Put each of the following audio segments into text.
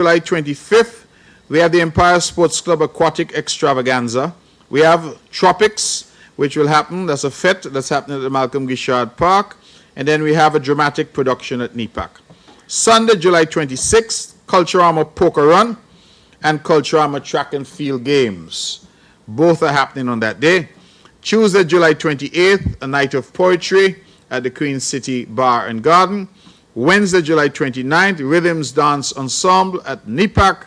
July 25th, we have the Empire Sports Club Aquatic Extravaganza. We have Tropics, which will happen. That's a fete that's happening at the Malcolm Gishard Park. And then we have a dramatic production at NEPAC. Sunday, July 26th, Culturama Poker Run and Culturama Track and Field Games. Both are happening on that day. Tuesday, July 28th, a night of poetry at the Queen City Bar and Garden. Wednesday, July 29th, Rhythms Dance Ensemble at NEPAC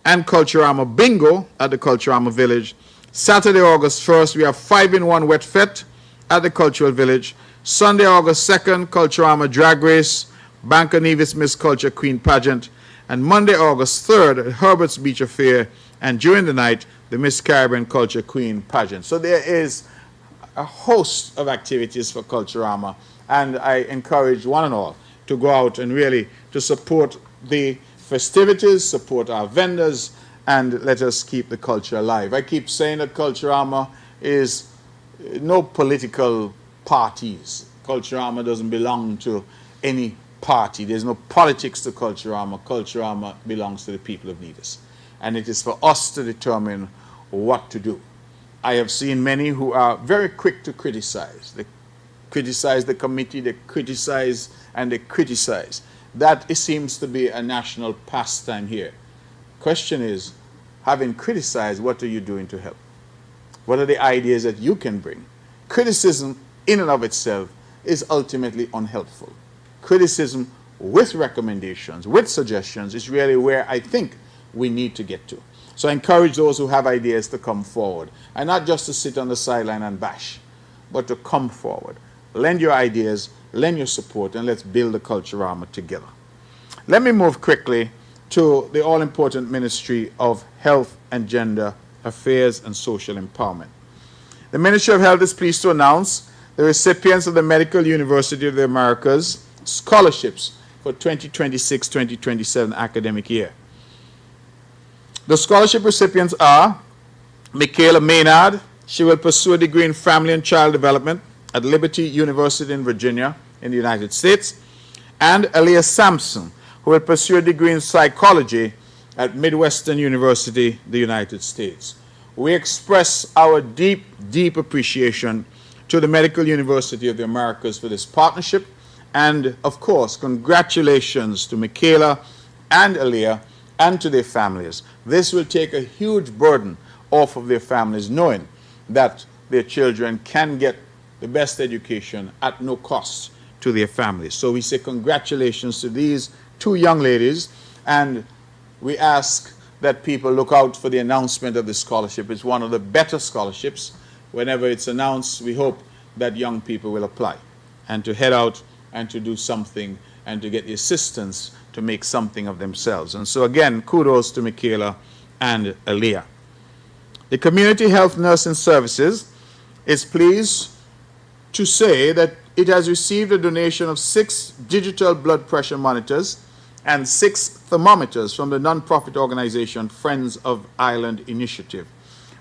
and Culturama Bingo at the Culturama Village. Saturday, August 1st, we have 5-in-1 Wet Fete at the Cultural Village. Sunday, August 2nd, Culturama Drag Race, Banker Nevis Miss Culture Queen Pageant. And Monday, August 3rd, at Herbert's Beach Affair, and during the night, the Miss Caribbean Culture Queen Pageant. So there is a host of activities for Culturama, and I encourage one and all to go out and really to support the festivities, support our vendors, and let us keep the culture alive. I keep saying that Culturama is no political parties. Culturama doesn't belong to any party. There's no politics to Culturama. Culturama belongs to the people of Nevis. And it is for us to determine what to do. I have seen many who are very quick to criticize. They criticize the committee, they criticize and they criticize. That it seems to be a national pastime here. Question is, having criticized, what are you doing to help? What are the ideas that you can bring? Criticism in and of itself is ultimately unhelpful. Criticism with recommendations, with suggestions is really where I think we need to get to. So I encourage those who have ideas to come forward, and not just to sit on the sideline and bash, but to come forward. Lend your ideas, lend your support, and let's build the Culturama together. Let me move quickly to the all-important Ministry of Health and Gender Affairs and Social Empowerment. The Ministry of Health is pleased to announce the recipients of the Medical University of the Americas scholarships for 2026-2027 academic year. The scholarship recipients are Michaela Maynard. She will pursue a degree in Family and Child Development at Liberty University in Virginia in the United States, and Aliyah Sampson, who will pursue a degree in Psychology at Midwestern University, the United States. We express our deep, deep appreciation to the Medical University of the Americas for this partnership, and of course, congratulations to Michaela and Aliyah and to their families. This will take a huge burden off of their families, knowing that their children can get the best education at no cost to their families. So we say congratulations to these two young ladies, and we ask that people look out for the announcement of the scholarship. It's one of the better scholarships. Whenever it's announced, we hope that young people will apply and to head out and to do something and to get the assistance to make something of themselves. And so again, kudos to Michaela and Aliyah. The Community Health Nursing Services is pleased to say that it has received a donation of 6 digital blood pressure monitors and 6 thermometers from the non-profit organization Friends of Ireland Initiative.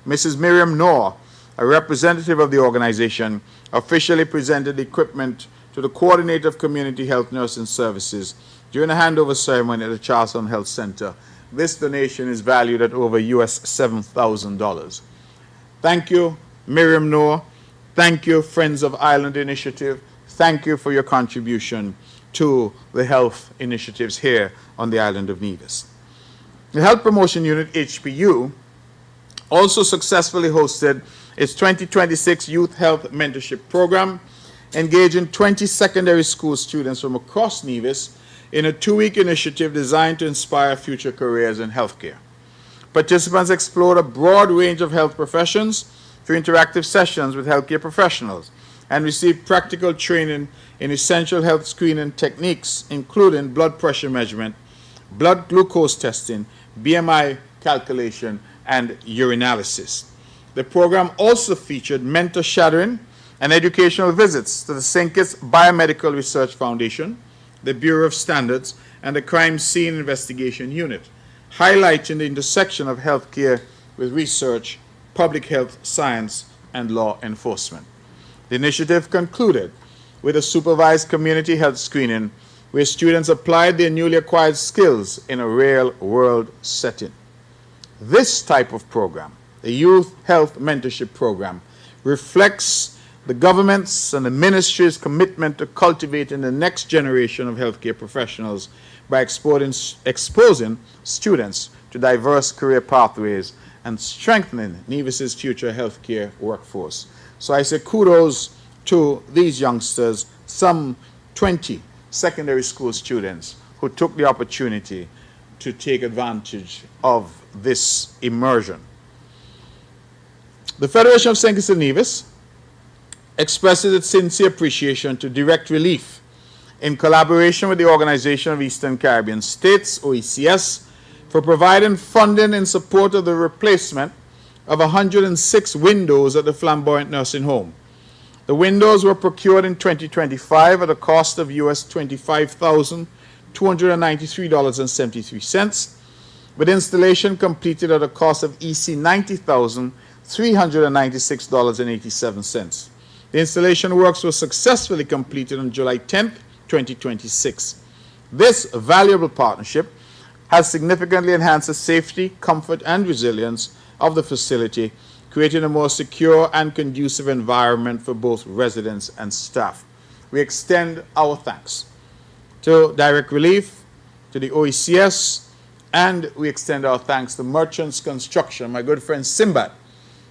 Mrs. Miriam Noor, a representative of the organization, officially presented the equipment to the Coordinator of Community Health Nursing Services during a handover ceremony at the Charleston Health Center. This donation is valued at over US $7,000. Thank you, Miriam Noor. Thank you, Friends of Ireland Initiative. Thank you for your contribution to the health initiatives here on the island of Nevis. The Health Promotion Unit, HPU, also successfully hosted its 2026 Youth Health Mentorship Program, engaging 20 secondary school students from across Nevis in a 2-week initiative designed to inspire future careers in healthcare. Participants explored a broad range of health professions through interactive sessions with healthcare professionals and received practical training in essential health screening techniques, including blood pressure measurement, blood glucose testing, BMI calculation, and urinalysis. The program also featured mentor shadowing and educational visits to the Sinkis Biomedical Research Foundation, the Bureau of Standards, and the Crime Scene Investigation Unit, highlighting the intersection of healthcare with research, public health science, and law enforcement. The initiative concluded with a supervised community health screening where students applied their newly acquired skills in a real-world setting. This type of program, the Youth Health Mentorship Program, reflects the government's and the ministry's commitment to cultivating the next generation of healthcare professionals by exposing students to diverse career pathways and strengthening Nevis's future healthcare workforce. So I say kudos to these youngsters, some 20 secondary school students who took the opportunity to take advantage of this immersion. The Federation of St. Kitts and Nevis expresses its sincere appreciation to Direct Relief in collaboration with the Organization of Eastern Caribbean States, OECS, for providing funding in support of the replacement of 106 windows at the Flamboyant Nursing Home. The windows were procured in 2025 at a cost of US $25,293.73, with installation completed at a cost of EC $90,396.87. The installation works were successfully completed on July 10, 2026. This valuable partnership has significantly enhanced the safety, comfort, and resilience of the facility, creating a more secure and conducive environment for both residents and staff. We extend our thanks to Direct Relief, to the OECS, and we extend our thanks to Merchants Construction, my good friend Simbad,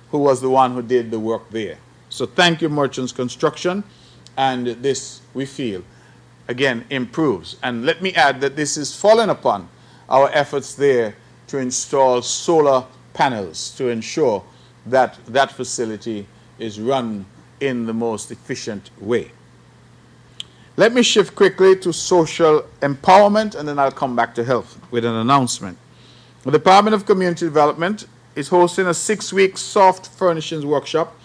who was the one who did the work there. So thank you, Merchants Construction, and this, we feel, again, improves. And let me add that this is following upon our efforts there to install solar panels to ensure that that facility is run in the most efficient way. Let me shift quickly to social empowerment, and then I'll come back to health with an announcement. The Department of Community Development is hosting a 6-week soft furnishings workshop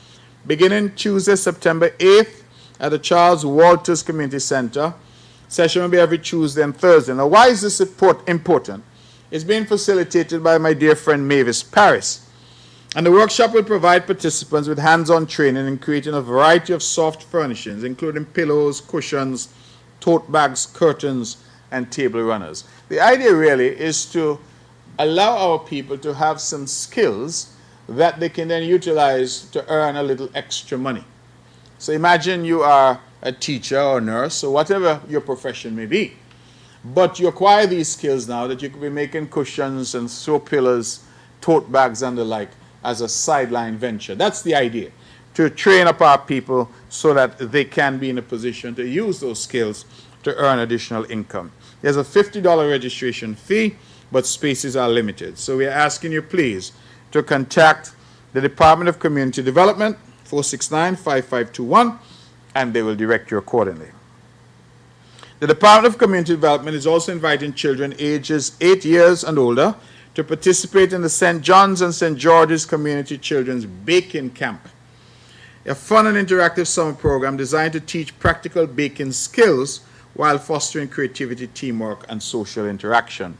beginning Tuesday, September 8th at the Charles Walters Community Center. Session will be every Tuesday and Thursday. Now, why is this important? It's being facilitated by my dear friend Mavis Paris. And the workshop will provide participants with hands-on training in creating a variety of soft furnishings, including pillows, cushions, tote bags, curtains, and table runners. The idea really is to allow our people to have some skills that they can then utilize to earn a little extra money. So imagine you are a teacher or a nurse or whatever your profession may be, but you acquire these skills now that you could be making cushions and throw pillows, tote bags and the like as a sideline venture. That's the idea, to train up our people so that they can be in a position to use those skills to earn additional income. There's a $50 registration fee, but spaces are limited. So we are asking you please to contact the Department of Community Development, 469-5521, and they will direct you accordingly. The Department of Community Development is also inviting children ages 8 years and older to participate in the St. John's and St. George's Community Children's Baking Camp, a fun and interactive summer program designed to teach practical baking skills while fostering creativity, teamwork, and social interaction.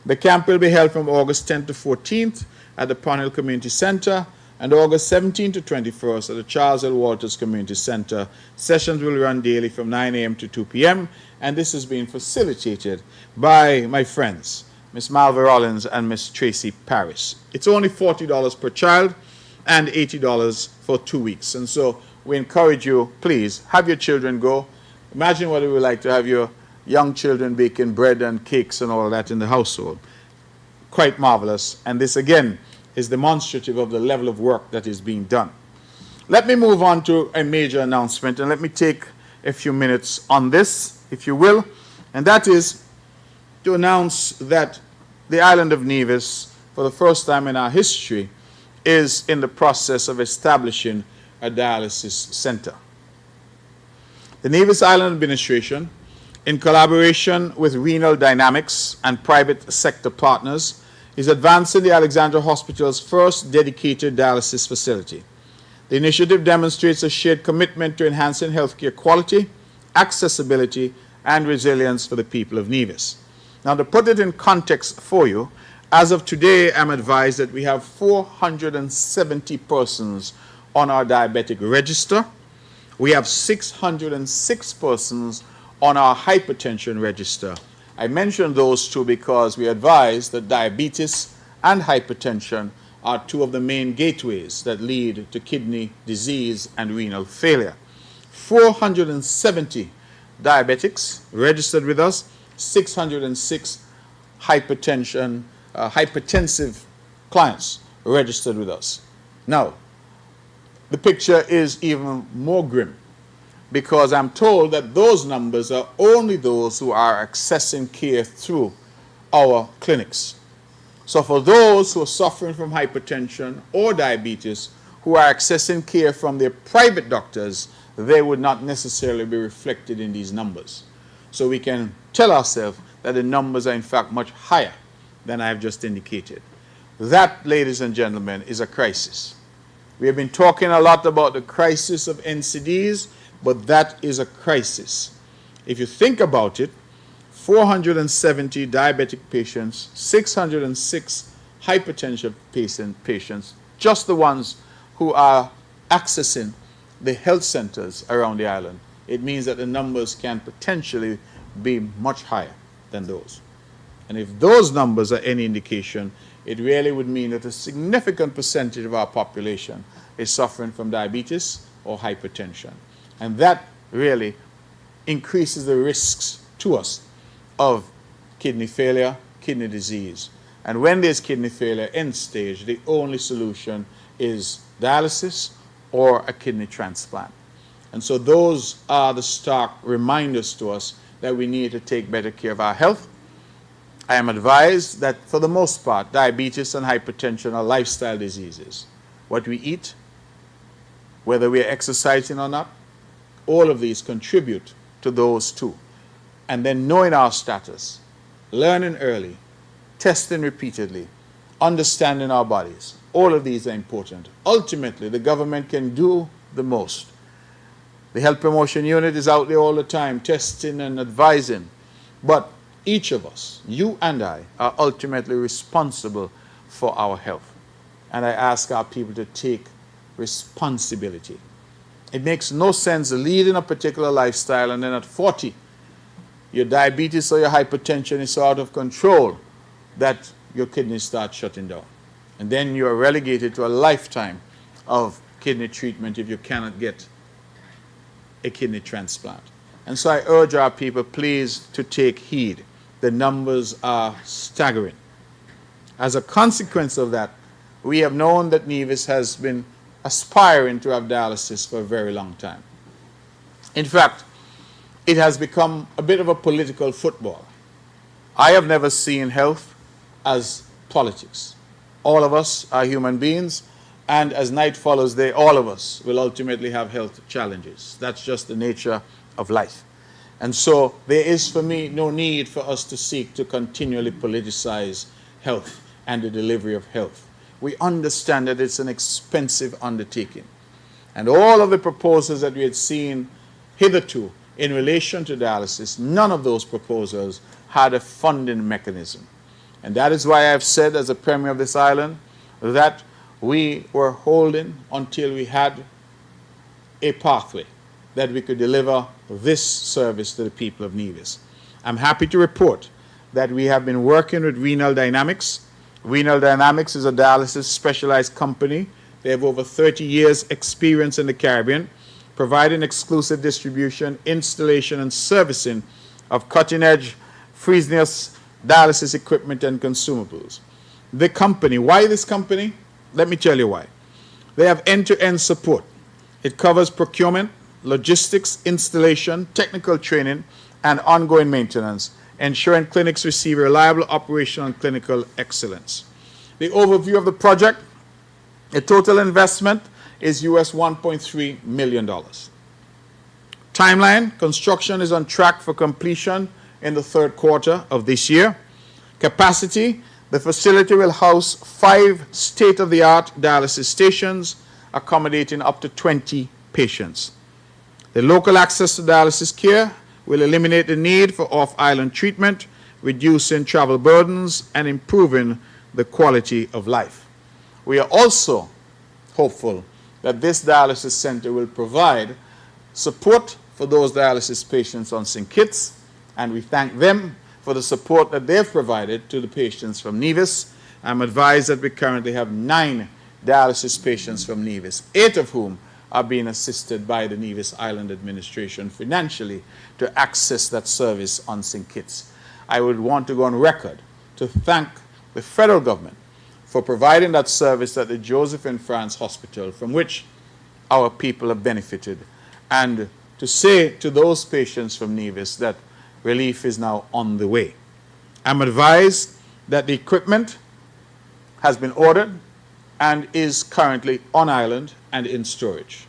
The camp will be held from August 10th to 14th at the Pond Hill Community Center and August 17th to 21st at the Charles L. Walters Community Center. Sessions will run daily from 9 a.m. to 2 p.m. and this is being facilitated by my friends, Miss Malva Rollins and Miss Tracy Paris. It's only $40 per child and $80 for 2 weeks. And so we encourage you, please, have your children go. Imagine what it would be like to have your young children baking bread and cakes and all that in the household. Quite marvelous. And this, again, is demonstrative of the level of work that is being done. Let me move on to a major announcement, and let me take a few minutes on this, if you will. And that is to announce that the island of Nevis, for the first time in our history, is in the process of establishing a dialysis center. The Nevis Island Administration, in collaboration with Renal Dynamics and private sector partners, is advancing the Alexandra Hospital's first dedicated dialysis facility. The initiative demonstrates a shared commitment to enhancing healthcare quality, accessibility, and resilience for the people of Nevis. Now, to put it in context for you, as of today, I'm advised that we have 470 persons on our diabetic register. We have 606 persons on our hypertension register. I mention those two because we advise that diabetes and hypertension are two of the main gateways that lead to kidney disease and renal failure. 470 diabetics registered with us, 606 hypertensive clients registered with us. Now, the picture is even more grim, because I'm told that those numbers are only those who are accessing care through our clinics. So for those who are suffering from hypertension or diabetes, who are accessing care from their private doctors, they would not necessarily be reflected in these numbers. So we can tell ourselves that the numbers are in fact much higher than I've just indicated. That, ladies and gentlemen, is a crisis. We have been talking a lot about the crisis of NCDs, but that is a crisis. If you think about it, 470 diabetic patients, 606 hypertension patients, just the ones who are accessing the health centers around the island. It means that the numbers can potentially be much higher than those. And if those numbers are any indication, it really would mean that a significant percentage of our population is suffering from diabetes or hypertension. And that really increases the risks to us of kidney failure, kidney disease. And when there's kidney failure end stage, the only solution is dialysis or a kidney transplant. And so those are the stark reminders to us that we need to take better care of our health. I am advised that for the most part, diabetes and hypertension are lifestyle diseases. What we eat, whether we are exercising or not, all of these contribute to those two. And then knowing our status, learning early, testing repeatedly, understanding our bodies, all of these are important. Ultimately, the government can do the most. The Health Promotion Unit is out there all the time, testing and advising. But each of us, you and I, are ultimately responsible for our health. And I ask our people to take responsibility. It makes no sense leading a particular lifestyle and then at 40, your diabetes or your hypertension is so out of control that your kidneys start shutting down. And then you are relegated to a lifetime of kidney treatment if you cannot get a kidney transplant. And so I urge our people, please, to take heed. The numbers are staggering. As a consequence of that, we have known that Nevis has been aspiring to have dialysis for a very long time. In fact, it has become a bit of a political football. I have never seen health as politics. All of us are human beings, and as night follows day, all of us will ultimately have health challenges. That's just the nature of life. And so there is, for me, no need for us to seek to continually politicize health and the delivery of health. We understand that it's an expensive undertaking. And all of the proposals that we had seen hitherto in relation to dialysis, none of those proposals had a funding mechanism. And that is why I've said, as a Premier of this island, that we were holding until we had a pathway that we could deliver this service to the people of Nevis. I'm happy to report that we have been working with Renal Dynamics. Renal Dynamics is a dialysis specialized company. They have over 30 years experience in the Caribbean, providing exclusive distribution, installation, and servicing of cutting-edge Fresenius dialysis equipment and consumables. The company, why this company? Let me tell you why. They have end-to-end support. It covers procurement, logistics, installation, technical training, and ongoing maintenance, ensuring clinics receive reliable operational and clinical excellence. The overview of the project, the total investment is US $1.3 million. Timeline, construction is on track for completion in the third quarter of this year. Capacity, the facility will house 5 state-of-the-art dialysis stations, accommodating up to 20 patients. The local access to dialysis care will eliminate the need for off-island treatment, reducing travel burdens and improving the quality of life. We are also hopeful that this dialysis center will provide support for those dialysis patients on St. Kitts, and we thank them for the support that they've provided to the patients from Nevis. I'm advised that we currently have 9 dialysis patients from Nevis, 8 of whom are being assisted by the Nevis Island Administration financially to access that service on St. Kitts. I would want to go on record to thank the federal government for providing that service at the Joseph and France Hospital, from which our people have benefited, and to say to those patients from Nevis that relief is now on the way. I'm advised that the equipment has been ordered and is currently on island and in storage.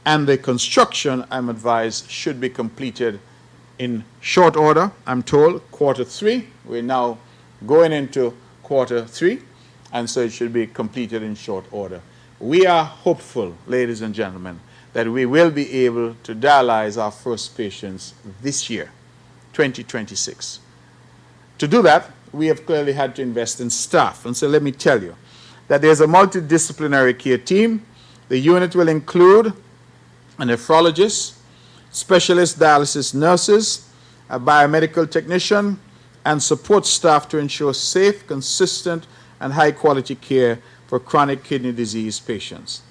And the construction, I'm advised, should be completed in short order. I'm told Q3. We're now going into Q3, and so it should be completed in short order. We are hopeful, ladies and gentlemen, that we will be able to dialyze our first patients this year, 2026. To do that, we have clearly had to invest in staff. And so let me tell you that there's a multidisciplinary care team. The unit will include a nephrologist, specialist dialysis nurses, a biomedical technician, and support staff to ensure safe, consistent, and high-quality care for chronic kidney disease patients.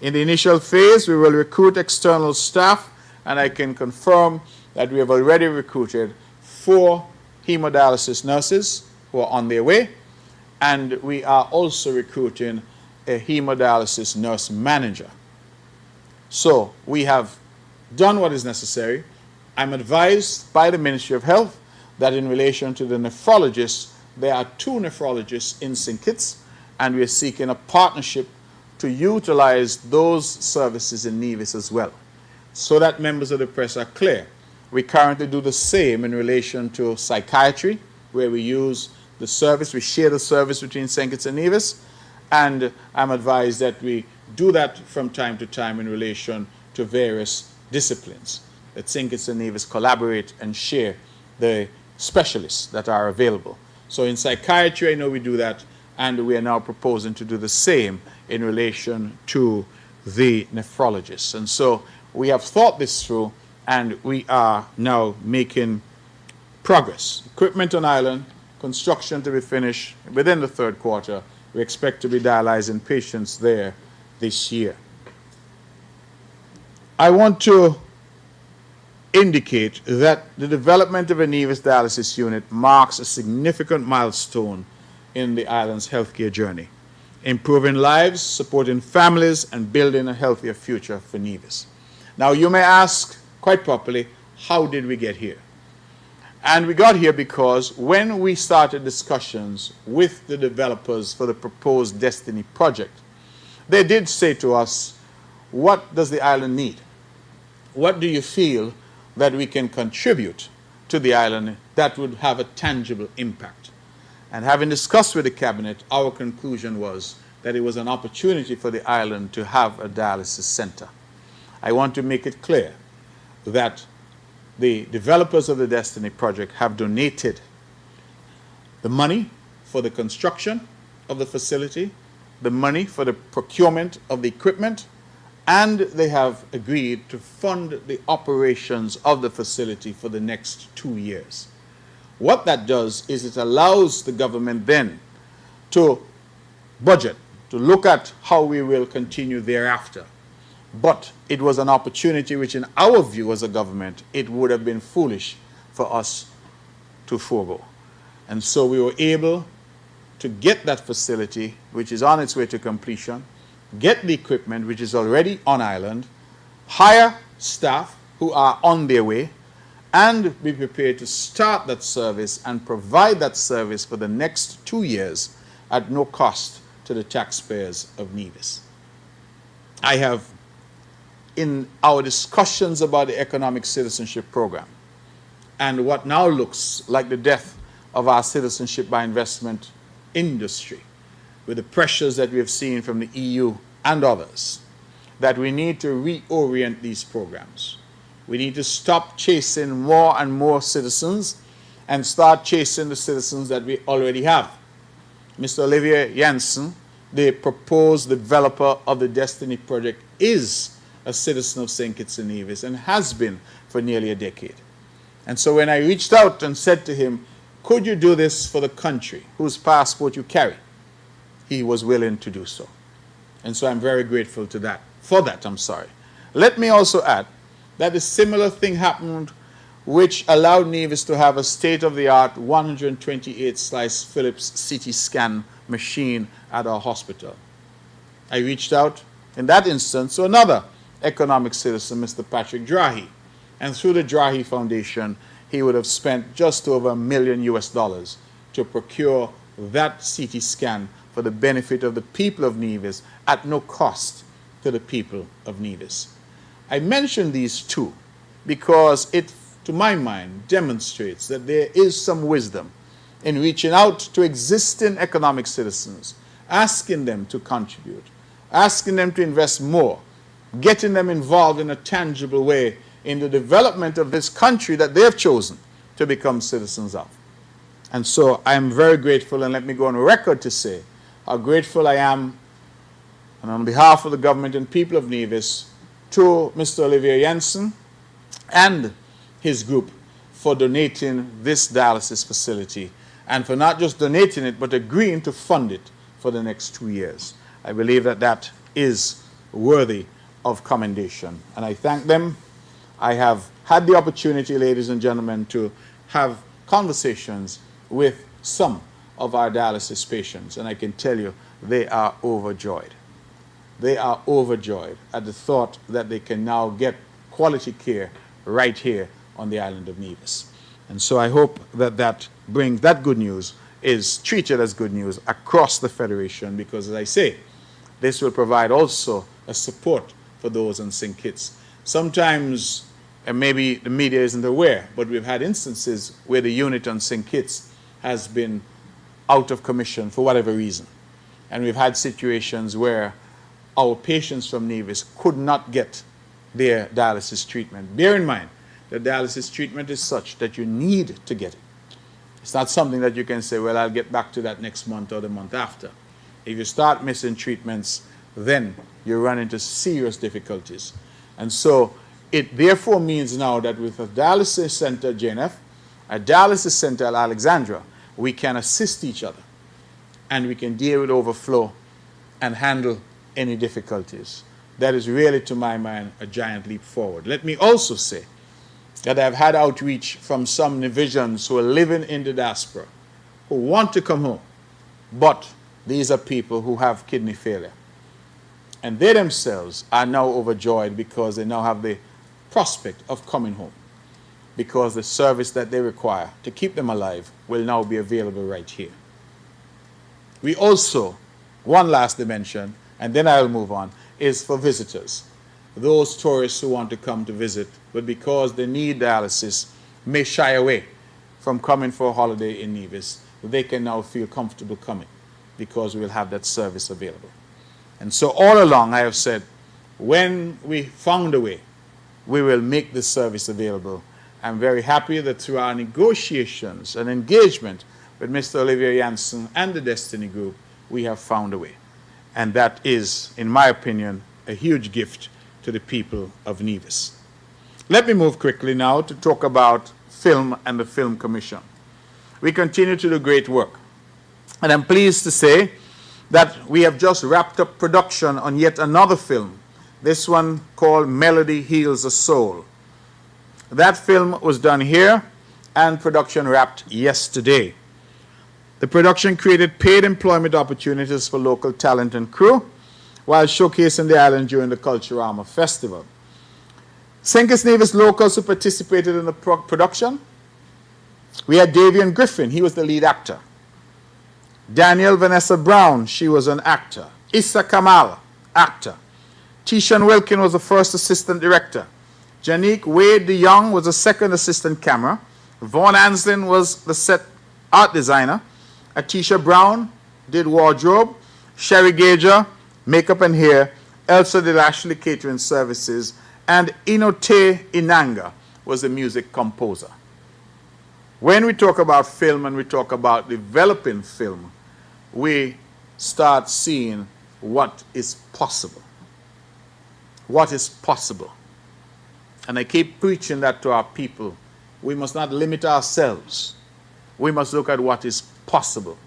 In the initial phase, we will recruit external staff, and I can confirm that we have already recruited 4 hemodialysis nurses who are on their way, and we are also recruiting a hemodialysis nurse manager. So we have done what is necessary. I'm advised by the Ministry of Health that in relation to the nephrologists, there are 2 nephrologists in St. Kitts, and we are seeking a partnership to utilize those services in Nevis as well. So that members of the press are clear, we currently do the same in relation to psychiatry, where we use the service, we share the service between St. Kitts and Nevis, and I'm advised that we do that from time to time in relation to various disciplines, that St. Kitts and Nevis collaborate and share the specialists that are available. So in psychiatry, I know we do that, and we are now proposing to do the same in relation to the nephrologists. And so we have thought this through, and we are now making progress. Equipment on island, construction to be finished within the 3rd quarter. We expect to be dialyzing patients there this year. I want to indicate that the development of a Nevis dialysis unit marks a significant milestone in the island's healthcare journey, improving lives, supporting families, and building a healthier future for Nevis. Now, you may ask, quite properly, how did we get here? And we got here because when we started discussions with the developers for the proposed Destiny project, they did say to us, what does the island need? What do you feel that we can contribute to the island that would have a tangible impact? And having discussed with the cabinet, our conclusion was that it was an opportunity for the island to have a dialysis center. I want to make it clear that the developers of the Destiny project have donated the money for the construction of the facility, the money for the procurement of the equipment, and they have agreed to fund the operations of the facility for the next 2 years. What that does is it allows the government then to budget, to look at how we will continue thereafter. But it was an opportunity which, in our view as a government, it would have been foolish for us to forego. And so we were able to get that facility, which is on its way to completion, get the equipment, which is already on island, hire staff who are on their way, and be prepared to start that service and provide that service for the next 2 years at no cost to the taxpayers of Nevis. I have, in our discussions about the economic citizenship program and what now looks like the death of our citizenship by investment industry, with the pressures that we have seen from the EU and others, that we need to reorient these programs. We need to stop chasing more and more citizens and start chasing the citizens that we already have. Mr. Olivier Janssen, the proposed developer of the Destiny project, is a citizen of St. Kitts and Nevis and has been for nearly a decade. And so when I reached out and said to him, could you do this for the country whose passport you carry? He was willing to do so. And so I'm very grateful to that. For that, I'm sorry. Let me also add that a similar thing happened which allowed Nevis to have a state-of-the-art 128-slice Philips CT scan machine at our hospital. I reached out in that instance to another economic citizen, Mr. Patrick Drahi. And through the Drahi Foundation, he would have spent just over $1 million to procure that CT scan for the benefit of the people of Nevis at no cost to the people of Nevis. I mention these two because it, to my mind, demonstrates that there is some wisdom in reaching out to existing economic citizens, asking them to contribute, asking them to invest more, getting them involved in a tangible way in the development of this country that they have chosen to become citizens of. And so I am very grateful, and let me go on record to say how grateful I am, and on behalf of the government and people of Nevis, to Mr. Olivier Jensen and his group for donating this dialysis facility, and for not just donating it, but agreeing to fund it for the next 2 years. I believe that that is worthy of commendation, and I thank them. I have had the opportunity, ladies and gentlemen, to have conversations with some of our dialysis patients, and I can tell you they are overjoyed. They are overjoyed at the thought that they can now get quality care right here on the island of Nevis. And so I hope that that good news is treated as good news across the Federation, because, as I say, this will provide also a support for those in St. Kitts. Sometimes, and maybe the media isn't aware, but we've had instances where the unit on St. Kitts has been out of commission for whatever reason. And we've had situations where our patients from Nevis could not get their dialysis treatment. Bear in mind that dialysis treatment is such that you need to get it. It's not something that you can say, well, I'll get back to that next month or the month after. If you start missing treatments, then you run into serious difficulties. And so it therefore means now that with a dialysis center, JNF, a dialysis center at Alexandra, we can assist each other and we can deal with overflow and handle any difficulties. That is really, to my mind, a giant leap forward. Let me also say that I've had outreach from some Nevisians who are living in the diaspora, who want to come home, but these are people who have kidney failure. And they themselves are now overjoyed because they now have the prospect of coming home, because the service that they require to keep them alive will now be available right here. We also, one last dimension, and then I'll move on, is for visitors. Those tourists who want to come to visit, but because they need dialysis, may shy away from coming for a holiday in Nevis. They can now feel comfortable coming because we'll have that service available. And so all along I have said, when we found a way, we will make this service available. I'm very happy that through our negotiations and engagement with Mr. Olivier Janssen and the Destiny Group, we have found a way. And that is, in my opinion, a huge gift to the people of Nevis. Let me move quickly now to talk about film and the Film Commission. We continue to do great work. And I'm pleased to say that we have just wrapped up production on yet another film, this one called Melody Heals a Soul. That film was done here and production wrapped yesterday. The production created paid employment opportunities for local talent and crew while showcasing the island during the Culturama Festival. St. Kitts Nevis locals who participated in the production, we had Davian Griffin, he was the lead actor. Daniel Vanessa Brown, she was an actor. Issa Kamal, actor. Tishan Wilkin was the first assistant director. Janique Wade de Young was the second assistant camera. Vaughn Anslin was the set art designer. Atisha Brown did wardrobe. Sherry Gager, makeup and hair. Elsa did Ashley catering services. And Inote Inanga was the music composer. When we talk about film and we talk about developing film, we start seeing what is possible. what is possible. And I keep preaching that to our people. We must not limit ourselves. We must look at what is possible.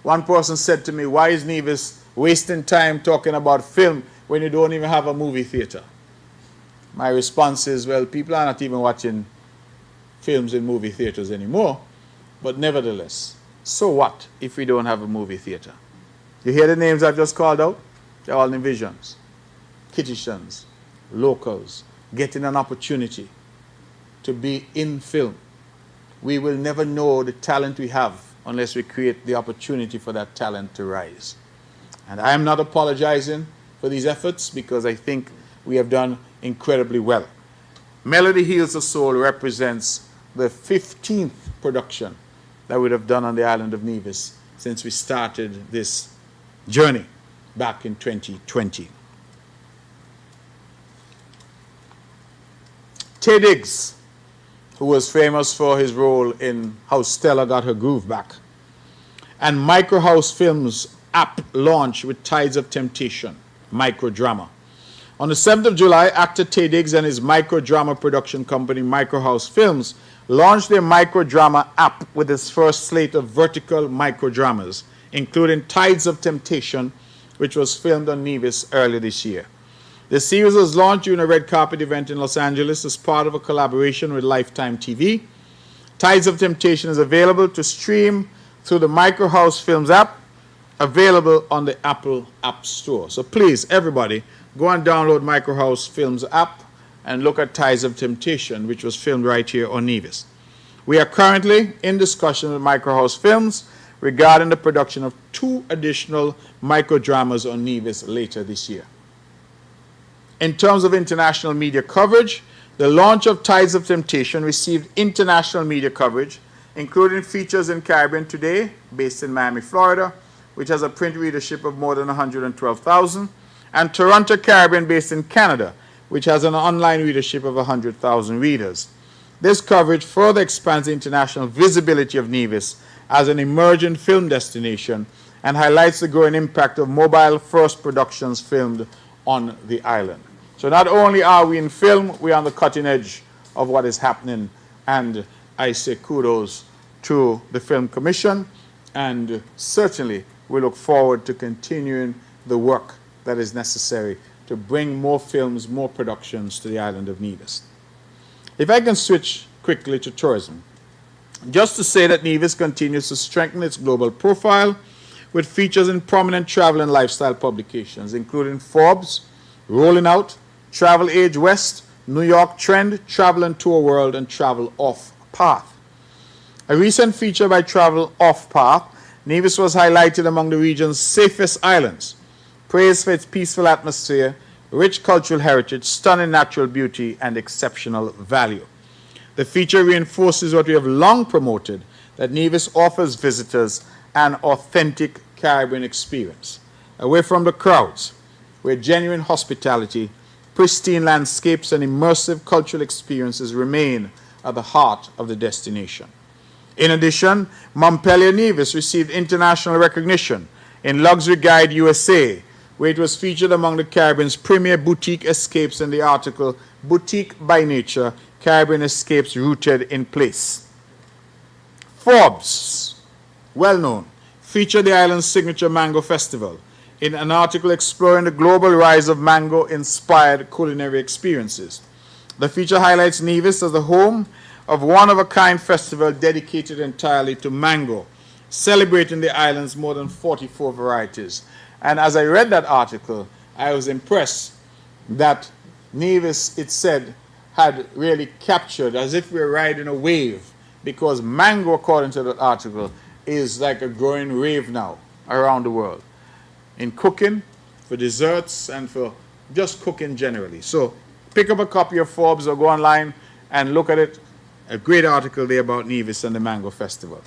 One person said to me, why is Nevis wasting time talking about film when you don't even have a movie theater? My response is, well, people are not even watching films in movie theaters anymore. But nevertheless, so what if we don't have a movie theater? You hear the names I've just called out? They're all Nevisians, Kittitians, locals, getting an opportunity to be in film. We will never know the talent we have unless we create the opportunity for that talent to rise. And I am not apologizing for these efforts because I think we have done incredibly well. Melody Heals the Soul represents the 15th production that we have done on the island of Nevis since we started this journey back in 2020. Tay Diggs, who was famous for his role in How Stella Got Her Groove Back, and Microhouse Films app launch with Tides of Temptation, microdrama. On the 7th of July, actor Tay Diggs and his microdrama production company, Microhouse Films, launched their microdrama app with its first slate of vertical microdramas, including Tides of Temptation, which was filmed on Nevis earlier this year. The series was launched during a red carpet event in Los Angeles as part of a collaboration with Lifetime TV. Tides of Temptation is available to stream through the Microhouse Films app, available on the Apple App Store. So please, everybody, go and download Microhouse Films app and look at Tides of Temptation, which was filmed right here on Nevis. We are currently in discussion with Microhouse Films regarding the production of 2 additional microdramas on Nevis later this year. In terms of international media coverage, the launch of Tides of Temptation received international media coverage, including features in Caribbean Today, based in Miami, Florida, which has a print readership of more than 112,000, and Toronto Caribbean, based in Canada, which has an online readership of 100,000 readers. This coverage further expands the international visibility of Nevis as an emerging film destination and highlights the growing impact of mobile-first productions filmed on the island. So not only are we in film, we are on the cutting edge of what is happening, and I say kudos to the Film Commission, and certainly we look forward to continuing the work that is necessary to bring more films, more productions to the island of Nevis. If I can switch quickly to tourism, just to say that Nevis continues to strengthen its global profile with features in prominent travel and lifestyle publications, including Forbes, Rolling Out, Travel Age West, New York Trend, Travel and Tour World, and Travel Off Path. A recent feature by Travel Off Path, Nevis was highlighted among the region's safest islands, praised for its peaceful atmosphere, rich cultural heritage, stunning natural beauty, and exceptional value. The feature reinforces what we have long promoted, that Nevis offers visitors an authentic Caribbean experience, away from the crowds, where genuine hospitality, pristine landscapes, and immersive cultural experiences remain at the heart of the destination. In addition, Montpelier Nevis received international recognition in Luxury Guide USA, where it was featured among the Caribbean's premier boutique escapes in the article Boutique by Nature, Caribbean Escapes Rooted in Place. Forbes, well known, featured the island's signature Mango Festival in an article exploring the global rise of mango-inspired culinary experiences. The feature highlights Nevis as the home of one-of-a-kind festival dedicated entirely to mango, celebrating the island's more than 44 varieties. And as I read that article, I was impressed that Nevis, it said, had really captured, as if we were riding a wave, because mango, according to that article, is like a growing wave now around the world, in cooking, for desserts, and for just cooking generally. So pick up a copy of Forbes or go online and look at it. A great article there about Nevis and the Mango Festival.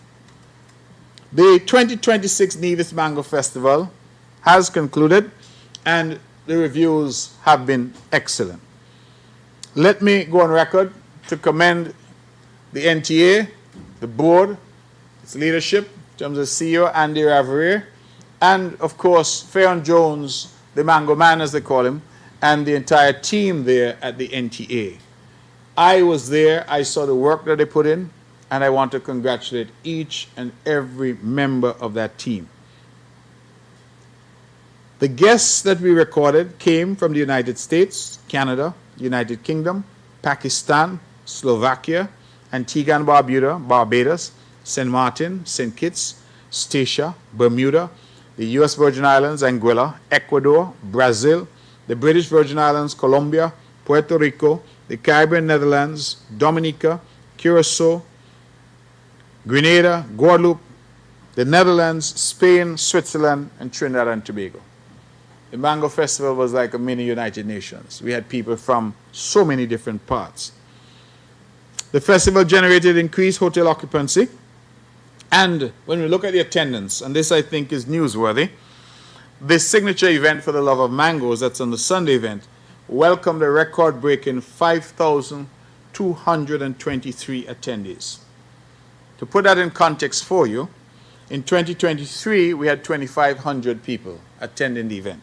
The 2026 Nevis Mango Festival has concluded, and the reviews have been excellent. Let me go on record to commend the NTA, the board, its leadership, in terms of CEO Andy Raverier, and of course Fayon Jones, the Mango Man as they call him, and the entire team there at the NTA. I was there, I saw the work that they put in, and I want to congratulate each and every member of that team. The guests that we recorded came from the United States, Canada, United Kingdom, Pakistan, Slovakia, Antigua and Barbuda, Barbados, St. Martin, St. Kitts, Statia, Bermuda, the U.S. Virgin Islands, Anguilla, Ecuador, Brazil, the British Virgin Islands, Colombia, Puerto Rico, the Caribbean Netherlands, Dominica, Curacao, Grenada, Guadeloupe, the Netherlands, Spain, Switzerland, and Trinidad and Tobago. The Mango Festival was like a mini United Nations. We had people from so many different parts. The festival generated increased hotel occupancy. And when we look at the attendance, and this I think is newsworthy, this signature event for the love of mangoes, that's on the Sunday event, welcomed a record-breaking 5,223 attendees. To put that in context for you, in 2023, we had 2,500 people attending the event.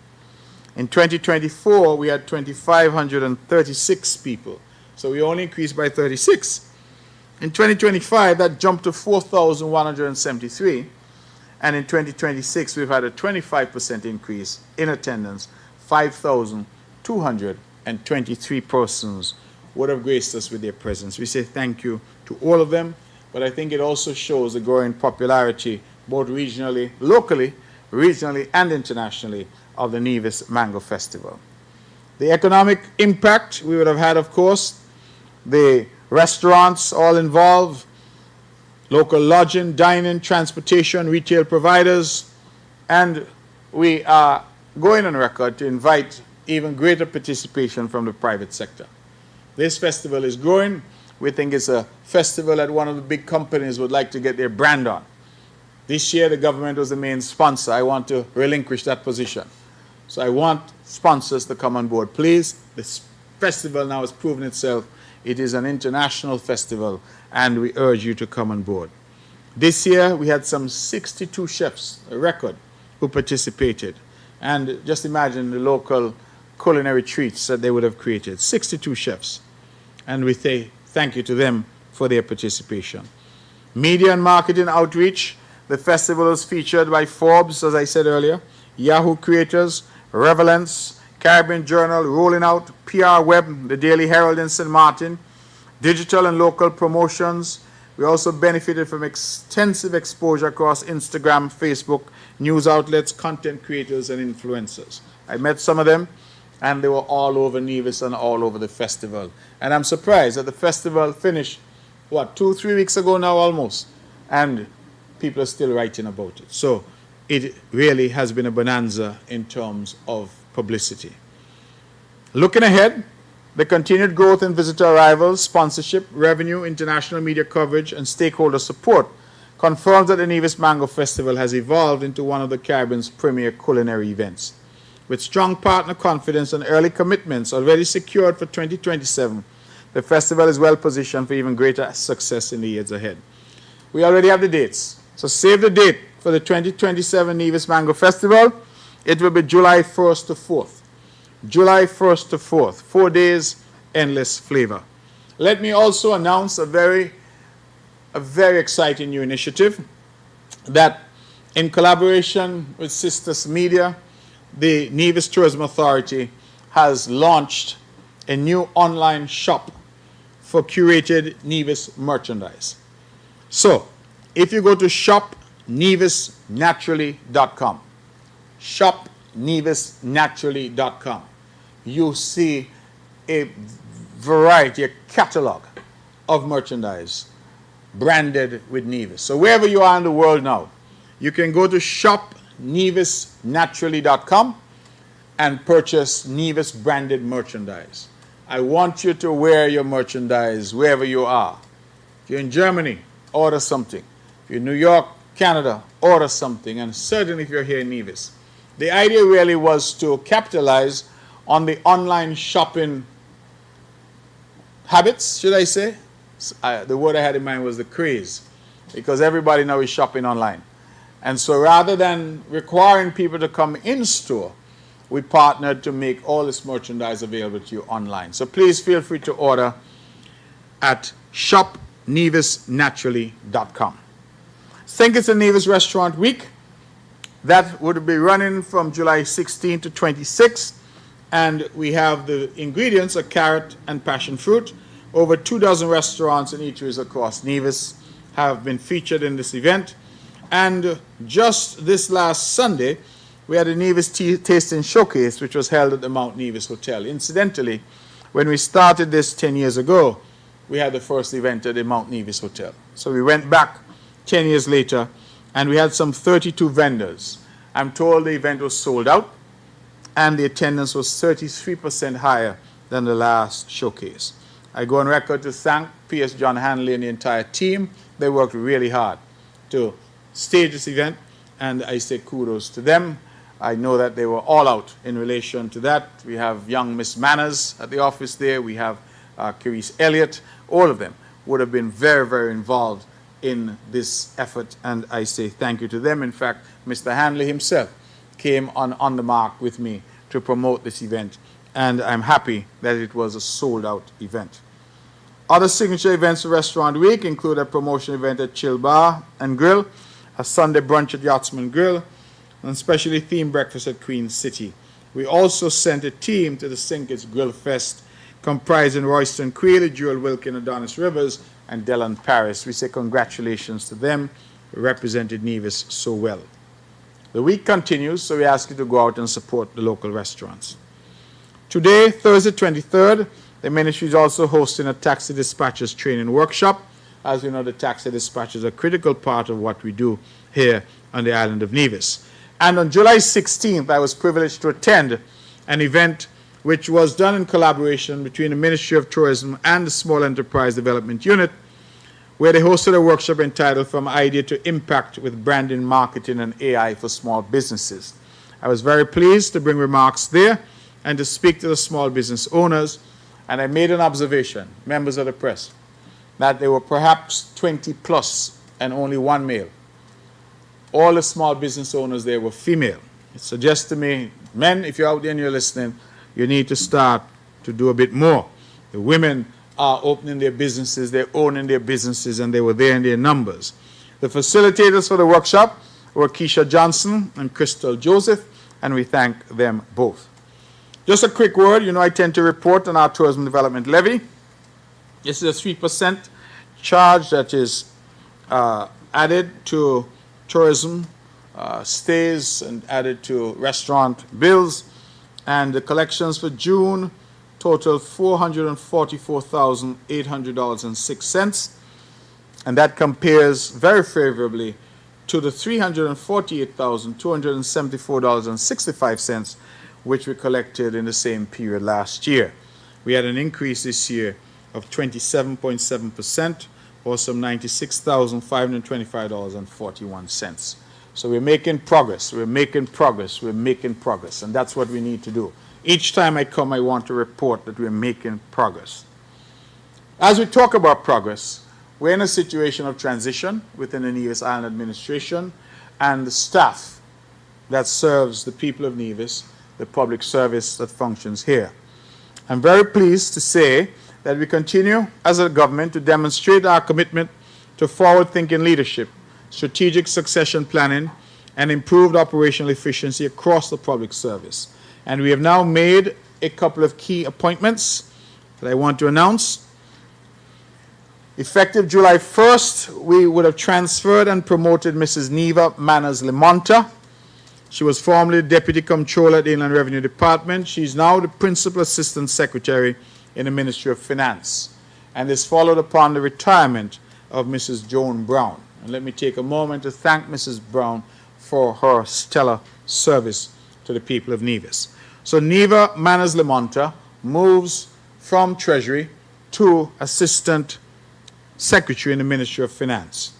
In 2024, we had 2,536 people. So we only increased by 36. In 2025, that jumped to 4,173. And in 2026, we've had a 25% increase in attendance. 5,223 persons would have graced us with their presence. We say thank you to all of them, but I think it also shows the growing popularity, both regionally, locally, regionally, and internationally, of the Nevis Mango Festival. The economic impact we would have had, of course, the restaurants all involved, local lodging, dining, transportation, retail providers, and we are going on record to invite even greater participation from the private sector. This festival is growing. We think it's a festival that one of the big companies would like to get their brand on. This year, the government was the main sponsor. I want to relinquish that position. So I want sponsors to come on board. Please, this festival now has proven itself. It is an international festival, and we urge you to come on board. This year, we had some 62 chefs, a record, who participated. And just imagine the local culinary treats that they would have created. 62 chefs. And we say thank you to them for their participation. Media and marketing outreach. The festival was featured by Forbes, as I said earlier, Yahoo Creators, Relevance, Caribbean Journal, Rolling Out, PR Web, the Daily Herald in St. Martin, digital and local promotions. We also benefited from extensive exposure across Instagram, Facebook, news outlets, content creators, and influencers. I met some of them, and they were all over Nevis and all over the festival. And I'm surprised that the festival finished, 2-3 weeks ago now almost, and people are still writing about it. So it really has been a bonanza in terms of publicity. Looking ahead, the continued growth in visitor arrivals, sponsorship, revenue, international media coverage, and stakeholder support confirms that the Nevis Mango Festival has evolved into one of the Caribbean's premier culinary events. With strong partner confidence and early commitments already secured for 2027, the festival is well positioned for even greater success in the years ahead. We already have the dates. So save the date for the 2027 Nevis Mango Festival. It will be July 1st to 4th. July 1st to 4th. 4 days, endless flavor. Let me also announce a very exciting new initiative that, in collaboration with Sisters Media, the Nevis Tourism Authority has launched a new online shop for curated Nevis merchandise. So, if you go to shopnevisnaturally.com, shopnevisnaturally.com, you see a variety, a catalog of merchandise branded with Nevis. So wherever you are in the world now, you can go to shopnevisnaturally.com and purchase Nevis branded merchandise. I want you to wear your merchandise wherever you are. If you're in Germany, order something. If you're in New York, Canada, order something. And certainly if you're here in Nevis. The idea really was to capitalize on the online shopping habits, should I say? The word I had in mind was the craze, because everybody now is shopping online. And so rather than requiring people to come in store, we partnered to make all this merchandise available to you online. So please feel free to order at shopnevisnaturally.com. Think it's a Nevis Restaurant Week. That would be running from July 16 to 26. And we have the ingredients are carrot and passion fruit. Over 24 restaurants and eateries across Nevis have been featured in this event. And just this last Sunday, we had a Nevis Tasting Showcase, which was held at the Mount Nevis Hotel. Incidentally, when we started this 10 years ago, we had the first event at the Mount Nevis Hotel. So we went back 10 years later, and we had some 32 vendors. I'm told the event was sold out, and the attendance was 33% higher than the last showcase. I go on record to thank P.S. John Hanley and the entire team. They worked really hard to stage this event, and I say kudos to them. I know that they were all out in relation to that. We have young Miss Manners at the office there. We have Carice Elliott. All of them would have been very, very involved in this effort, and I say thank you to them. In fact, Mr. Hanley himself came on the mark with me to promote this event, and I'm happy that it was a sold-out event. Other signature events of Restaurant Week include a promotion event at Chill Bar and Grill, a Sunday brunch at Yachtsman Grill, and specially themed breakfast at Queen City. We also sent a team to the Sinkits Grill Fest, comprising Royston Quayle, Jewel Wilkin, Adonis Rivers, and Dylan Paris. We say congratulations to them, who represented Nevis so well. The week continues, so we ask you to go out and support the local restaurants. Today, Thursday 23rd, the ministry is also hosting a taxi dispatchers training workshop. As you know, the taxi dispatchers are a critical part of what we do here on the island of Nevis. And on July 16th, I was privileged to attend an event which was done in collaboration between the Ministry of Tourism and the Small Enterprise Development Unit, where they hosted a workshop entitled From Idea to Impact with Branding, Marketing, and AI for Small Businesses. I was very pleased to bring remarks there and to speak to the small business owners, and I made an observation, members of the press, that there were perhaps 20 plus and only one male. All the small business owners there were female. It suggests to me, men, if you're out there and you're listening, you need to start to do a bit more. The women are opening their businesses, they're owning their businesses, and they were there in their numbers. The facilitators for the workshop were Keisha Johnson and Crystal Joseph, and we thank them both. Just a quick word, you know I tend to report on our tourism development levy. This is a 3% charge that is added to tourism stays and added to restaurant bills. And the collections for June total $444,800.06. And that compares very favorably to the $348,274.65, which we collected in the same period last year. We had an increase this year of 27.7%, or some $96,525.41. So we're making progress, we're making progress, we're making progress, and that's what we need to do. Each time I come, I want to report that we're making progress. As we talk about progress, we're in a situation of transition within the Nevis Island Administration, and the staff that serves the people of Nevis, the public service that functions here. I'm very pleased to say that we continue as a government to demonstrate our commitment to forward-thinking leadership, strategic succession planning, and improved operational efficiency across the public service. And we have now made a couple of key appointments that I want to announce. Effective July 1st, we would have transferred and promoted Mrs. Neva Manners Limonta. She was formerly Deputy Comptroller at the Inland Revenue Department. She's now the Principal Assistant Secretary in the Ministry of Finance. And this followed upon the retirement of Mrs. Joan Brown. And let me take a moment to thank Mrs. Brown for her stellar service to the people of Nevis. So Neva Manners Limonta moves from Treasury to Assistant Secretary in the Ministry of Finance.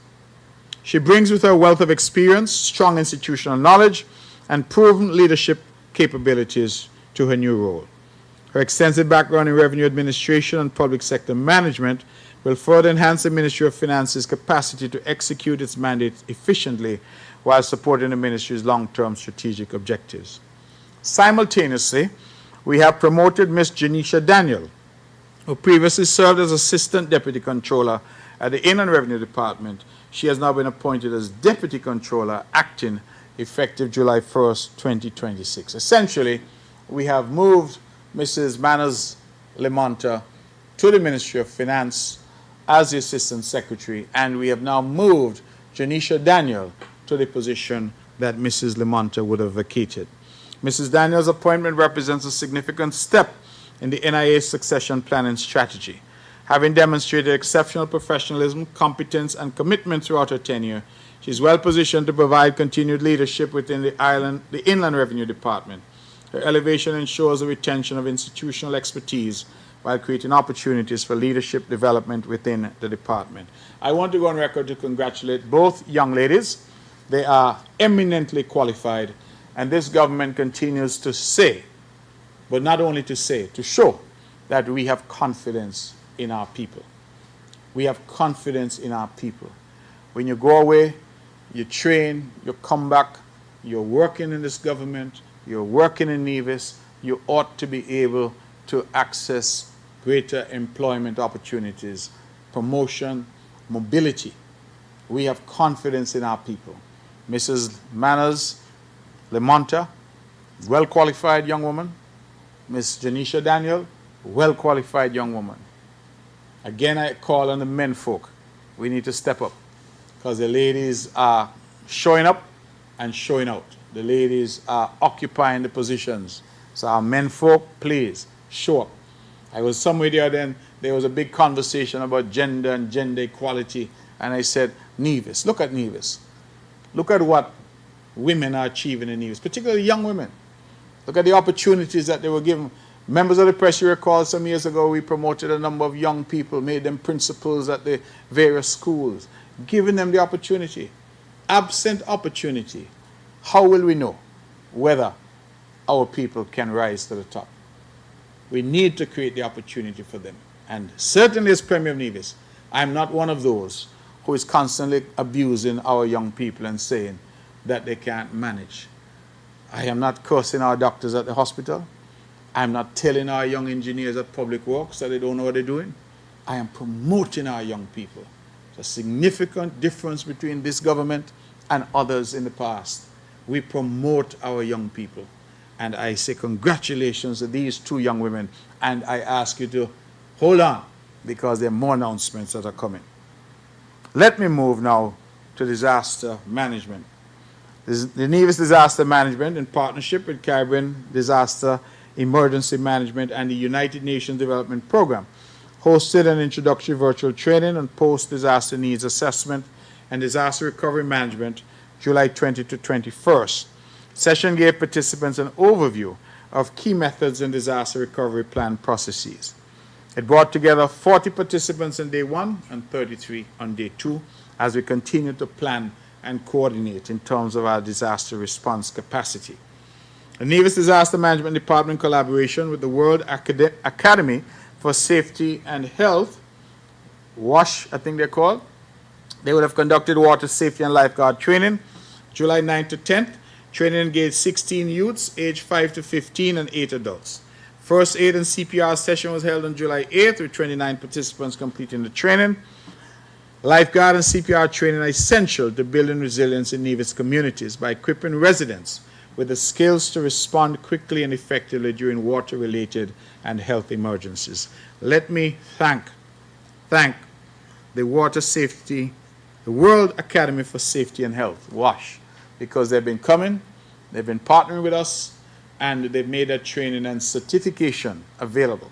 She brings with her a wealth of experience, strong institutional knowledge, and proven leadership capabilities to her new role. Her extensive background in revenue administration and public sector management will further enhance the Ministry of Finance's capacity to execute its mandate efficiently while supporting the ministry's long-term strategic objectives. Simultaneously, we have promoted Ms. Janisha Daniel, who previously served as Assistant Deputy Controller at the Inland Revenue Department. She has now been appointed as Deputy Controller, acting effective July 1st, 2026. Essentially, we have moved Mrs. Manners Lemonta to the Ministry of Finance as the Assistant Secretary, and we have now moved Janisha Daniel to the position that Mrs. Lemonta would have vacated. Mrs. Daniel's appointment represents a significant step in the NIA's succession planning strategy. Having demonstrated exceptional professionalism, competence, and commitment throughout her tenure, she is well positioned to provide continued leadership within the Inland Revenue Department. Her elevation ensures the retention of institutional expertise while creating opportunities for leadership development within the department. I want to go on record to congratulate both young ladies. They are eminently qualified, and this government continues to say, but not only to say, to show that we have confidence in our people. We have confidence in our people. When you go away, you train, you come back, you're working in this government, you're working in Nevis, you ought to be able to access greater employment opportunities, promotion, mobility. We have confidence in our people. Mrs. Manners Lemonta, well-qualified young woman. Ms. Janisha Daniel, well-qualified young woman. Again, I call on the men folk. We need to step up because the ladies are showing up and showing out. The ladies are occupying the positions. So our men folk, please, show up. I was somewhere the other day, and there was a big conversation about gender and gender equality, and I said, Nevis, look at Nevis. Look at what women are achieving in Nevis, particularly young women. Look at the opportunities that they were given. Members of the press, you recall some years ago, we promoted a number of young people, made them principals at the various schools, giving them the opportunity. Absent opportunity, how will we know whether our people can rise to the top? We need to create the opportunity for them. And certainly as Premier of Nevis, I'm not one of those who is constantly abusing our young people and saying that they can't manage. I am not cursing our doctors at the hospital. I'm not telling our young engineers at Public Works that they don't know what they're doing. I am promoting our young people. There's a significant difference between this government and others in the past. We promote our young people. And I say congratulations to these two young women. And I ask you to hold on because there are more announcements that are coming. Let me move now to disaster management. The Nevis Disaster Management, in partnership with Caribbean Disaster Emergency Management and the United Nations Development Program, hosted an introductory virtual training on post-disaster needs assessment and disaster recovery management, July 20 to 21st. Session gave participants an overview of key methods in disaster recovery plan processes. It brought together 40 participants on day 1 and 33 on day 2 as we continue to plan and coordinate in terms of our disaster response capacity. The Nevis Disaster Management Department, in collaboration with the World Academy for Safety and Health, WASH, I think they're called, they would have conducted water safety and lifeguard training, July 9th to 10th. Training engaged 16 youths, aged 5 to 15, and 8 adults. First aid and CPR session was held on July 8th, with 29 participants completing the training. Lifeguard and CPR training are essential to building resilience in Nevis communities by equipping residents with the skills to respond quickly and effectively during water-related and health emergencies. Let me thank the World Academy for Safety and Health, WASH, because they've been coming, they've been partnering with us, and they've made that training and certification available.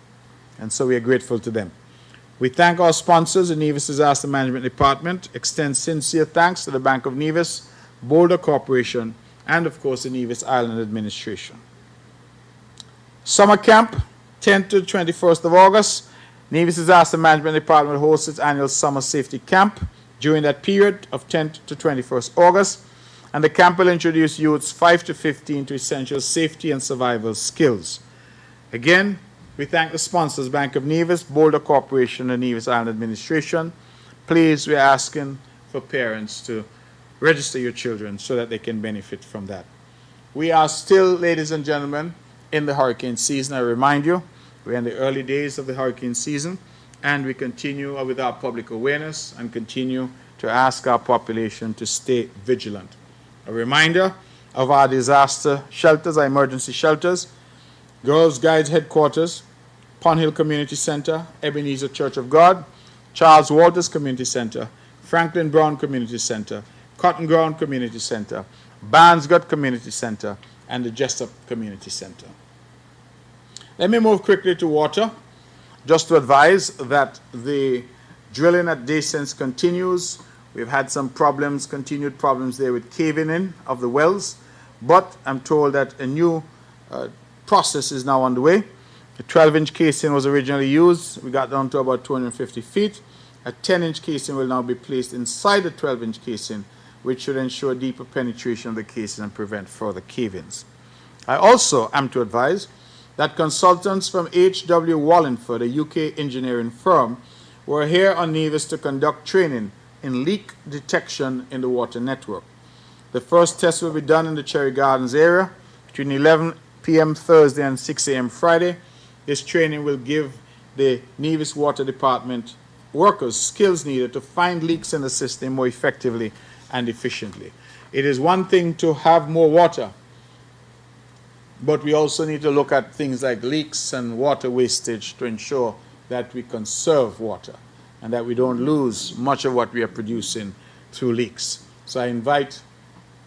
And so we are grateful to them. We thank our sponsors, the Nevis Disaster Management Department, extend sincere thanks to the Bank of Nevis, Boulder Corporation, and of course the Nevis Island Administration. Summer Camp, 10th to 21st of August. Nevis Disaster Management Department hosts its annual Summer Safety Camp during that period of 10th to 21st August. And the camp will introduce youths 5 to 15 to essential safety and survival skills. Again, we thank the sponsors, Bank of Nevis, Boulder Corporation, and Nevis Island Administration. Please, we're asking for parents to register your children so that they can benefit from that. We are still, ladies and gentlemen, in the hurricane season. I remind you, we're in the early days of the hurricane season, and we continue with our public awareness and continue to ask our population to stay vigilant. A reminder of our disaster shelters, our emergency shelters: Girls Guides Headquarters, Pond Hill Community Center, Ebenezer Church of God, Charles Walters Community Center, Franklin Brown Community Center, Cotton Ground Community Center, Barnesgut Community Center, and the Jessup Community Center. Let me move quickly to water, just to advise that the drilling at Descents continues. We've had some problems, continued problems there with caving in of the wells, but I'm told that a new process is now underway. A 12-inch casing was originally used. We got down to about 250 feet. A 10-inch casing will now be placed inside the 12-inch casing, which should ensure deeper penetration of the casing and prevent further cave-ins. I also am to advise that consultants from H.W. Wallingford, a UK engineering firm, were here on Nevis to conduct training in leak detection in the water network. The first test will be done in the Cherry Gardens area between 11 p.m. Thursday and 6 a.m. Friday. This training will give the Nevis Water Department workers skills needed to find leaks in the system more effectively and efficiently. It is one thing to have more water, but we also need to look at things like leaks and water wastage to ensure that we conserve water and that we don't lose much of what we are producing through leaks. So I invite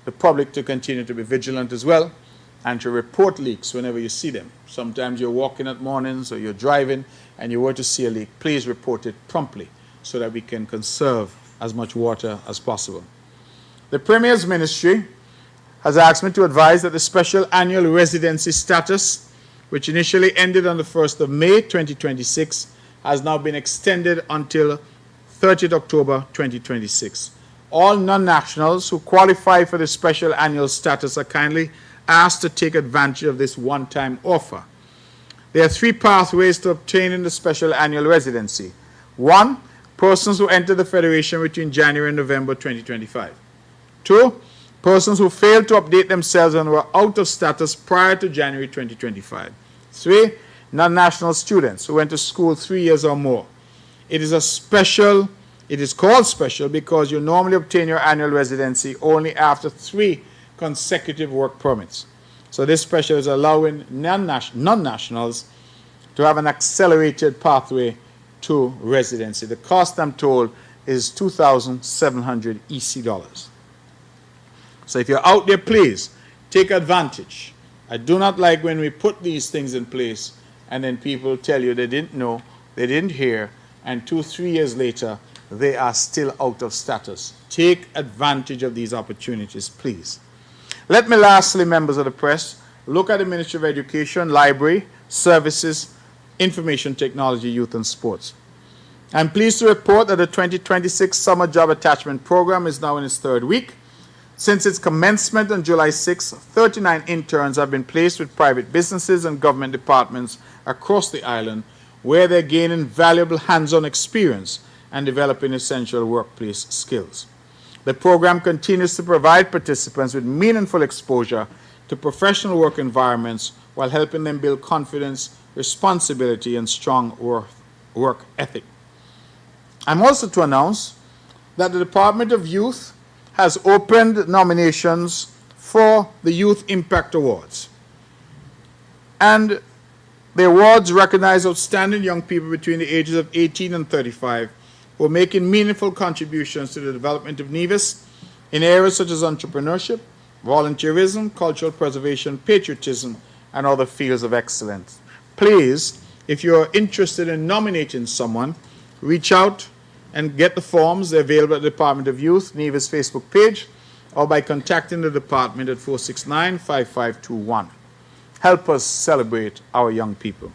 the public to continue to be vigilant as well and to report leaks whenever you see them. Sometimes you're walking at mornings or you're driving and you were to see a leak. Please report it promptly so that we can conserve as much water as possible. The Premier's Ministry has asked me to advise that the special annual residency status, which initially ended on the 1st of May 2026, has now been extended until 30th October 2026. All non-nationals who qualify for the special annual status are kindly asked to take advantage of this one-time offer. There are three pathways to obtaining the special annual residency. 1, persons who entered the Federation between January and November 2025. 2, persons who failed to update themselves and were out of status prior to January 2025. 3, non-national students who went to school 3 years or more. It is called special because you normally obtain your annual residency only after 3 consecutive work permits. So this special is allowing non-nationals to have an accelerated pathway to residency. The cost, I'm told, is $2,700 EC dollars. So if you're out there, please take advantage. I do not like when we put these things in place and then people tell you they didn't know, they didn't hear, and 2-3 years later, they are still out of status. Take advantage of these opportunities, please. Let me lastly, members of the press, look at the Ministry of Education, Library, Services, Information Technology, Youth and Sports. I'm pleased to report that the 2026 Summer Job Attachment Program is now in its 3rd week. Since its commencement on July 6, 39 interns have been placed with private businesses and government departments across the island, where they're gaining valuable hands-on experience and developing essential workplace skills. The program continues to provide participants with meaningful exposure to professional work environments while helping them build confidence, responsibility, and strong work ethic. I'm also to announce that the Department of Youth has opened nominations for the Youth Impact Awards. And the awards recognize outstanding young people between the ages of 18 and 35 who are making meaningful contributions to the development of Nevis in areas such as entrepreneurship, volunteerism, cultural preservation, patriotism, and other fields of excellence. Please, if you're interested in nominating someone, reach out and get the forms. They're available at the Department of Youth, Nevis Facebook page, or by contacting the department at 469-5521. Help us celebrate our young people.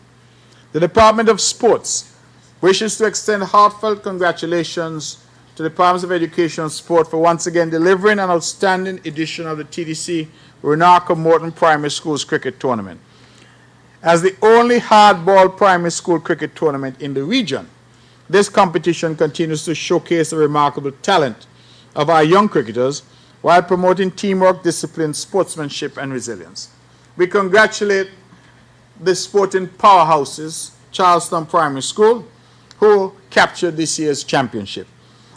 The Department of Sports wishes to extend heartfelt congratulations to the Departments of Education and Sport for once again delivering an outstanding edition of the TDC Runaka Morton Primary Schools Cricket Tournament. As the only hardball primary school cricket tournament in the region, this competition continues to showcase the remarkable talent of our young cricketers while promoting teamwork, discipline, sportsmanship, and resilience. We congratulate the sporting powerhouses, Charlestown Primary School, who captured this year's championship.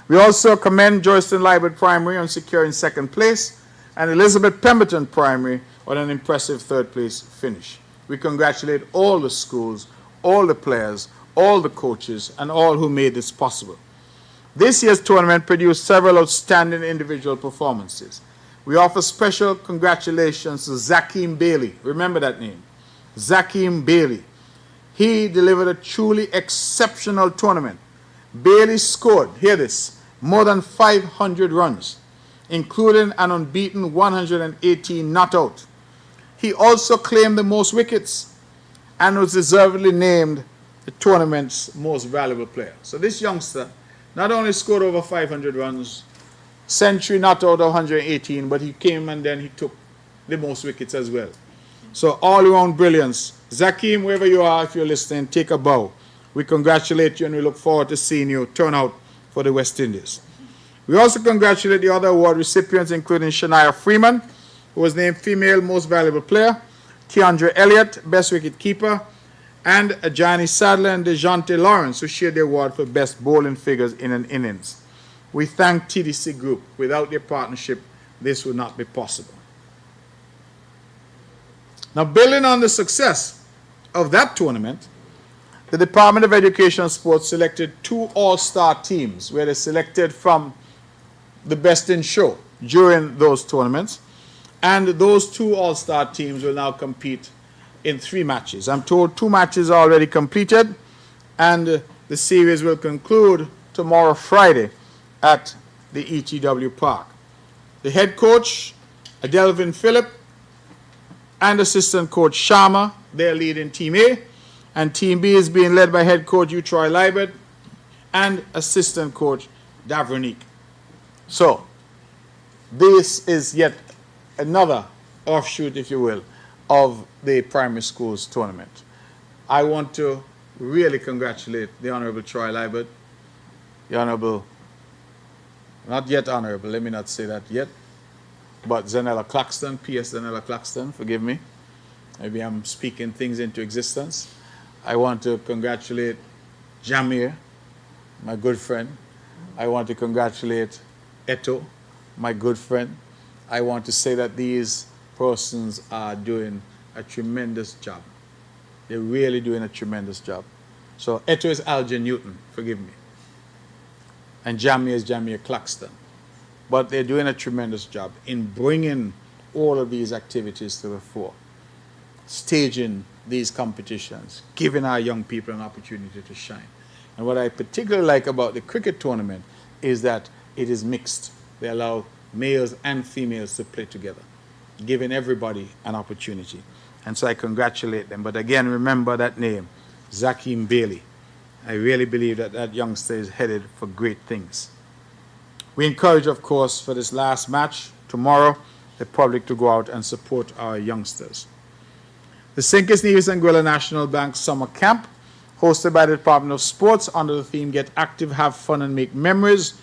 We also commend Joyston Library Primary on securing second place and Elizabeth Pemberton Primary on an impressive third place finish. We congratulate all the schools, all the players, all the coaches, and all who made this possible. This year's tournament produced several outstanding individual performances. We offer special congratulations to Zakeem Bailey. Remember that name, Zakeem Bailey. He delivered a truly exceptional tournament. Bailey scored, hear this, more than 500 runs, including an unbeaten 118 not out. He also claimed the most wickets and was deservedly named the tournament's most valuable player. So this youngster not only scored over 500 runs, century not out of 118, but he came and then he took the most wickets as well. So all-around brilliance. Zakeem, wherever you are, if you're listening, take a bow. We congratulate you and we look forward to seeing you turn out for the West Indies. We also congratulate the other award recipients, including Shania Freeman, who was named Female Most Valuable Player, Keandra Elliott, Best Wicket Keeper, and Ajani Sadler and DeJounte Lawrence, who shared the award for Best Bowling Figures in an Innings. We thank TDC Group. Without their partnership, this would not be possible. Now, building on the success of that tournament, the Department of Education and Sports selected 2 all-star teams where they selected from the best in show during those tournaments. And those 2 all-star teams will now compete in 3 matches. I'm told 2 matches are already completed, and the series will conclude tomorrow, Friday, at the ETW Park. The head coach, Adelvin Phillip, and assistant coach Sharma, they're leading Team A, and Team B is being led by head coach Utroy Libert and assistant coach Davronique. So, this is yet another offshoot, if you will, of the primary schools tournament. I want to really congratulate the Honorable Troy Libert, the Honorable, not yet Honorable, let me not say that yet, but Zanella Claxton, P.S. Zanella Claxton, forgive me. Maybe I'm speaking things into existence. I want to congratulate Jamir, my good friend. I want to congratulate Eto, my good friend. I want to say that these persons are doing a tremendous job. They're really doing a tremendous job. So Eto is Alger Newton, forgive me. And Jamir is Jamir Claxton. But they're doing a tremendous job in bringing all of these activities to the fore, staging these competitions, giving our young people an opportunity to shine. And what I particularly like about the cricket tournament is that it is mixed. They allow males and females to play together, giving everybody an opportunity. And so I congratulate them. But again, remember that name, Zakeem Bailey. I really believe that that youngster is headed for great things. We encourage, of course, for this last match tomorrow, the public to go out and support our youngsters. The St. Kitts Nevis Anguilla National Bank Summer Camp, hosted by the Department of Sports under the theme Get Active, Have Fun and Make Memories,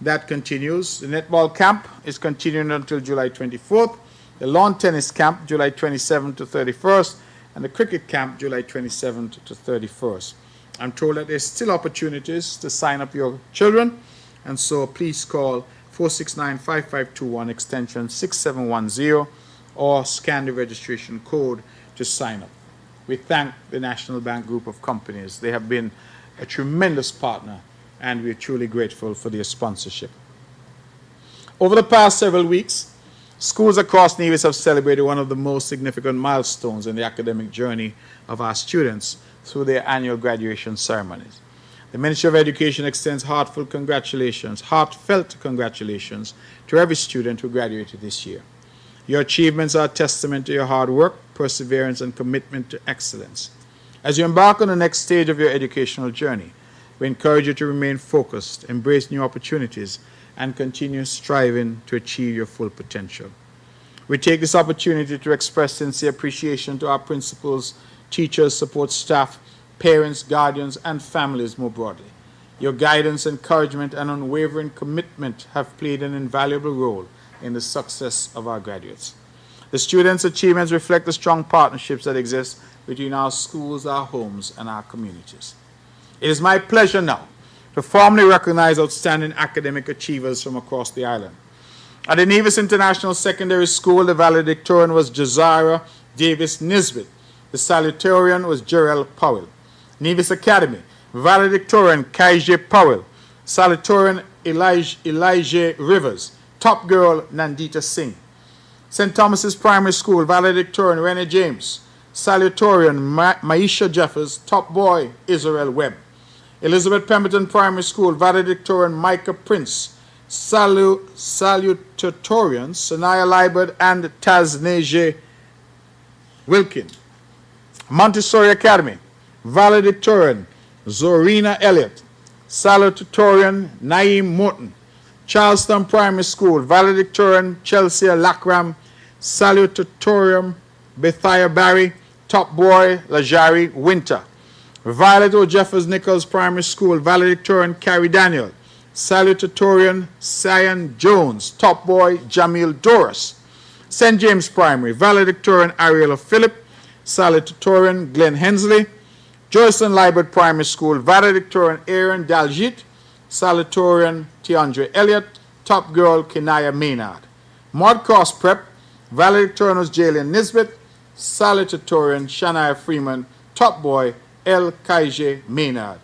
that continues. The netball camp is continuing until July 24th. The lawn tennis camp, July 27th to 31st, and the cricket camp, July 27th to 31st. I'm told that there's still opportunities to sign up your children, and so please call 469-5521 extension 6710 or scan the registration code to sign up. We thank the National Bank Group of Companies. They have been a tremendous partner, and we're truly grateful for their sponsorship. Over the past several weeks, schools across Nevis have celebrated one of the most significant milestones in the academic journey of our students through their annual graduation ceremonies. The Ministry of Education extends heartfelt congratulations to every student who graduated this year. Your achievements are a testament to your hard work, perseverance, and commitment to excellence. As you embark on the next stage of your educational journey, we encourage you to remain focused, embrace new opportunities, and continue striving to achieve your full potential. We take this opportunity to express sincere appreciation to our principals, teachers, support staff, parents, guardians, and families more broadly. Your guidance, encouragement, and unwavering commitment have played an invaluable role in the success of our graduates. The students' achievements reflect the strong partnerships that exist between our schools, our homes, and our communities. It is my pleasure now to formally recognize outstanding academic achievers from across the island. At the Nevis International Secondary School, the valedictorian was Josiah Davis Nisbet. The salutatorian was Jerrell Powell. Nevis Academy, valedictorian Kaije Powell. Salutatorian Elijah Rivers. Top girl Nandita Singh. St. Thomas's Primary School, valedictorian Rene James. Salutatorian Maisha Jeffers. Top boy Israel Webb. Elizabeth Pemberton Primary School, valedictorian Micah Prince. Salutatorians Sanaya Libert and Tazneje Wilkin. Montessori Academy, valedictorian Zorina Elliott. Salutatorian Naeem Morton. Charleston Primary School, valedictorian Chelsea Lakram. Salutatorian Bethia Barry. Top boy Lajari Winter. Violet O. Jeffers Nichols Primary School, valedictorian Carrie Daniel. Salutatorian Cyan Jones. Top boy Jamil Doris. St. James Primary, valedictorian Ariella Phillip. Salutatorian Glenn Hensley. Joyson Libert Primary School, valedictorian Aaron Daljit. Salutatorian Tiandre Elliott. Top girl Kenaya Maynard. Maud Cross Prep, valedictorian was Jalen Nisbet. Salutatorian Shania Freeman. Top boy El Kaije Maynard.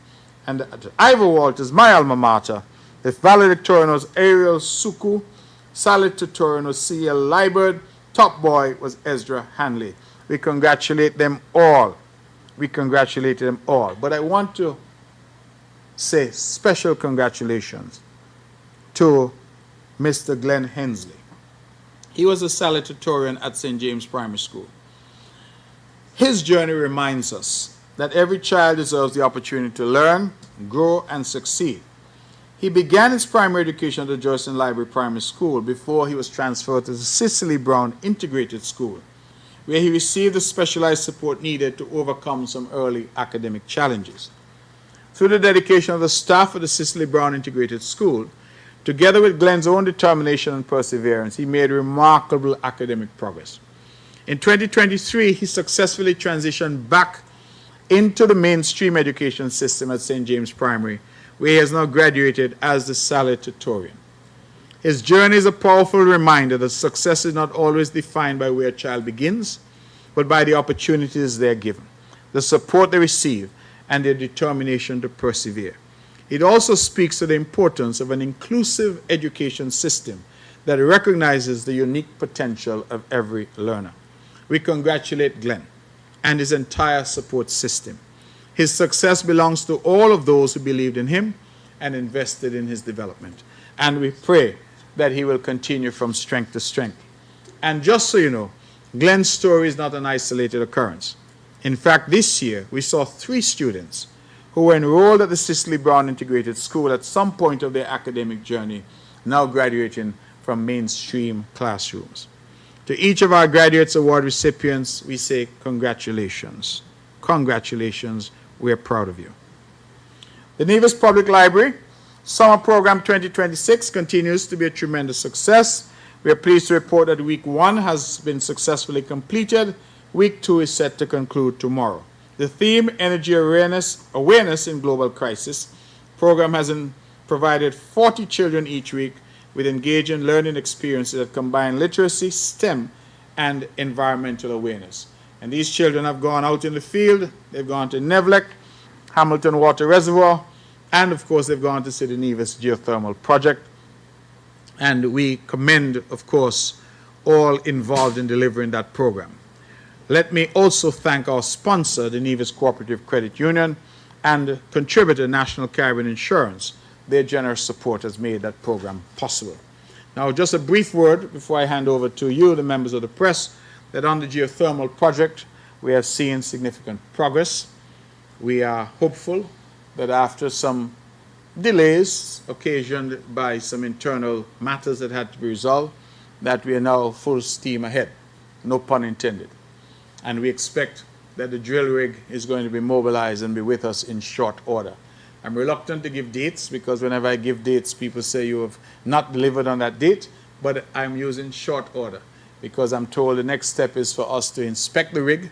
And at Ivor Walters, my alma mater, the valedictorian was Ariel Suku. Salutatorian was C.L. Libert. Top boy was Ezra Hanley. We congratulate them all. We congratulate them all. But I want to say special congratulations to Mr. Glenn Hensley. He was a salutatorian at St. James Primary School. His journey reminds us that every child deserves the opportunity to learn, grow, and succeed. He began his primary education at the Joyson Library Primary School before he was transferred to the Cicely Brown Integrated School, where he received the specialized support needed to overcome some early academic challenges. Through the dedication of the staff of the Cicely Brown Integrated School, together with Glenn's own determination and perseverance, he made remarkable academic progress. In 2023, he successfully transitioned back into the mainstream education system at St. James Primary, where he has now graduated as the salutatorian. His journey is a powerful reminder that success is not always defined by where a child begins, but by the opportunities they are given, the support they receive, and their determination to persevere. It also speaks to the importance of an inclusive education system that recognizes the unique potential of every learner. We congratulate Glenn and his entire support system. His success belongs to all of those who believed in him and invested in his development. And we pray that he will continue from strength to strength. And just so you know, Glenn's story is not an isolated occurrence. In fact, this year, we saw 3 students who were enrolled at the Cicely Brown Integrated School at some point of their academic journey, now graduating from mainstream classrooms. To each of our Graduates Award recipients, we say congratulations. Congratulations. We're proud of you. The Nevis Public Library Summer Program 2026 continues to be a tremendous success. We are pleased to report that Week 1 has been successfully completed. Week 2 is set to conclude tomorrow. The theme, Energy Awareness in Global Crisis, program has provided 40 children each week with engaging learning experiences that combine literacy, STEM, and environmental awareness. And these children have gone out in the field. They've gone to Nevlec, Hamilton Water Reservoir, and of course they've gone to see the Nevis Geothermal Project. And we commend, of course, all involved in delivering that program. Let me also thank our sponsor, the Nevis Cooperative Credit Union, and contributor, National Caribbean Insurance. Their generous support has made that program possible. Now, just a brief word before I hand over to you, the members of the press, that on the geothermal project, we have seen significant progress. We are hopeful that after some delays occasioned by some internal matters that had to be resolved, that we are now full steam ahead, no pun intended. And we expect that the drill rig is going to be mobilized and be with us in short order. I'm reluctant to give dates because whenever I give dates, people say you have not delivered on that date. but I'm using short order because I'm told the next step is for us to inspect the rig,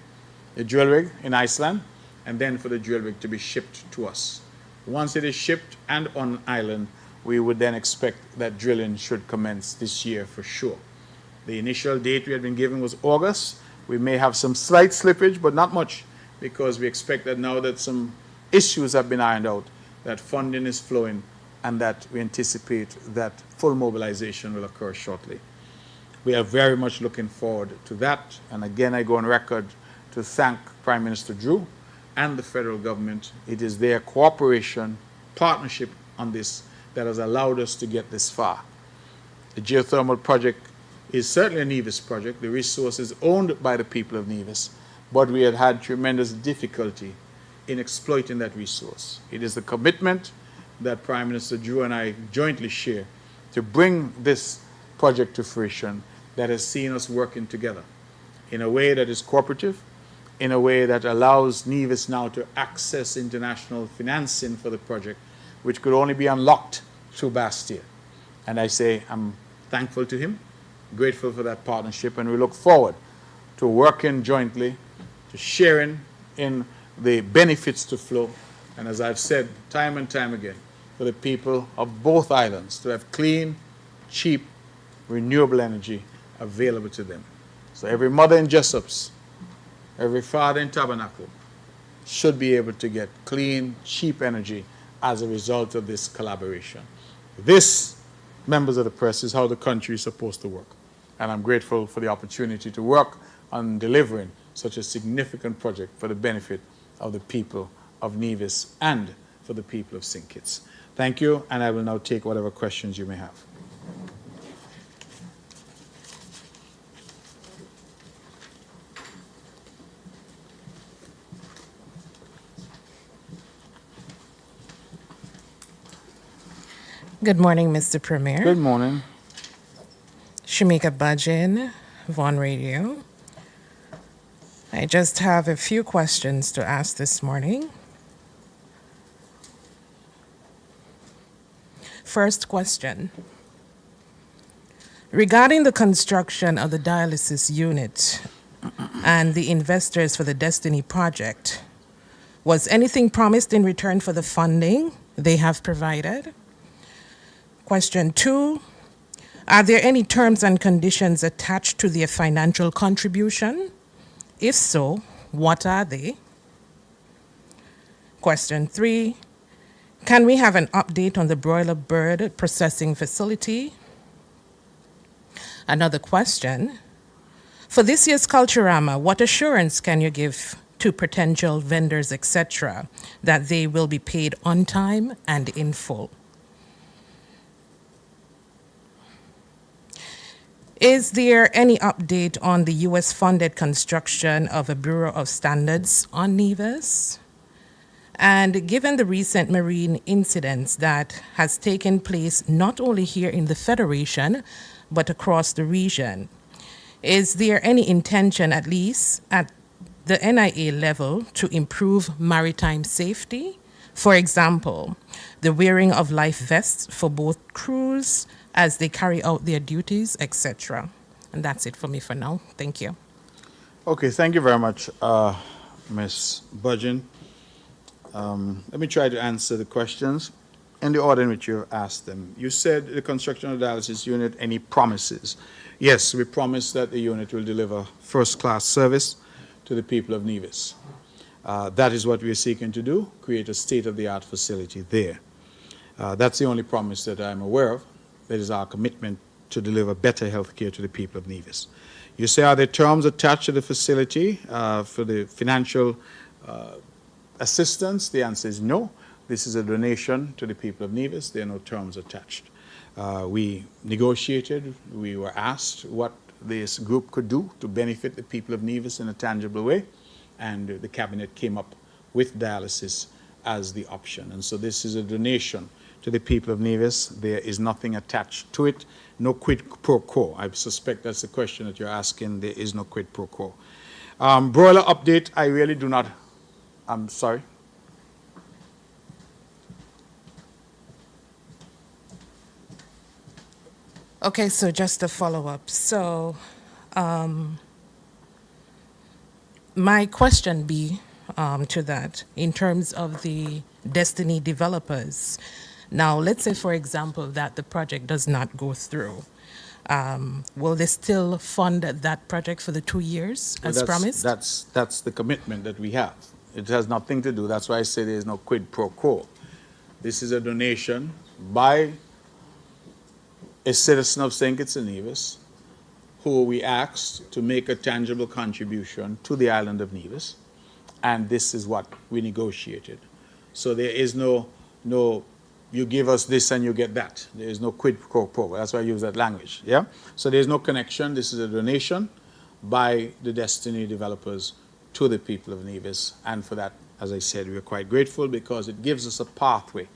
the drill rig in Iceland, and then for the drill rig to be shipped to us. Once it is shipped and on island, we would then expect that drilling should commence this year for sure. The initial date we had been given was August. We may have some slight slippage, but not much, because we expect that now that some issues have been ironed out, that funding is flowing, and that we anticipate that full mobilization will occur shortly. We are very much looking forward to that. And again, I go on record to thank Prime Minister Drew and the federal government. It is their cooperation, partnership on this that has allowed us to get this far. The geothermal project is certainly a Nevis project. The resource is owned by the people of Nevis, but we had had tremendous difficulty in exploiting that resource. It is the commitment that Prime Minister Drew and I jointly share to bring this project to fruition that has seen us working together in a way that is cooperative, in a way that allows Nevis now to access international financing for the project, which could only be unlocked through Bastia. And I say I'm thankful to him, grateful for that partnership, and we look forward to working jointly, to sharing in the benefits to flow, and as I've said time and time again, for the people of both islands to have clean, cheap, renewable energy available to them. So every mother in Jessops, every father in Tabernacle should be able to get clean, cheap energy as a result of this collaboration. This, members of the press, is how the country is supposed to work. And I'm grateful for the opportunity to work on delivering such a significant project for the benefit of the people of Nevis and for the people of St. Kitts. Thank you, and I will now take whatever questions you may have. Good morning, Mr. Premier. Good morning. Shamika Bajin, Vaughan Radio. I just have a few questions to ask this morning. First question. Regarding the construction of the dialysis unit and the investors for the Destiny project, was anything promised in return for the funding they have provided? Question 2, are there any terms and conditions attached to their financial contribution? If so, what are they? Question 3, can we have an update on the broiler bird processing facility? Another question, for this year's Culturama, what assurance can you give to potential vendors, etc., that they will be paid on time and in full? Is there any update on the US-funded construction of a Bureau of Standards on Nevis? And given the recent marine incidents that has taken place not only here in the Federation, but across the region, is there any intention, at least at the NIA level, to improve maritime safety? For example, the wearing of life vests for both crews as they carry out their duties, etc. And that's it for me for now. Thank you. Okay, thank you very much, Ms. Budgeon. Let me try to answer the questions in the order in which you asked them. You said the construction of the dialysis unit, any promises? Yes, we promise that the unit will deliver first-class service to the people of Nevis. That is what we are seeking to do, create a state-of-the-art facility there. That's the only promise that I'm aware of. That is our commitment to deliver better health care to the people of Nevis. You say, are there terms attached to the facility for the financial assistance? The answer is no. This is a donation to the people of Nevis. There are no terms attached. We negotiated. We were asked what this group could do to benefit the people of Nevis in a tangible way, and the cabinet came up with dialysis as the option. And so this is a donation to the people of Nevis. There is nothing attached to it, no quid pro quo. I suspect that's the question that you're asking. There is no quid pro quo. Broiler update, I really do not, I'm sorry. Okay, so just a follow up. So, my question be to that in terms of the Destiny developers. Now, let's say, for example, that the project does not go through. Will they still fund that project for the 2 years Well, as promised? that's the commitment that we have. It has nothing to do. That's why I say there is no quid pro quo. This is a donation by a citizen of St. Kitts and Nevis who we asked to make a tangible contribution to the island of Nevis, and this is what we negotiated. So there is no you give us this and you get that. There is no quid pro quo. That's why I use that language. Yeah. So there is no connection. This is a donation by the Destiny developers to the people of Nevis, and for that, as I said, we are quite grateful because it gives us a pathway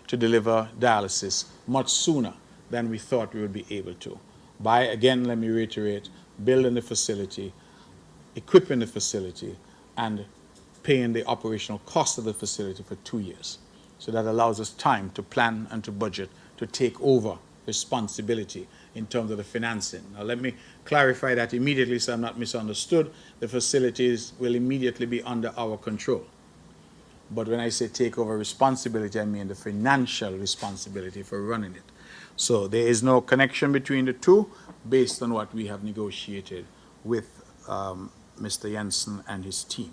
to deliver dialysis much sooner than we thought we would be able to. By, again, let me reiterate, building the facility, equipping the facility, and paying the operational cost of the facility for 2 years. So that allows us time to plan and to budget, to take over responsibility in terms of the financing. Now let me clarify that immediately so I'm not misunderstood. The facilities will immediately be under our control. But when I say take over responsibility, I mean the financial responsibility for running it. So there is no connection between the two based on what we have negotiated with Mr. Jensen and his team.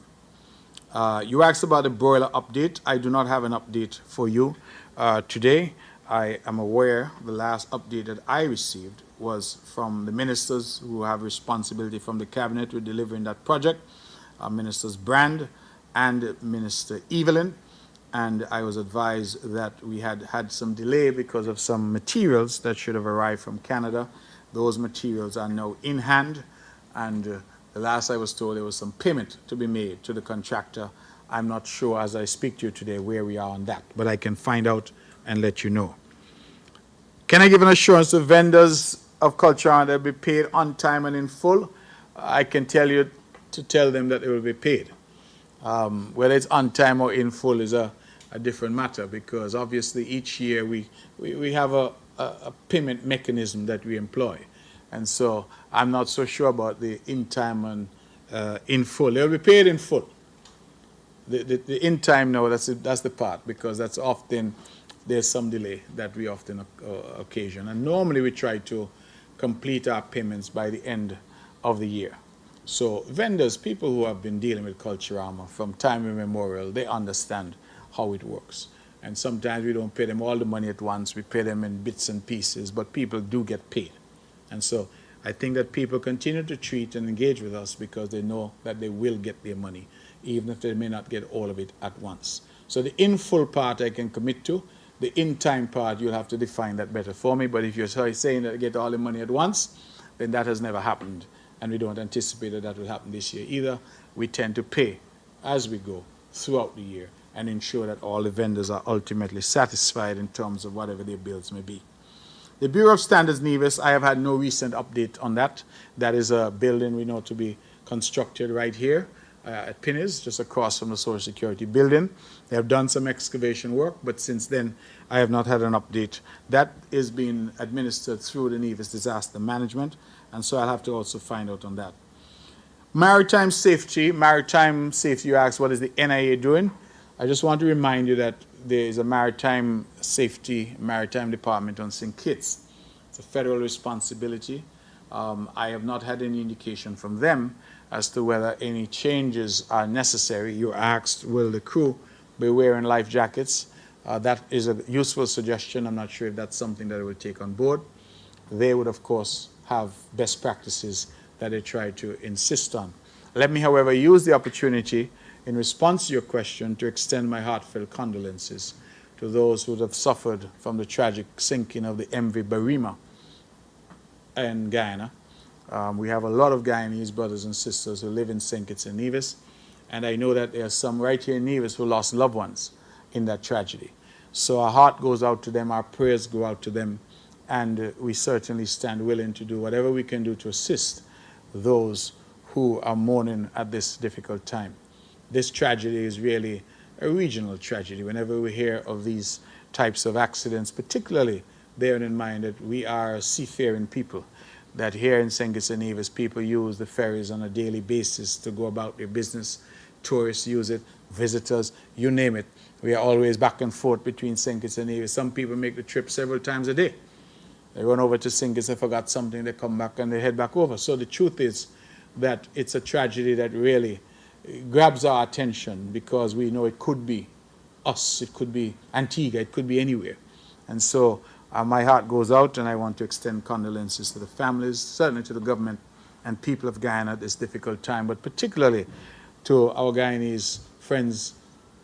You asked about the broiler update. I do not have an update for you today. I am aware the last update that I received was from the ministers who have responsibility from the cabinet with delivering that project, Ministers Brand and Minister Evelyn. And I was advised that we had some delay because of some materials that should have arrived from Canada. Those materials are now in hand, and the last I was told there was some payment to be made to the contractor. I'm not sure as I speak to you today where we are on that, but I can find out and let you know. Can I give an assurance to vendors of culture that will be paid on time and in full? I can tell you to tell them that they will be paid. Whether it's on time or in full is a different matter, because obviously each year we have a payment mechanism that we employ. And so I'm not so sure about the in time and in full. They'll be paid in full. The in time, no, that's the part, because that's often, there's some delay that we often occasion. And normally we try to complete our payments by the end of the year. So vendors, people who have been dealing with Culturama from time immemorial, they understand how it works. And sometimes we don't pay them all the money at once. We pay them in bits and pieces, but people do get paid. And so I think that people continue to treat and engage with us because they know that they will get their money, even if they may not get all of it at once. So the in full part I can commit to. The in time part, you'll have to define that better for me. But if you're saying that I get all the money at once, then that has never happened. And we don't anticipate that that will happen this year either. We tend to pay as we go throughout the year and ensure that all the vendors are ultimately satisfied in terms of whatever their bills may be. The Bureau of Standards Nevis, I have had no recent update on that. That is a building we know to be constructed right here at Pinnis, just across from the Social Security building. They have done some excavation work, but since then I have not had an update. That is being administered through the Nevis Disaster Management, and so I'll have to also find out on that. Maritime safety, you asked what is the NIA doing? I just want to remind you that there is a maritime department on St. Kitts. It's a federal responsibility. I have not had any indication from them as to whether any changes are necessary. You asked, will the crew be wearing life jackets? That is a useful suggestion. I'm not sure if that's something that I will take on board. They would, of course, have best practices that they try to insist on. Let me, however, use the opportunity in response to your question to extend my heartfelt condolences to those who have suffered from the tragic sinking of the MV Barima in Guyana. We have a lot of Guyanese brothers and sisters who live in St. Kitts and Nevis, and I know that there are some right here in Nevis who lost loved ones in that tragedy. So our heart goes out to them, our prayers go out to them, and we certainly stand willing to do whatever we can do to assist those who are mourning at this difficult time. This tragedy is really a regional tragedy. Whenever we hear of these types of accidents, particularly bearing in mind that we are seafaring people, that here in St. Kitts and Nevis, people use the ferries on a daily basis to go about their business. Tourists use it, visitors, you name it. We are always back and forth between St. Kitts and Nevis. Some people make the trip several times a day. They run over to St. Kitts, they forgot something, they come back and they head back over. So the truth is that it's a tragedy that really grabs our attention, because we know it could be us, it could be Antigua, it could be anywhere. And so my heart goes out, and I want to extend condolences to the families, certainly to the government and people of Guyana at this difficult time, but particularly to our Guyanese friends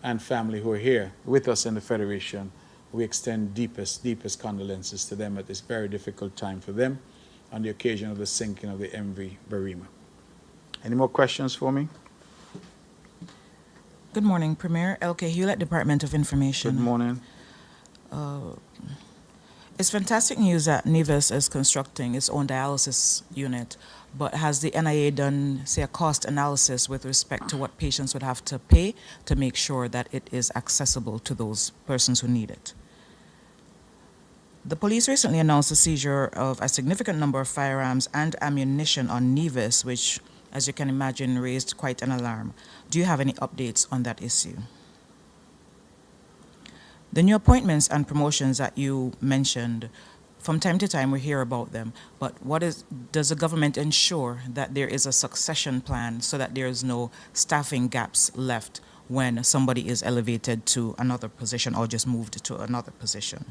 and family who are here with us in the Federation. We extend deepest condolences to them at this very difficult time for them on the occasion of the sinking of the MV Barima. Any more questions for me? Good morning, Premier. L.K. Hewlett, Department of Information. Good morning. It's fantastic news that Nevis is constructing its own dialysis unit, but has the NIA done, say, a cost analysis with respect to what patients would have to pay to make sure that it is accessible to those persons who need it? The police recently announced the seizure of a significant number of firearms and ammunition on Nevis, which, as you can imagine, raised quite an alarm. Do you have any updates on that issue? The new appointments and promotions that you mentioned, from time to time we hear about them, but does the government ensure that there is a succession plan so that there is no staffing gaps left when somebody is elevated to another position or just moved to another position?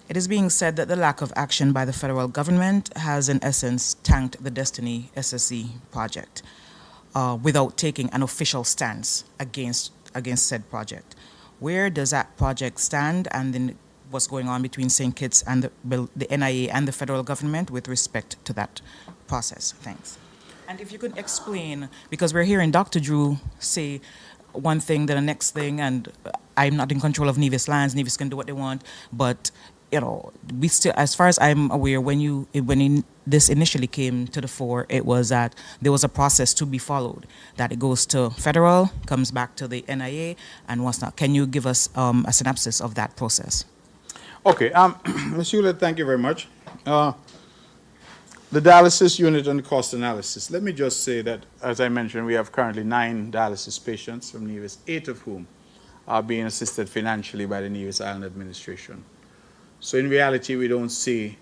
It is being said that the lack of action by the federal government has, in essence, tanked the Destiny SSE project without taking an official stance against said project. Where does that project stand, and then what's going on between St. Kitts and the NIA and the federal government with respect to that process? Thanks. And if you could explain, because we're hearing Dr. Drew say one thing, then the next thing, and I'm not in control of Nevis lands, Nevis can do what they want, but you know, we still, as far as I'm aware, when this initially came to the fore, it was that there was a process to be followed, that it goes to federal, comes back to the NIA, and what's not. Can you give us a synopsis of that process? Okay, Ms. Hewlett, thank you very much. The dialysis unit and the cost analysis. Let me just say that, as I mentioned, we have currently 9 dialysis patients from Nevis, 8 of whom are being assisted financially by the Nevis Island Administration. So in reality, we don't see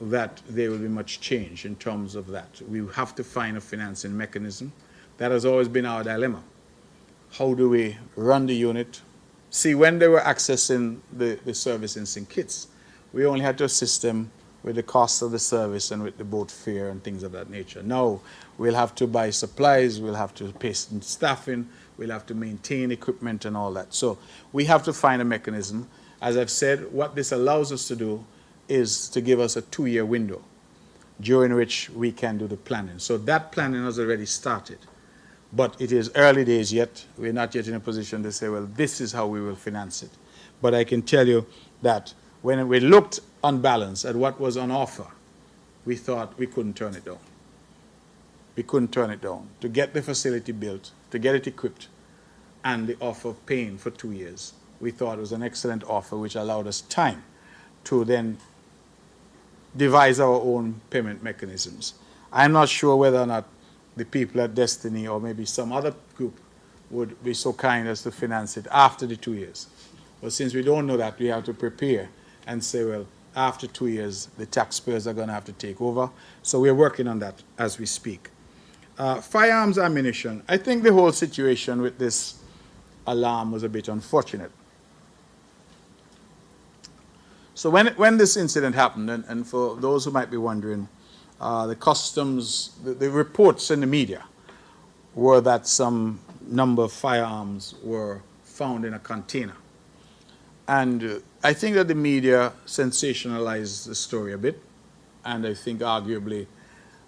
that there will be much change in terms of that. We have to find a financing mechanism. That has always been our dilemma. How do we run the unit? See, when they were accessing the service in St. Kitts, we only had to assist them with the cost of the service and with the boat fare and things of that nature. Now, we'll have to buy supplies, we'll have to pay some staffing, we'll have to maintain equipment and all that. So we have to find a mechanism. As I've said, what this allows us to do is to give us a 2-year window during which we can do the planning. So that planning has already started. But it is early days yet. We're not yet in a position to say, well, this is how we will finance it. But I can tell you that when we looked on balance at what was on offer, we thought we couldn't turn it down. We couldn't turn it down. To get the facility built, to get it equipped, and the offer of paying for 2 years, we thought it was an excellent offer, which allowed us time to then devise our own payment mechanisms. I'm not sure whether or not the people at Destiny or maybe some other group would be so kind as to finance it after the 2 years. But since we don't know that, we have to prepare and say, well, after 2 years, the taxpayers are going to have to take over. So we're working on that as we speak. Firearms ammunition. I think the whole situation with this alarm was a bit unfortunate. So when this incident happened, and for those who might be wondering, the customs, the reports in the media were that some number of firearms were found in a container. And I think that the media sensationalized the story a bit, and I think arguably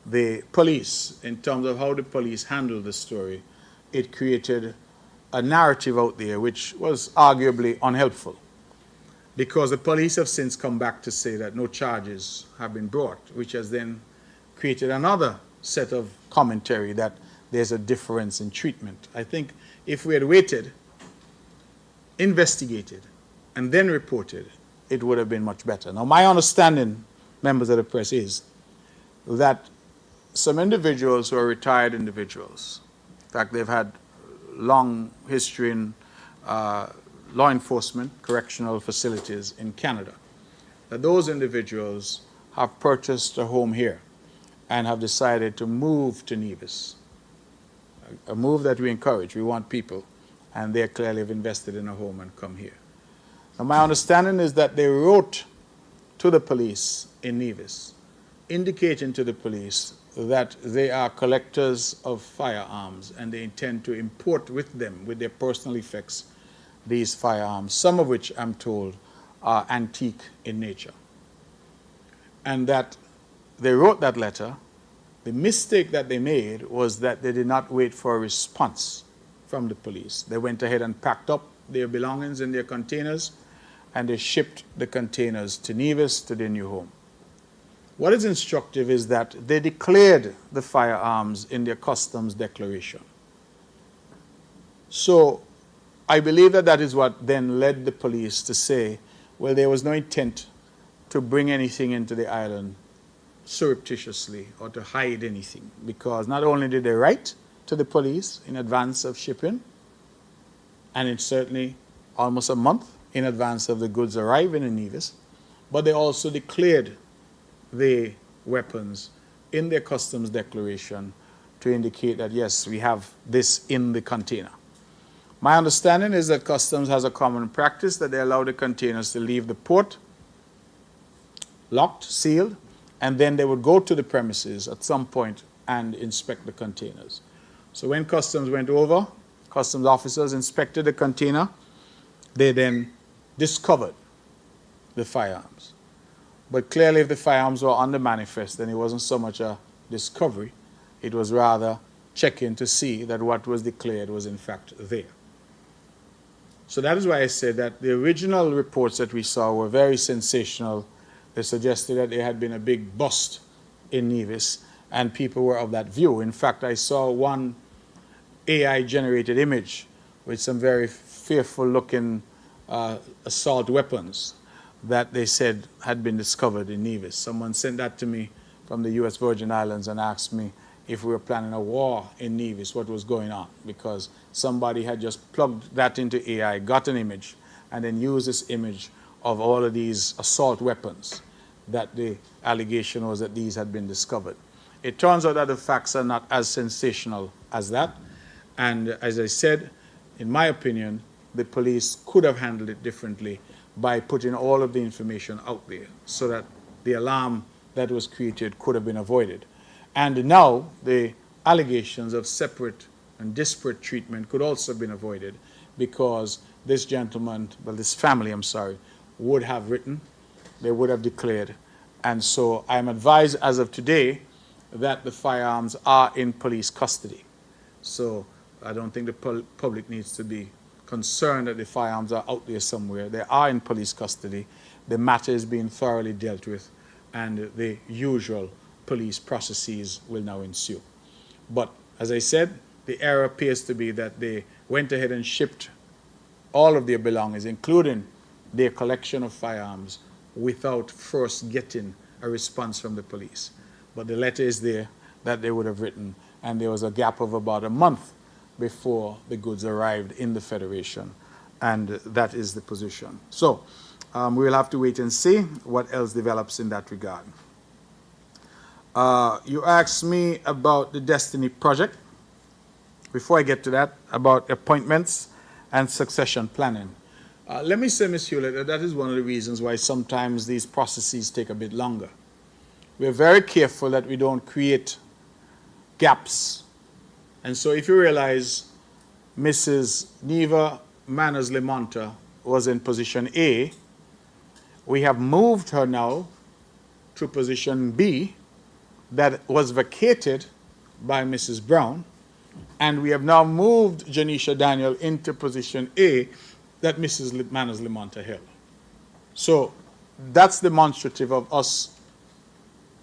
the police, in terms of how the police handled the story, it created a narrative out there which was arguably unhelpful, because the police have since come back to say that no charges have been brought, which has then created another set of commentary that there's a difference in treatment. I think if we had waited, investigated, and then reported, it would have been much better. Now, my understanding, members of the press, is that some individuals who are retired individuals, in fact, they've had long history in law enforcement, correctional facilities in Canada, that those individuals have purchased a home here and have decided to move to Nevis, a move that we encourage. We want people, and they clearly have invested in a home and come here. Now, my understanding is that they wrote to the police in Nevis, indicating to the police that they are collectors of firearms and they intend to import with them, with their personal effects, these firearms, some of which I'm told are antique in nature. And that they wrote that letter. The mistake that they made was that they did not wait for a response from the police. They went ahead and packed up their belongings in their containers, and they shipped the containers to Nevis, to their new home. What is instructive is that they declared the firearms in their customs declaration. So I believe that that is what then led the police to say, well, there was no intent to bring anything into the island surreptitiously or to hide anything, because not only did they write to the police in advance of shipping, and it's certainly almost a month in advance of the goods arriving in Nevis, but they also declared the weapons in their customs declaration to indicate that, yes, we have this in the container. My understanding is that customs has a common practice that they allow the containers to leave the port locked, sealed, and then they would go to the premises at some point and inspect the containers. So when customs went over, customs officers inspected the container, they then discovered the firearms. But clearly, if the firearms were on the manifest, then it wasn't so much a discovery, it was rather checking to see that what was declared was in fact there. So that is why I said that the original reports that we saw were very sensational. They suggested that there had been a big bust in Nevis, and people were of that view. In fact, I saw one AI-generated image with some very fearful-looking assault weapons that they said had been discovered in Nevis. Someone sent that to me from the U.S. Virgin Islands and asked me if we were planning a war in Nevis, what was going on, because somebody had just plugged that into AI, got an image, and then used this image of all of these assault weapons, that the allegation was that these had been discovered. It turns out that the facts are not as sensational as that, and as I said, in my opinion, the police could have handled it differently by putting all of the information out there so that the alarm that was created could have been avoided. And now the allegations of separate and disparate treatment could also have been avoided, because this gentleman, well, this family, I'm sorry, would have written, they would have declared. And so I'm advised as of today that the firearms are in police custody. So I don't think the public needs to be concerned that the firearms are out there somewhere. They are in police custody. The matter is being thoroughly dealt with, and the usual police processes will now ensue. But as I said, the error appears to be that they went ahead and shipped all of their belongings, including their collection of firearms, without first getting a response from the police. But the letter is there that they would have written, and there was a gap of about a month before the goods arrived in the Federation, and that is the position. So we will have to wait and see what else develops in that regard. You asked me about the Destiny Project. Before I get to that, about appointments and succession planning. Let me say, Ms. Hewlett, that is one of the reasons why sometimes these processes take a bit longer. We're very careful that we don't create gaps. And so if you realize Mrs. Neva Manners-Limonta was in position A, we have moved her now to position B that was vacated by Mrs. Brown, and we have now moved Janisha Daniel into position A that Mrs. Manners-Limonta held. So that's demonstrative of us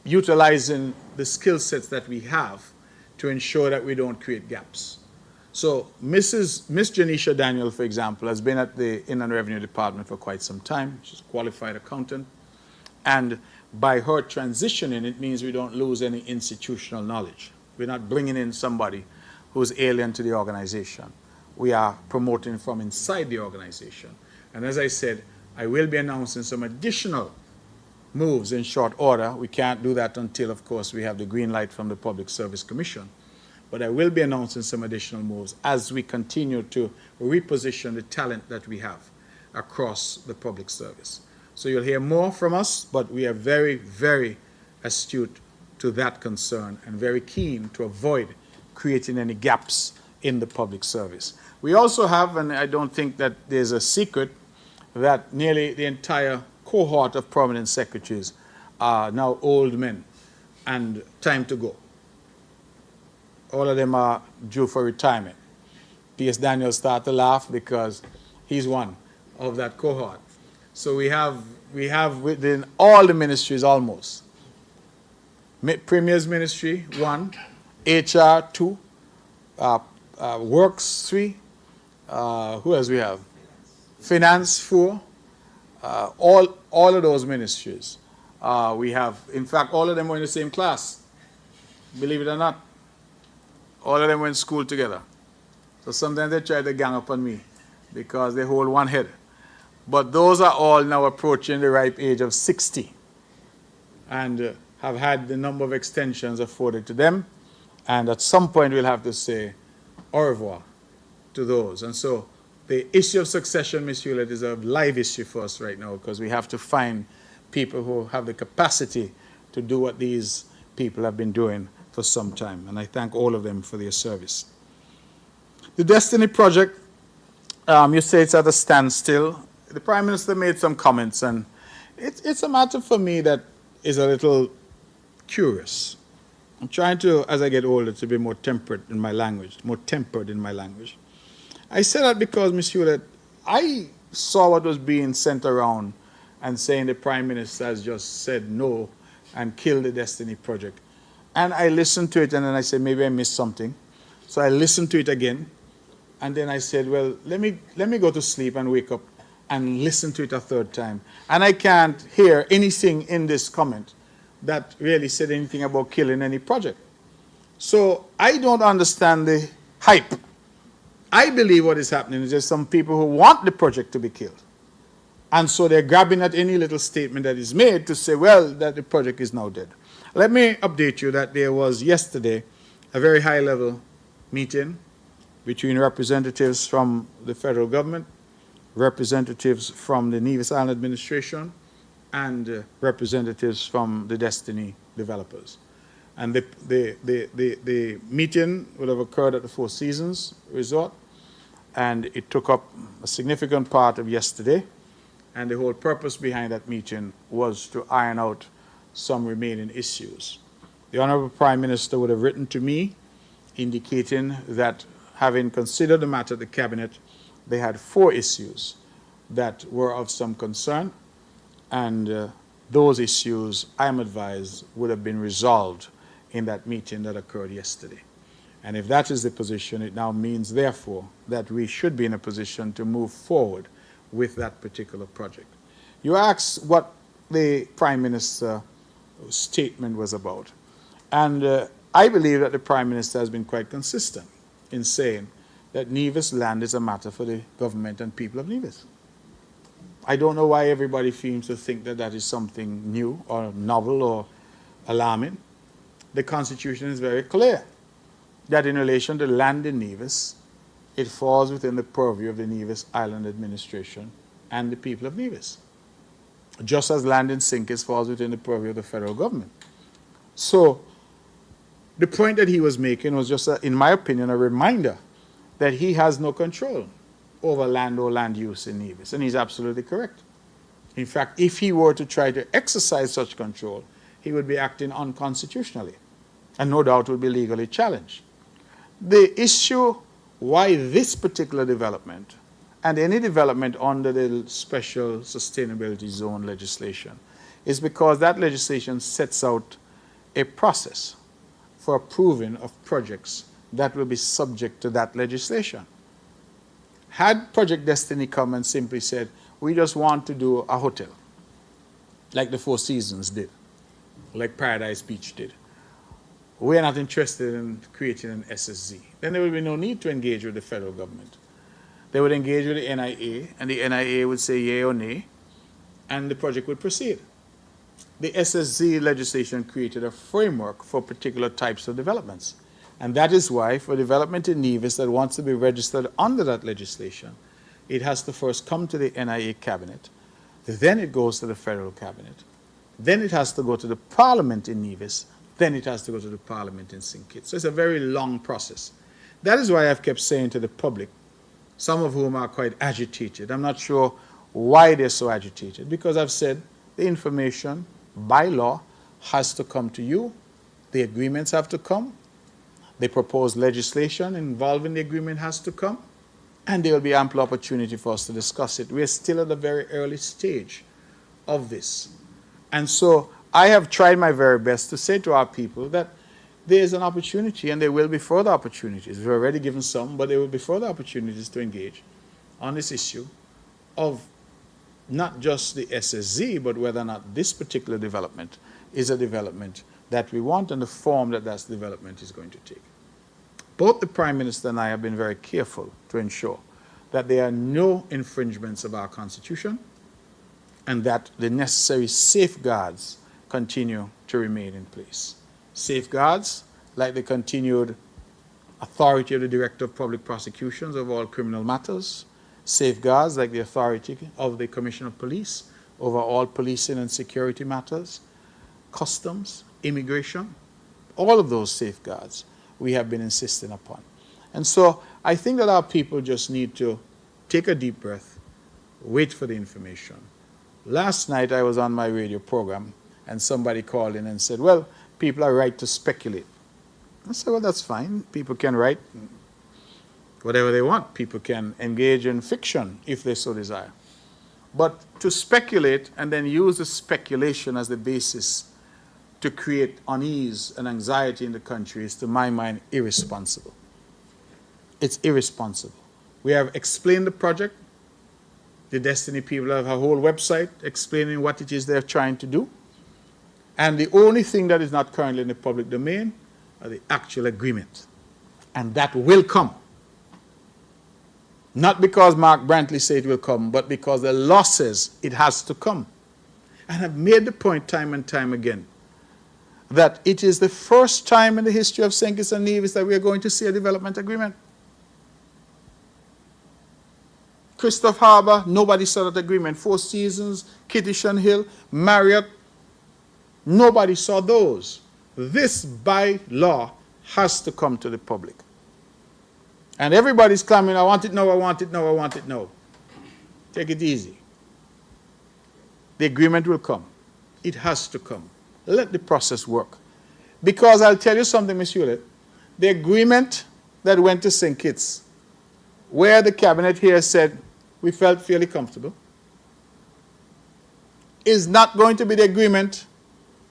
utilizing the skill sets that we have to ensure that we don't create gaps. So Miss Janisha Daniel, for example, has been at the Inland Revenue Department for quite some time. She's a qualified accountant. And by her transitioning, it means we don't lose any institutional knowledge. We're not bringing in somebody who's alien to the organization. We are promoting from inside the organization. And as I said, I will be announcing some additional moves in short order. We can't do that until, of course, we have the green light from the Public Service Commission. But I will be announcing some additional moves as we continue to reposition the talent that we have across the public service. So you'll hear more from us, but we are very, very astute to that concern and very keen to avoid creating any gaps in the public service. We also have, and I don't think that there's a secret, that nearly the entire cohort of prominent secretaries are now old men and time to go. All of them are due for retirement. P.S. Daniel started to laugh because he's one of that cohort. So we have within all the ministries almost. Premier's ministry, 1. HR, 2. Works, 3. Who else we have? Finance, 4. All of those ministries. We have, in fact, all of them were in the same class. Believe it or not. All of them went to school together. So sometimes they try to gang up on me because they hold one head. But those are all now approaching the ripe age of 60 and have had the number of extensions afforded to them. And at some point we'll have to say au revoir to those. And so the issue of succession, Ms. Hewlett, is a live issue for us right now because we have to find people who have the capacity to do what these people have been doing for some time. And I thank all of them for their service. The Destiny Project, you say it's at a standstill. The Prime Minister made some comments, and it's a matter for me that is a little curious. I'm trying to, as I get older, to be more tempered in my language. I say that because, Ms. Hewlett, I saw what was being sent around and saying the Prime Minister has just said no and killed the Destiny Project. And I listened to it, and then I said, maybe I missed something. So I listened to it again, and then I said, well, let me go to sleep and wake up and listen to it a third time. And I can't hear anything in this comment that really said anything about killing any project. So I don't understand the hype. I believe what is happening is there's some people who want the project to be killed. And so they're grabbing at any little statement that is made to say, well, that the project is now dead. Let me update you that there was yesterday a very high-level meeting between representatives from the federal government, representatives from the Nevis Island administration, and representatives from the Destiny developers. And the meeting would have occurred at the Four Seasons Resort, and it took up a significant part of yesterday. And the whole purpose behind that meeting was to iron out some remaining issues. The Honorable Prime Minister would have written to me indicating that, having considered the matter at the Cabinet, they had 4 issues that were of some concern, and those issues, I am advised, would have been resolved in that meeting that occurred yesterday. And if that is the position, it now means, therefore, that we should be in a position to move forward with that particular project. You asked what the Prime Minister's statement was about. And I believe that the Prime Minister has been quite consistent in saying that Nevis land is a matter for the government and people of Nevis. I don't know why everybody seems to think that that is something new or novel or alarming. The Constitution is very clear that in relation to land in Nevis, it falls within the purview of the Nevis Island Administration and the people of Nevis, just as land in Sinkis falls within the purview of the federal government. So the point that he was making was just, in my opinion, a reminder that he has no control over land or land use in Nevis, and he's absolutely correct. In fact, if he were to try to exercise such control, he would be acting unconstitutionally, and no doubt would be legally challenged. The issue why this particular development and any development under the Special Sustainability Zone legislation is because that legislation sets out a process for approving of projects that will be subject to that legislation. Had Project Destiny come and simply said, we just want to do a hotel, like the Four Seasons did, like Paradise Beach did, we are not interested in creating an SSZ, then there would be no need to engage with the federal government. They would engage with the NIA, and the NIA would say yea or nay, and the project would proceed. The SSZ legislation created a framework for particular types of developments. And that is why, for development in Nevis that wants to be registered under that legislation, it has to first come to the NIA cabinet, then it goes to the federal cabinet, then it has to go to the parliament in Nevis, then it has to go to the parliament in St. Kitts. So it's a very long process. That is why I've kept saying to the public, some of whom are quite agitated, I'm not sure why they're so agitated, because I've said the information by law has to come to you, the agreements have to come, the proposed legislation involving the agreement has to come, and there will be ample opportunity for us to discuss it. We're still at a very early stage of this. And so I have tried my very best to say to our people that there is an opportunity, and there will be further opportunities. We've already given some, but there will be further opportunities to engage on this issue of not just the SSZ, but whether or not this particular development is a development that we want and the form that that development is going to take. Both the Prime Minister and I have been very careful to ensure that there are no infringements of our Constitution and that the necessary safeguards continue to remain in place. Safeguards like the continued authority of the Director of Public Prosecutions of all criminal matters, safeguards like the authority of the Commissioner of Police over all policing and security matters, customs, immigration, all of those safeguards we have been insisting upon. And so I think that our people just need to take a deep breath, wait for the information. Last night I was on my radio program and somebody called in and said, well, people are right to speculate. I said, well, that's fine. People can write whatever they want. People can engage in fiction if they so desire. But to speculate and then use the speculation as the basis to create unease and anxiety in the country is, to my mind, irresponsible. It's irresponsible. We have explained the project. The Destiny people have a whole website explaining what it is they're trying to do. And the only thing that is not currently in the public domain are the actual agreement. And that will come. Not because Mark Brantley said it will come, but because the law says it has to come. And I've made the point time and time again that it is the first time in the history of St. Kitts and Nevis that we are going to see a development agreement. Christoph Harbour, nobody saw that agreement. Four Seasons, Kittishan Hill, Marriott, nobody saw those. This, by law, has to come to the public. And everybody's clamoring, I want it now, I want it now, I want it now. Take it easy. The agreement will come. It has to come. Let the process work. Because I'll tell you something, Ms. Hewlett, the agreement that went to St. Kitts, where the cabinet here said we felt fairly comfortable, is not going to be the agreement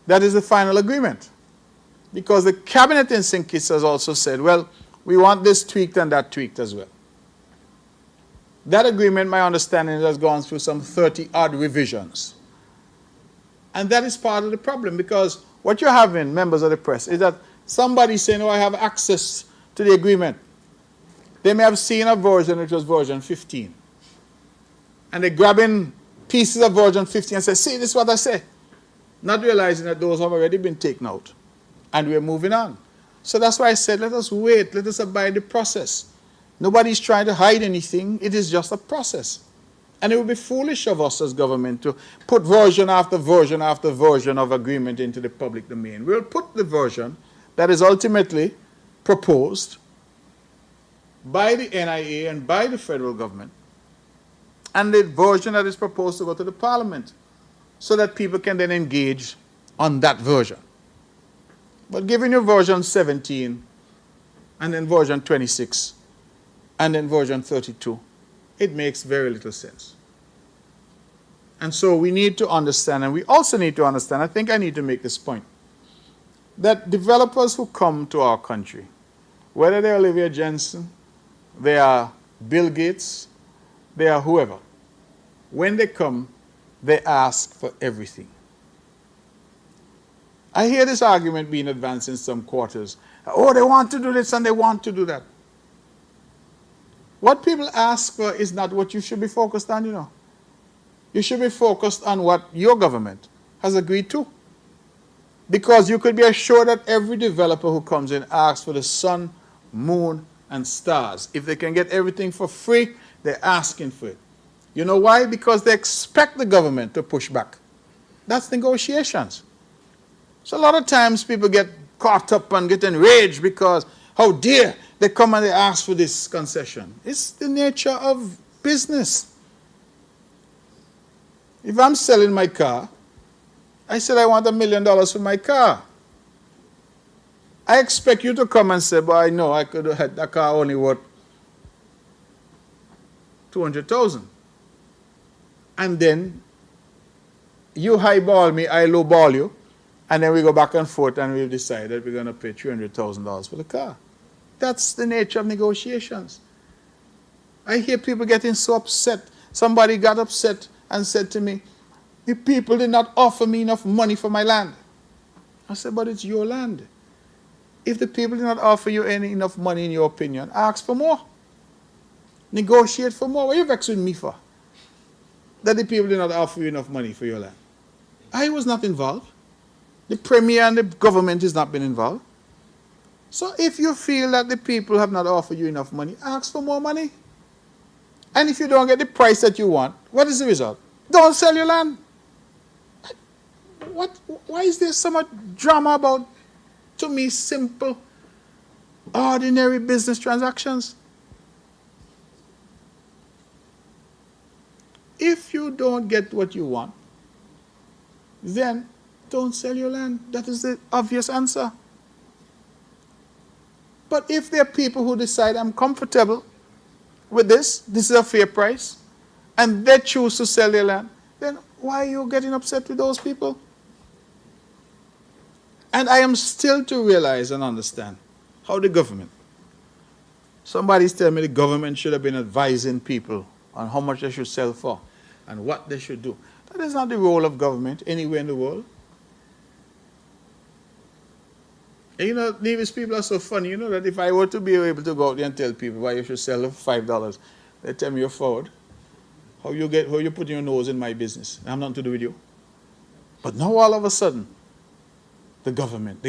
that is the final agreement. Because the cabinet in St. Kitts has also said, well, we want this tweaked and that tweaked as well. That agreement, my understanding, has gone through some 30-odd revisions. And that is part of the problem, because what you're having, members of the press, is that somebody saying, oh, I have access to the agreement. They may have seen a version which was version 15. And they're grabbing pieces of version 15 and say, see, this is what I say. Not realizing that those have already been taken out. And we're moving on. So that's why I said, let us wait, let us abide the process. Nobody's trying to hide anything. It is just a process. And it would be foolish of us as government to put version after version after version of agreement into the public domain. We'll put the version that is ultimately proposed by the NIA and by the federal government, and the version that is proposed to go to the parliament, so that people can then engage on that version. But giving you version 17, and then version 26, and then version 32, it makes very little sense. And so we need to understand, and we also need to understand, I think I need to make this point, that developers who come to our country Whether they're Olivia Jensen, they are Bill Gates, they are whoever. When they come, they ask for everything. I hear this argument being advanced in some quarters. Oh, they want to do this and they want to do that. What people ask for is not what you should be focused on, you know. You should be focused on what your government has agreed to. Because you could be assured that every developer who comes in asks for the sun, moon, and stars. If they can get everything for free, they're asking for it. You know why? Because they expect the government to push back. That's negotiations. So a lot of times people get caught up and get enraged because, how dare they come and they ask for this concession. It's the nature of business. If I'm selling my car, I said I want $1 million for my car. I expect you to come and say, but I know I could have had that car only worth 200,000. And then you highball me, I lowball you, and then we go back and forth and we'll decide that we're going to pay $300,000 for the car. That's the nature of negotiations. I hear people getting so upset. Somebody got upset and said to me, the people did not offer me enough money for my land. I said, but it's your land. If the people did not offer you enough money, in your opinion, ask for more. Negotiate for more. What are you vexed with me for? That the people did not offer you enough money for your land. I was not involved. The Premier and the government has not been involved. So if you feel that the people have not offered you enough money, ask for more money. And if you don't get the price that you want, what is the result? Don't sell your land. Why is there so much drama about, to me, simple, ordinary business transactions? If you don't get what you want, then don't sell your land. That is the obvious answer. But if there are people who decide, I'm comfortable with this is a fair price, and they choose to sell their land, then why are you getting upset with those people? And I am still to realize and understand how the government, somebody's telling me the government should have been advising people on how much they should sell for and what they should do. That is not the role of government anywhere in the world. And you know, Nevis people are so funny, you know, that if I were to be able to go out there and tell people why you should sell for $5, they tell me you're forward. How you putting your nose in my business? I have nothing to do with you. But now all of a sudden, the government.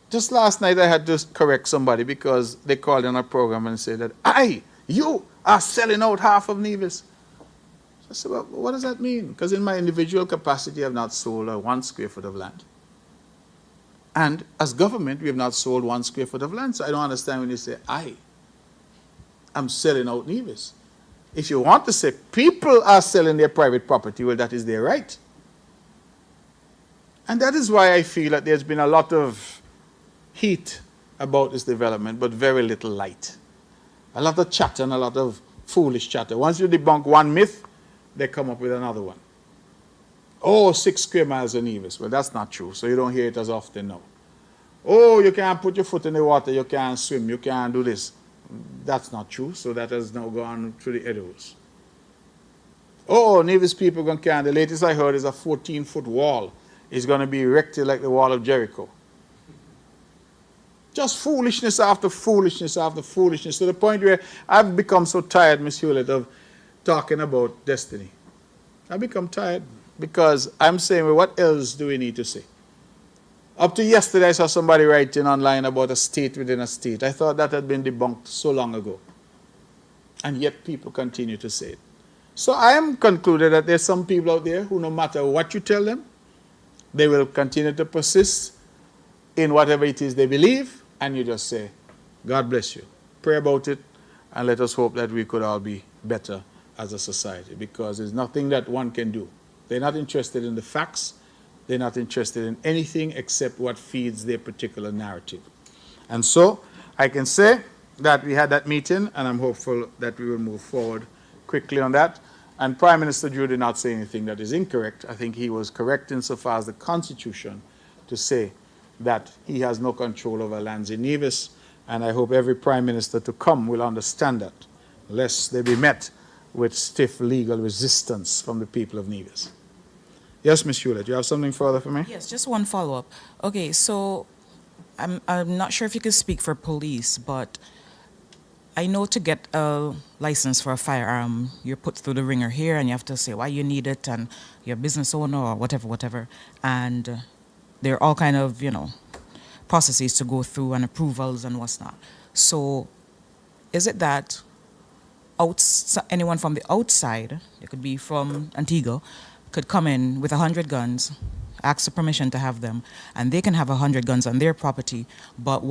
Just last night I had to correct somebody because they called in a program and said that, you are selling out half of Nevis. So I said, well, what does that mean? Because in my individual capacity I have not sold 1 square foot of land. And as government, we have not sold 1 square foot of land. So I don't understand when you say, I'm selling out Nevis. If you want to say people are selling their private property, well, that is their right. And that is why I feel that there's been a lot of heat about this development, but very little light. A lot of chatter and a lot of foolish chatter. Once you debunk one myth, they come up with another one. Oh, 6 square miles in Nevis. Well, that's not true, so you don't hear it as often now. Oh, you can't put your foot in the water, you can't swim, you can't do this. That's not true, so that has now gone through the editors. Oh, Nevis people going to carry. The latest I heard is a 14-foot wall is going to be erected like the wall of Jericho. Just foolishness after foolishness after foolishness, to the point where I've become so tired, Miss Hewlett, of talking about destiny. I've become tired because I'm saying, well, what else do we need to say? Up to yesterday, I saw somebody writing online about a state within a state. I thought that had been debunked so long ago. And yet people continue to say it. So I am concluded that there's some people out there who, no matter what you tell them, they will continue to persist in whatever it is they believe, and you just say, God bless you. Pray about it, and let us hope that we could all be better as a society, because there's nothing that one can do. They're not interested in the facts. They're not interested in anything except what feeds their particular narrative. And so I can say that we had that meeting, and I'm hopeful that we will move forward quickly on that. And Prime Minister Drew did not say anything that is incorrect. I think he was correct insofar as the Constitution to say that he has no control over lands in Nevis, And I hope every Prime Minister to come will understand that, lest they be met with stiff legal resistance from the people of Nevis. Yes, Ms. Hewlett, you have something further for me? Yes, just one follow-up. Okay, so I'm not sure if you could speak for police, but I know to get a license for a firearm, you're put through the ringer here, and you have to say why you need it, and you're a business owner or whatever. And there are all kind of, processes to go through and approvals and what's not. So is it that anyone from the outside, it could be from Antigua, could come in with 100 guns, ask for permission to have them, and they can have 100 guns on their property, but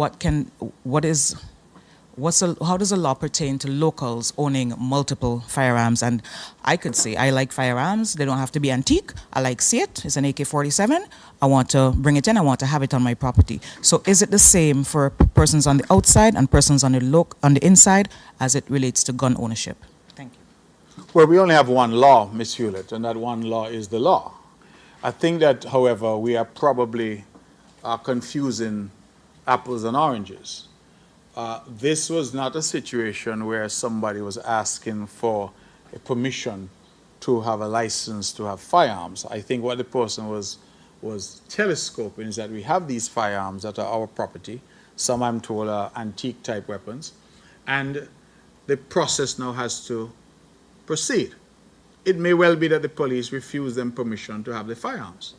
how does the law pertain to locals owning multiple firearms? And I could say, I like firearms. They don't have to be antique. I like see it. It's an AK-47. I want to bring it in. I want to have it on my property. So is it the same for persons on the outside and persons on the inside as it relates to gun ownership? Thank you. Well, we only have one law, Ms. Hewlett, and that one law is the law. I think that, however, we are probably confusing apples and oranges. This was not a situation where somebody was asking for a permission to have a license to have firearms. I think what the person was telescoping is that we have these firearms that are our property. Some, I'm told, are antique type weapons. And the process now has to proceed. It may well be that the police refuse them permission to have the firearms.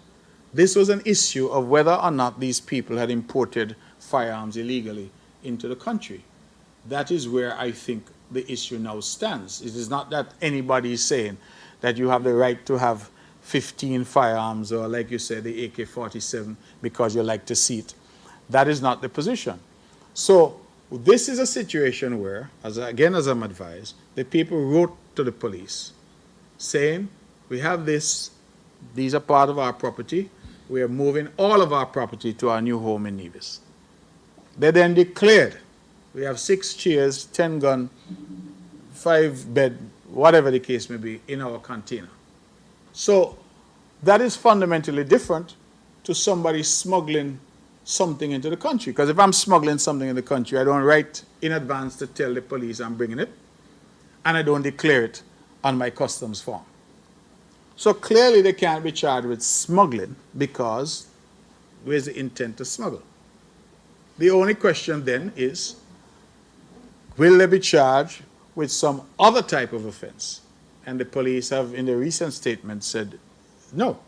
This was an issue of whether or not these people had imported firearms illegally into the country. That is where I think the issue now stands. It is not that anybody is saying that you have the right to have 15 firearms or, like you said, the AK-47 because you like to see it. That is not the position. So this is a situation where, as I'm advised, the people wrote to the police saying, we have this, these are part of our property, we are moving all of our property to our new home in Nevis. They then declared, we have 6 chairs, 10 gun, 5 bed, whatever the case may be, in our container. So that is fundamentally different to somebody smuggling something into the country. Because if I'm smuggling something in the country, I don't write in advance to tell the police I'm bringing it, and I don't declare it on my customs form. So clearly they can't be charged with smuggling because where's the intent to smuggle? The only question then is, will they be charged with some other type of offense? And the police have, in the recent statement, said, no,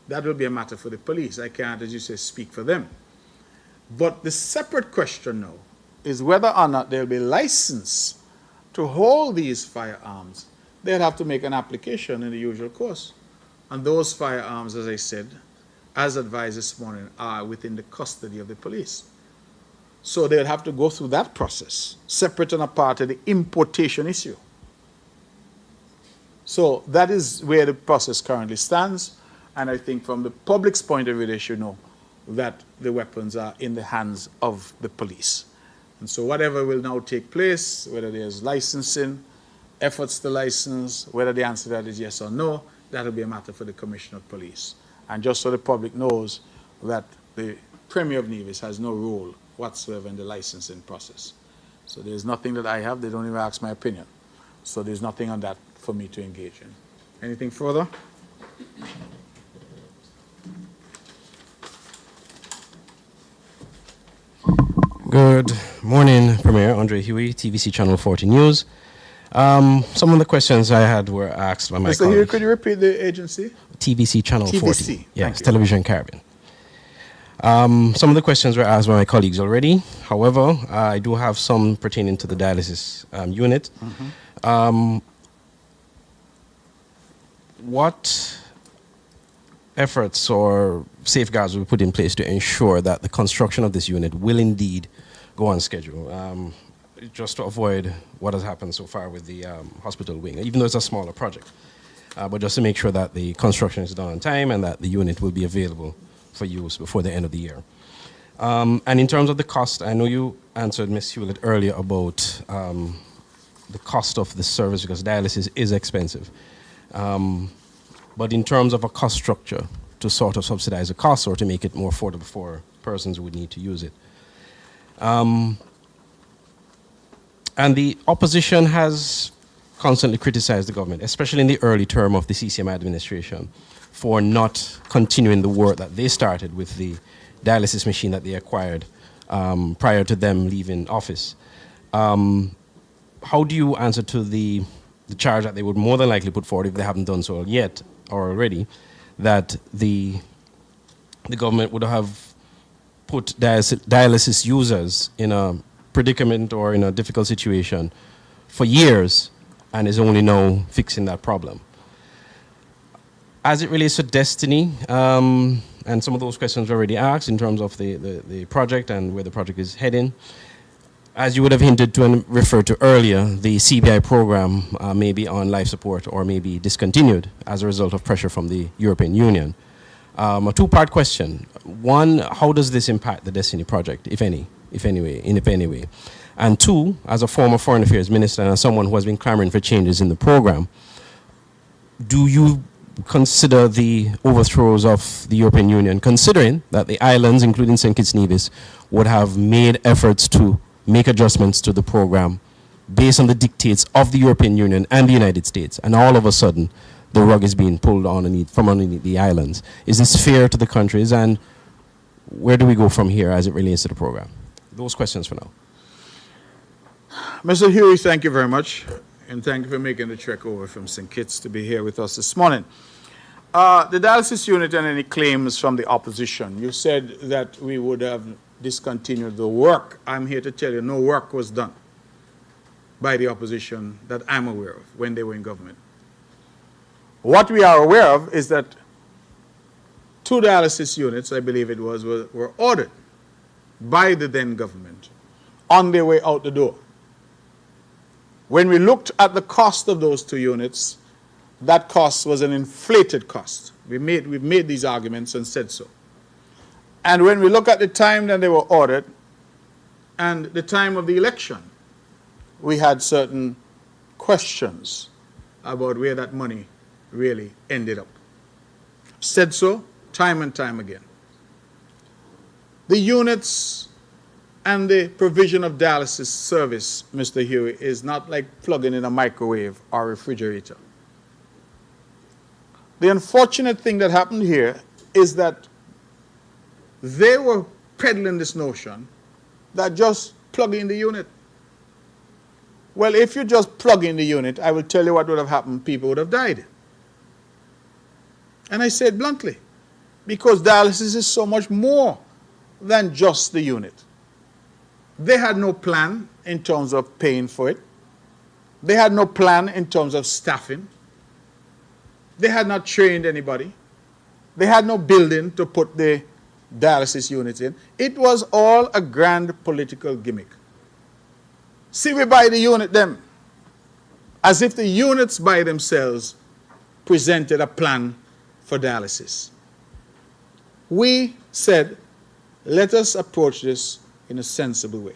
that will be a matter for the police. I can't, as you say, speak for them. But the separate question now is whether or not they'll be licensed to hold these firearms. They'll have to make an application in the usual course. And those firearms, as I said, as advised this morning, are within the custody of the police. So they'll have to go through that process, separate and apart of the importation issue. So that is where the process currently stands. And I think from the public's point of view, they should know that the weapons are in the hands of the police. And so whatever will now take place, whether there's licensing, efforts to license, whether the answer to that is yes or no, that will be a matter for the Commissioner of Police. And just so the public knows that the Premier of Nevis has no role whatsoever in the licensing process. So there's nothing that I have. They don't even ask my opinion. So there's nothing on that for me to engage in. Anything further? Good morning, Premier Andre Huey, TVC Channel 40 News. Some of the questions I had were asked by my Mr. colleagues. Huey, could you repeat the agency? TVC Channel TVC. 40. Yes, Thank you. Television Caribbean. Some of the questions were asked by my colleagues already. However, I do have some pertaining to the dialysis unit. What efforts or safeguards will be put in place to ensure that the construction of this unit will indeed go on schedule? Just to avoid what has happened so far with the hospital wing, even though it's a smaller project. But just to make sure that the construction is done on time and that the unit will be available for use before the end of the year. And in terms of the cost, I know you answered Ms. Hewlett earlier about the cost of the service because dialysis is expensive. But in terms of a cost structure to sort of subsidize the cost or to make it more affordable for persons who would need to use it. And the opposition has constantly criticized the government, especially in the early term of the CCM administration, for not continuing the work that they started with the dialysis machine that they acquired prior to them leaving office. How do you answer to the charge that they would more than likely put forward if they haven't done so yet or already, that the government would have put dialysis users in a predicament or in a difficult situation for years and is only now fixing that problem? As it relates to destiny, and some of those questions were already asked in terms of the project and where the project is heading, as you would have hinted to and referred to earlier, the CBI program may be on life support or may be discontinued as a result of pressure from the European Union. A two-part question. One, how does this impact the Destiny project, if any way? And two, as a former Foreign Affairs Minister and as someone who has been clamoring for changes in the program, do you consider the overthrows of the European Union, considering that the islands, including St. Kitts Nevis, would have made efforts to make adjustments to the program based on the dictates of the European Union and the United States, and all of a sudden the rug is being pulled from underneath the islands? Is this fair to the countries, and where do we go from here as it relates to the program? Those questions for now. Mr. Huey, thank you very much, and thank you for making the trek over from St. Kitts to be here with us this morning. The dialysis unit and any claims from the opposition, you said that we would have discontinued the work. I'm here to tell you no work was done by the opposition that I'm aware of when they were in government. What we are aware of is that 2 dialysis units, I believe it was, were ordered by the then government on their way out the door. When we looked at the cost of those 2 units, that cost was an inflated cost. We've made these arguments and said so. And when we look at the time that they were ordered and the time of the election, we had certain questions about where that money really ended up. Said so time and time again. The units and the provision of dialysis service, Mr. Huey, is not like plugging in a microwave or refrigerator. The unfortunate thing that happened here is that they were peddling this notion that just plug in the unit. Well, if you just plug in the unit, I will tell you what would have happened. People would have died. And I said bluntly, because dialysis is so much more than just the unit. They had no plan in terms of paying for it. They had no plan in terms of staffing. They had not trained anybody. They had no building to put the dialysis units in. It was all a grand political gimmick. See, we buy the unit them, as if the units by themselves presented a plan for dialysis. We said, let us approach this in a sensible way.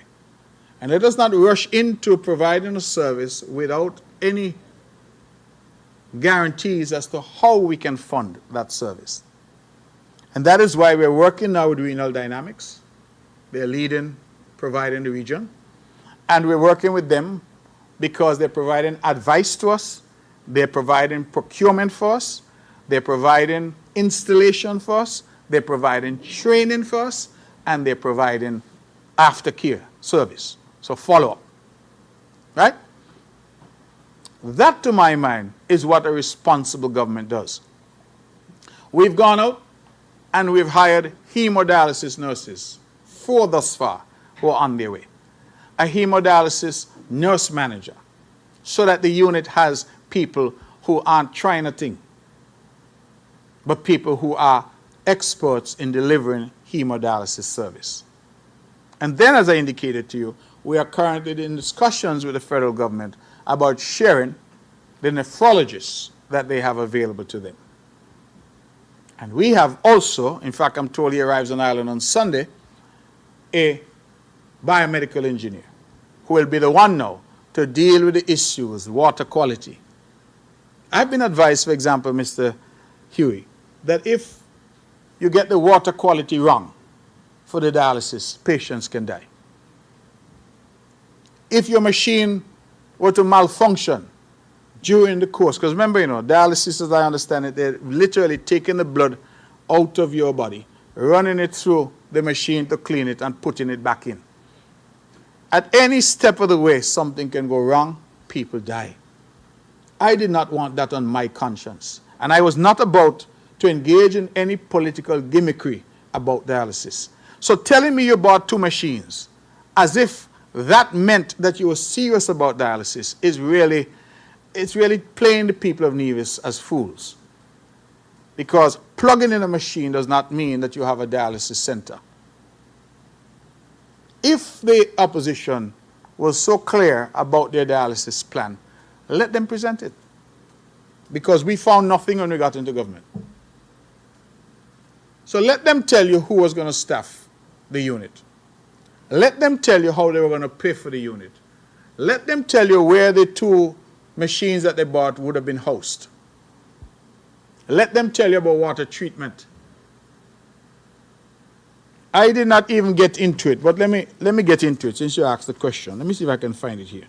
And let us not rush into providing a service without any guarantees as to how we can fund that service. And that is why we're working now with Renal Dynamics. They're leading, providing the region. And we're working with them because they're providing advice to us. They're providing procurement for us. They're providing installation for us. They're providing training for us. And they're providing aftercare service. So follow up. Right? That, to my mind, is what a responsible government does. We've gone out and we've hired hemodialysis nurses, 4 thus far, who are on their way. A hemodialysis nurse manager, so that the unit has people who aren't trying a thing, but people who are experts in delivering hemodialysis service. And then, as I indicated to you, we are currently in discussions with the federal government about sharing the nephrologists that they have available to them. And we have also, in fact, I'm told he arrives on island on Sunday, a biomedical engineer who will be the one now to deal with the issues, water quality. I've been advised, for example, Mr. Huey, that if you get the water quality wrong for the dialysis, patients can die. if your machine were to malfunction during the course, because remember, dialysis, as I understand it, they're literally taking the blood out of your body, running it through the machine to clean it and putting it back in. At any step of the way, something can go wrong, people die. I did not want that on my conscience. And I was not about to engage in any political gimmickry about dialysis. So telling me you bought 2 machines, as if that meant that you were serious about dialysis, it's really playing the people of Nevis as fools. Because plugging in a machine does not mean that you have a dialysis center. If the opposition was so clear about their dialysis plan, let them present it. Because we found nothing when we got into government. So let them tell you who was going to staff the unit. Let them tell you how they were going to pay for the unit. Let them tell you where the 2 machines that they bought would have been housed. Let them tell you about water treatment. I did not even get into it, but let me get into it since you asked the question. Let me see if I can find it here.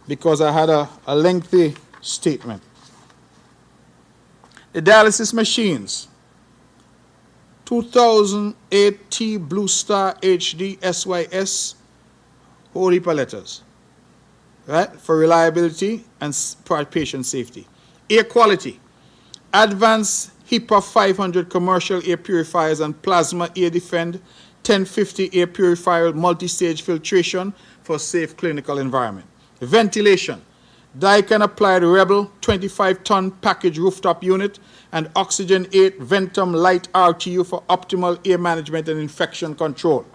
Because I had a lengthy statement. The dialysis machines, 2008 T Blue Star HD SYS, whole heap of letters, right? For reliability and patient safety. Air quality, advanced HEPA 500 commercial air purifiers and plasma air defend 1050 air purifier multi-stage filtration for safe clinical environment. Ventilation, Daikin applied Rebel 25-ton package rooftop unit and Oxygen 8 Ventum Light RTU for optimal air management and infection control.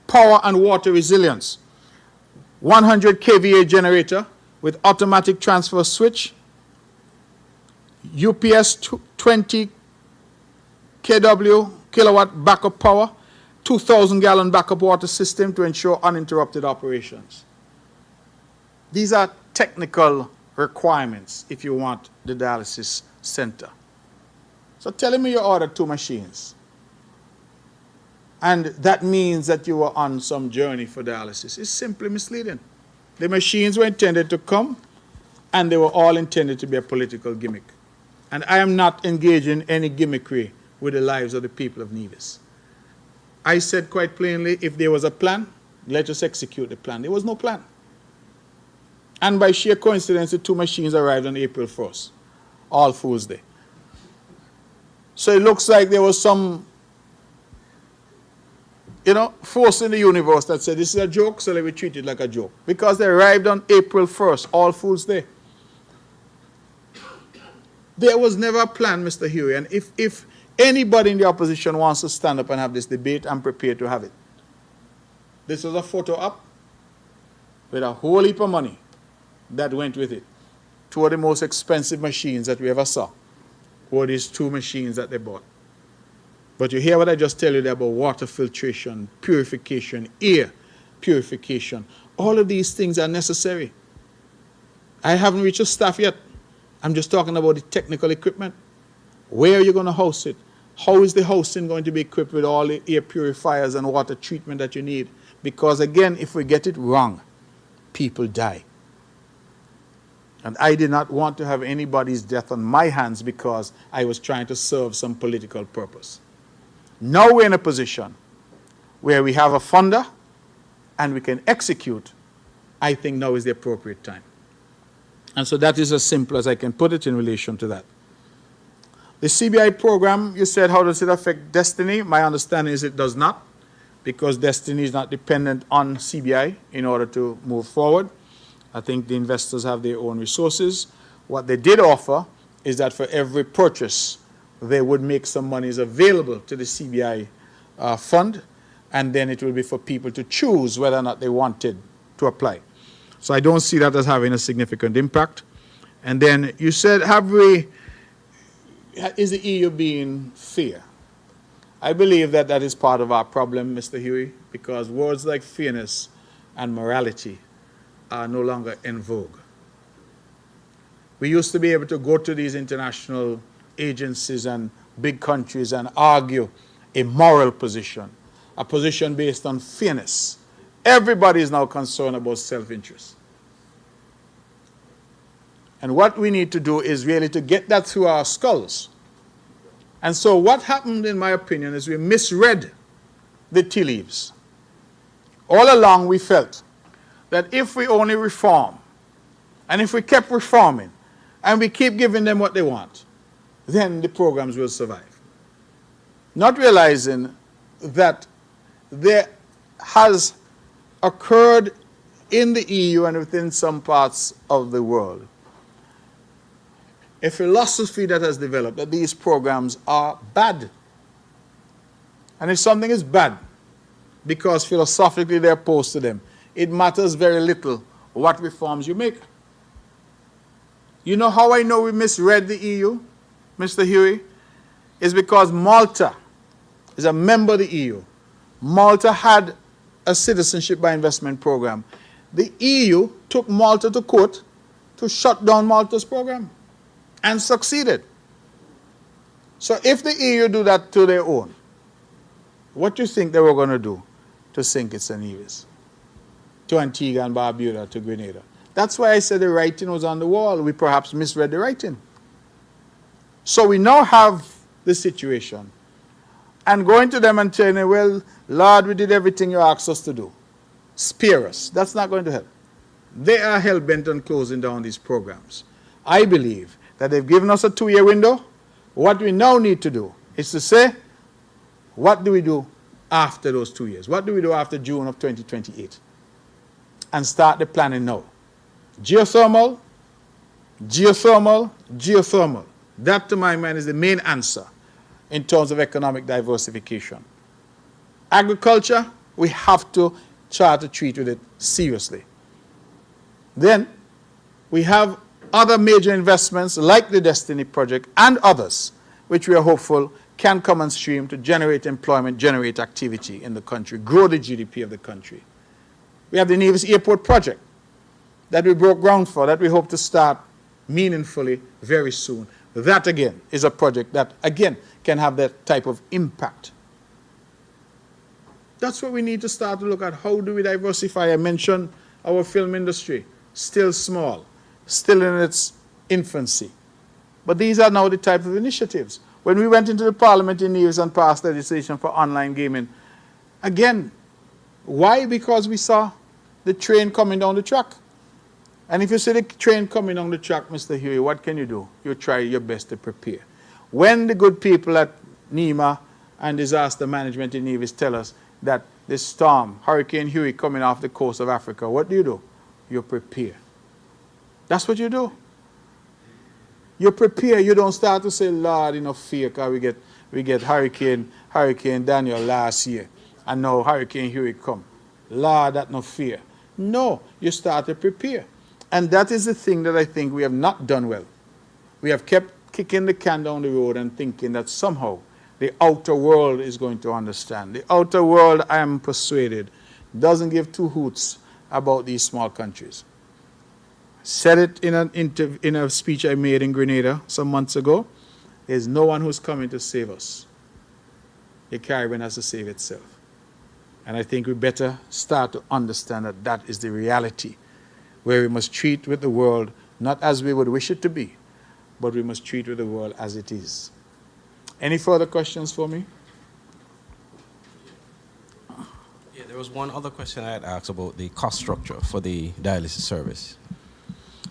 Power and water resilience, 100 kVA generator with automatic transfer switch, UPS 20 kW kilowatt backup power, 2,000 gallon backup water system to ensure uninterrupted operations. These are technical requirements if you want the dialysis center. So telling me you ordered 2 machines, and that means that you were on some journey for dialysis, is simply misleading. The machines were intended to come, and they were all intended to be a political gimmick. And I am not engaging in any gimmickry with the lives of the people of Nevis. I said quite plainly, if there was a plan, let us execute the plan. There was no plan. And by sheer coincidence, the 2 machines arrived on April 1st, All Fool's Day. So it looks like there was some, force in the universe that said, this is a joke, so let me treat it like a joke. Because they arrived on April 1st, All Fool's Day. There was never a plan, Mr. Huey, and if anybody in the opposition wants to stand up and have this debate, I'm prepared to have it. This was a photo op with a whole heap of money that went with it. 2 of the most expensive machines that we ever saw were these 2 machines that they bought. But you hear what I just tell you there about water filtration, purification, air purification. All of these things are necessary. I haven't reached the staff yet. I'm just talking about the technical equipment. Where are you going to host it? How is the hosting going to be equipped with all the air purifiers and water treatment that you need? Because again, if we get it wrong, people die. And I did not want to have anybody's death on my hands because I was trying to serve some political purpose. Now we're in a position where we have a funder and we can execute. I think now is the appropriate time. And so that is as simple as I can put it in relation to that. The CBI program, you said, how does it affect Destiny? My understanding is it does not, because Destiny is not dependent on CBI in order to move forward. I think the investors have their own resources. What they did offer is that for every purchase, they would make some monies available to the CBI fund, and then it will be for people to choose whether or not they wanted to apply. So I don't see that as having a significant impact. And then you said, is the EU being fair? I believe that that is part of our problem, Mr. Huey, because words like fairness and morality are no longer in vogue. We used to be able to go to these international agencies and big countries and argue a moral position, a position based on fairness, Everybody is now concerned about self-interest. And what we need to do is really to get that through our skulls. And so what happened, in my opinion, is we misread the tea leaves. All along we felt that if we only reform, and if we kept reforming, and we keep giving them what they want, then the programs will survive. Not realizing that there has occurred in the EU and within some parts of the world a philosophy that has developed that these programs are bad. And if something is bad, because philosophically they're opposed to them, it matters very little what reforms you make. You know how I know we misread the EU, Mr. Huey? It's because Malta is a member of the EU. Malta had a citizenship by investment program. The EU took Malta to court to shut down Malta's program and succeeded. So if the EU do that to their own, what do you think they were going to do to St. Kitts and Nevis, to Antigua and Barbuda, to Grenada? That's why I said the writing was on the wall. We perhaps misread the writing. So we now have the situation. And going to them and telling them, well, Lord, we did everything you asked us to do. Spare us. That's not going to help. They are hell-bent on closing down these programs. I believe that they've given us a 2-year window. What we now need to do is to say, what do we do after those 2 years? What do we do after June of 2028? And start the planning now. Geothermal, geothermal, geothermal. That, to my mind, is the main answer in terms of economic diversification. Agriculture, we have to try to treat with it seriously. Then we have other major investments like the Destiny Project and others, which we are hopeful can come on stream to generate employment, generate activity in the country, grow the GDP of the country. We have the Nevis Airport Project that we broke ground for, that we hope to start meaningfully very soon. That, again, is a project that, again, can have that type of impact. That's what we need to start to look at. How do we diversify? I mentioned our film industry, still small, still in its infancy. But these are now the type of initiatives. When we went into the Parliament in Nevis and passed legislation for online gaming, again, why? Because we saw the train coming down the track. And if you see the train coming down the track, Mr. Huey, what can you do? You try your best to prepare. When the good people at NEMA and Disaster Management in Nevis tell us that this storm, Hurricane Huey, coming off the coast of Africa, what do? You prepare. That's what you do. You prepare. You don't start to say, Lord, fear, because we get Hurricane Daniel last year, and now Hurricane Huey come. Lord, that no fear. No, you start to prepare. And that is the thing that I think we have not done well. We have kept kicking the can down the road and thinking that somehow the outer world is going to understand. The outer world, I am persuaded, doesn't give two hoots about these small countries. Said it in a speech I made in Grenada some months ago. There's no one who's coming to save us. The Caribbean has to save itself. And I think we better start to understand that that is the reality, where we must treat with the world not as we would wish it to be, but we must treat with the world as it is. Any further questions for me? Yeah, there was one other question I had asked about the cost structure for the dialysis service.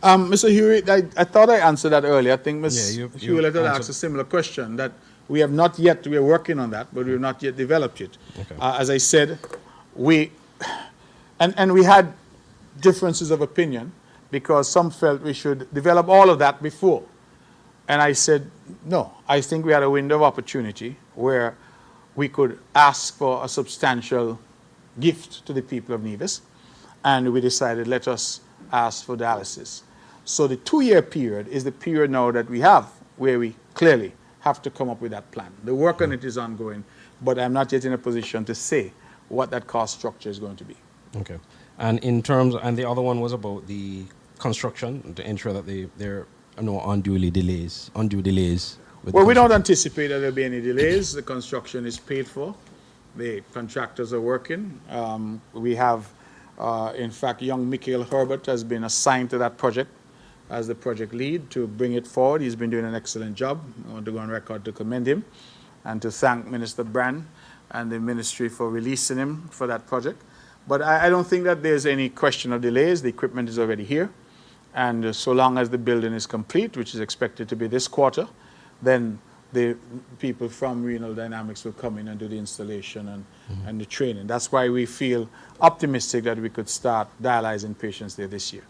Mr. Huey, I thought I answered that earlier. I think Ms. Hewlett had asked a similar question that we have not yet, we are working on that, but we have not yet developed it. Okay. As I said, we had differences of opinion because some felt we should develop all of that before. And I said, no, I think we had a window of opportunity where we could ask for a substantial gift to the people of Nevis, and we decided, let us ask for dialysis. So the 2-year period is the period now that we have where we clearly have to come up with that plan. The work on it is ongoing, but I'm not yet in a position to say what that cost structure is going to be. Okay. And in terms, and the other one was about the construction, to ensure that there are no undue delays. Well, we don't anticipate that there'll be any delays. The construction is paid for. The contractors are working. We have In fact, young Mikhail Herbert has been assigned to that project as the project lead to bring it forward. He's been doing an excellent job. I want to go on record to commend him and to thank Minister Brand and the ministry for releasing him for that project. But I don't think that there's any question of delays. The equipment is already here. And so long as the building is complete, which is expected to be this quarter, then the people from Renal Dynamics will come in and do the installation and the training. That's why we feel optimistic that we could start dialyzing patients there this year.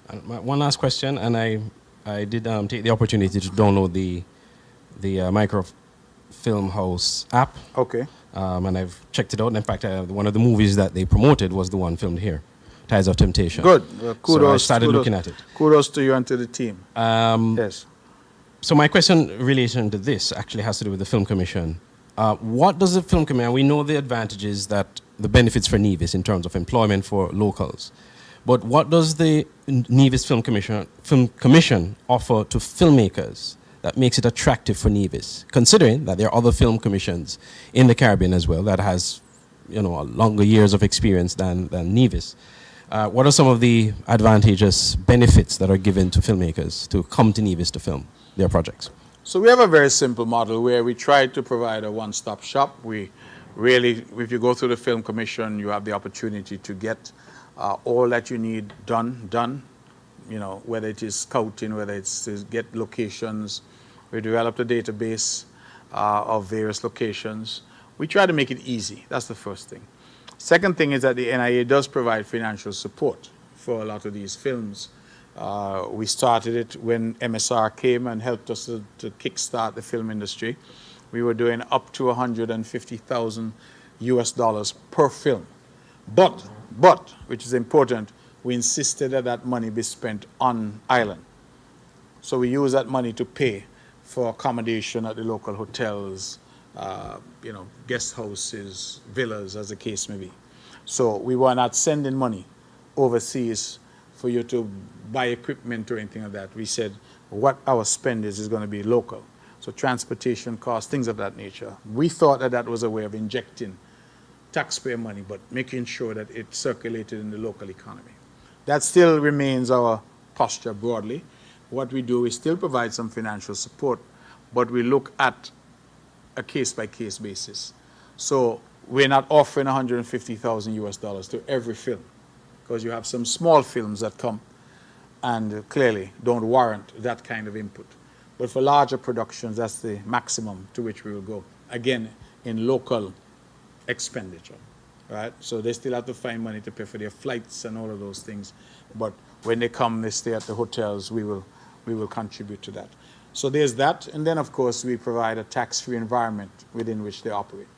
And one last question, and I did take the opportunity to download the Microfilm House app. Okay. And I've checked it out. And in fact, one of the movies that they promoted was the one filmed here, Ties of Temptation. Good. Kudos. So I started looking at it. Kudos to you and to the team. Yes. So my question in relation to this actually has to do with the Film Commission. What does the Film Commission, we know the advantages that the benefits for Nevis in terms of employment for locals, but what does the Nevis Film Commission offer to filmmakers that makes it attractive for Nevis, considering that there are other film commissions in the Caribbean as well that has, longer years of experience than Nevis? What are some of the advantageous benefits that are given to filmmakers to come to Nevis to film their projects? So we have a very simple model where we try to provide a one-stop shop. We really, if you go through the Film Commission, you have the opportunity to get all that you need done, whether it is scouting, whether it's to get locations. We developed a database of various locations. We try to make it easy. That's the first thing. Second thing is that the NIA does provide financial support for a lot of these films. We started it when MSR came and helped us to kickstart the film industry. We were doing up to $150,000 US per film. But, which is important, we insisted that that money be spent on island. So we use that money to pay for accommodation at the local hotels, guest houses, villas, as the case may be. So we were not sending money overseas for you to buy equipment or anything like that. We said what our spend is going to be local. So transportation costs, things of that nature. We thought that that was a way of injecting taxpayer money, but making sure that it circulated in the local economy. That still remains our posture broadly. What we do is still provide some financial support, but we look at a case-by-case basis. So we're not offering $150,000 US to every film, because you have some small films that come and clearly don't warrant that kind of input. But for larger productions, that's the maximum to which we will go. Again, in local expenditure, right? So they still have to find money to pay for their flights and all of those things. But when they come, they stay at the hotels, we will contribute to that. So there's that. And then, of course, we provide a tax-free environment within which they operate.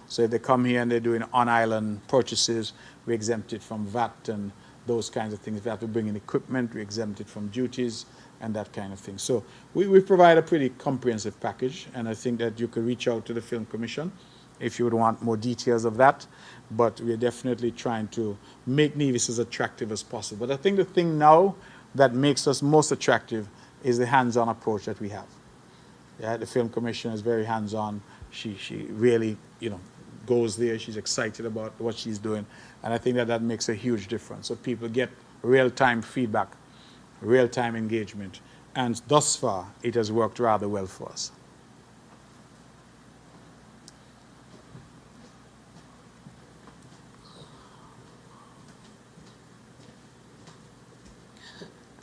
So if they come here and they're doing on-island purchases, we exempt it from VAT and those kinds of things. If they have to bring in equipment, we exempt it from duties and that kind of thing. So we provide a pretty comprehensive package, and I think that you could reach out to the Film Commission if you would want more details of that. But we're definitely trying to make Nevis as attractive as possible. But I think the thing now that makes us most attractive is the hands-on approach that we have. Yeah, the Film Commission is very hands-on. She really, goes there. She's excited about what she's doing. And I think that makes a huge difference. So people get real-time feedback, real-time engagement. And thus far, it has worked rather well for us.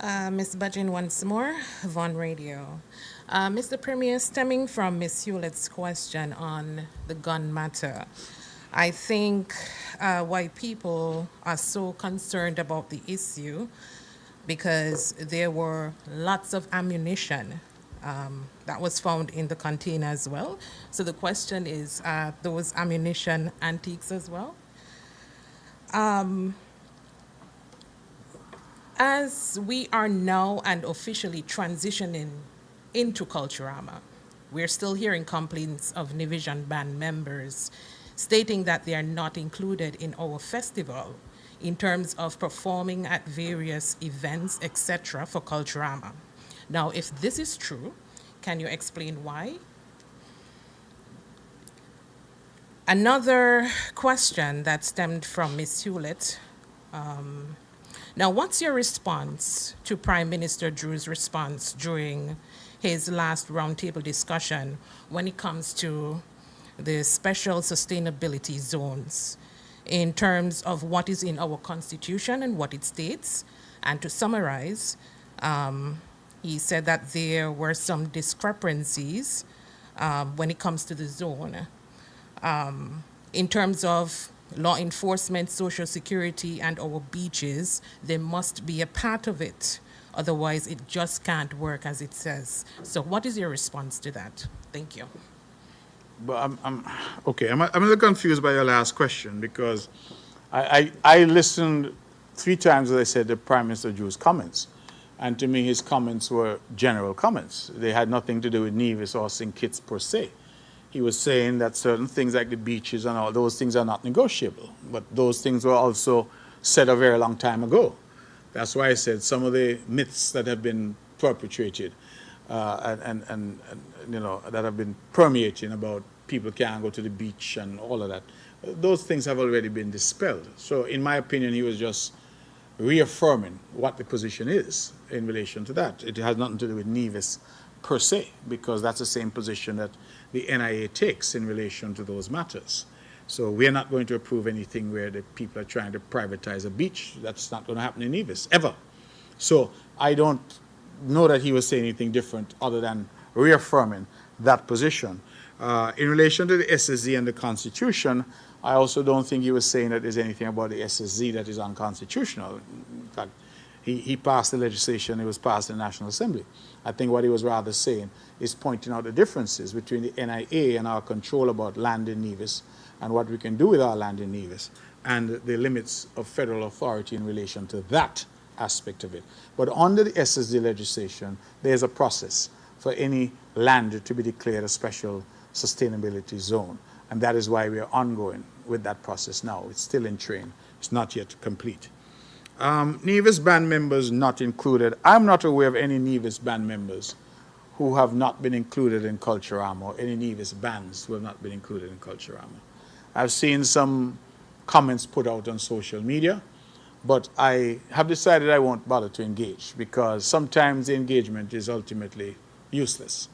Ms. Budgeon once more, Von Radio. Mr. Premier, stemming from Ms. Hewlett's question on the gun matter, I think why people are so concerned about the issue because there were lots of ammunition that was found in the container as well. So the question is, those ammunition antiques as well? As we are now and officially transitioning into Culturama, we're still hearing complaints of Nevision band members stating that they are not included in our festival in terms of performing at various events, etc. for Culturama. Now, if this is true, can you explain why? Another question that stemmed from Ms. Hewlett Now, what's your response to Prime Minister Drew's response during his last roundtable discussion when it comes to the special sustainability zones in terms of what is in our constitution and what it states? And to summarize, he said that there were some discrepancies when it comes to the zone in terms of law enforcement, social security, and our beaches. There must be a part of it. Otherwise, it just can't work as it says. So what is your response to that? Thank you. But I'm a little confused by your last question because I listened 3 times, as I said, to Prime Minister Drew's comments. And to me, his comments were general comments. They had nothing to do with Nevis or St. Kitts per se. He was saying that certain things like the beaches and all those things are not negotiable. But those things were also said a very long time ago. That's why I said some of the myths that have been perpetrated and you know, that have been permeating about people can't go to the beach and all of that, those things have already been dispelled. So in my opinion, he was just reaffirming what the position is in relation to that. It has nothing to do with Nevis per se, because that's the same position that the NIA takes in relation to those matters. So we're not going to approve anything where the people are trying to privatize a beach. That's not going to happen in Nevis, ever. So I don't know that he was saying anything different other than reaffirming that position. In relation to the SSZ and the Constitution, I also don't think he was saying that there's anything about the SSZ that is unconstitutional. In fact, he passed the legislation, it was passed in the National Assembly. I think what he was rather saying is pointing out the differences between the NIA and our control about land in Nevis and what we can do with our land in Nevis and the limits of federal authority in relation to that aspect of it. But under the SSD legislation, there's a process for any land to be declared a special sustainability zone. And that is why we are ongoing with that process now. It's still in train. It's not yet complete. Nevis band members not included. I'm not aware of any Nevis band members who have not been included in Culturama, or any Nevis bands who have not been included in Culturama. I've seen some comments put out on social media, but I have decided I won't bother to engage because sometimes the engagement is ultimately useless.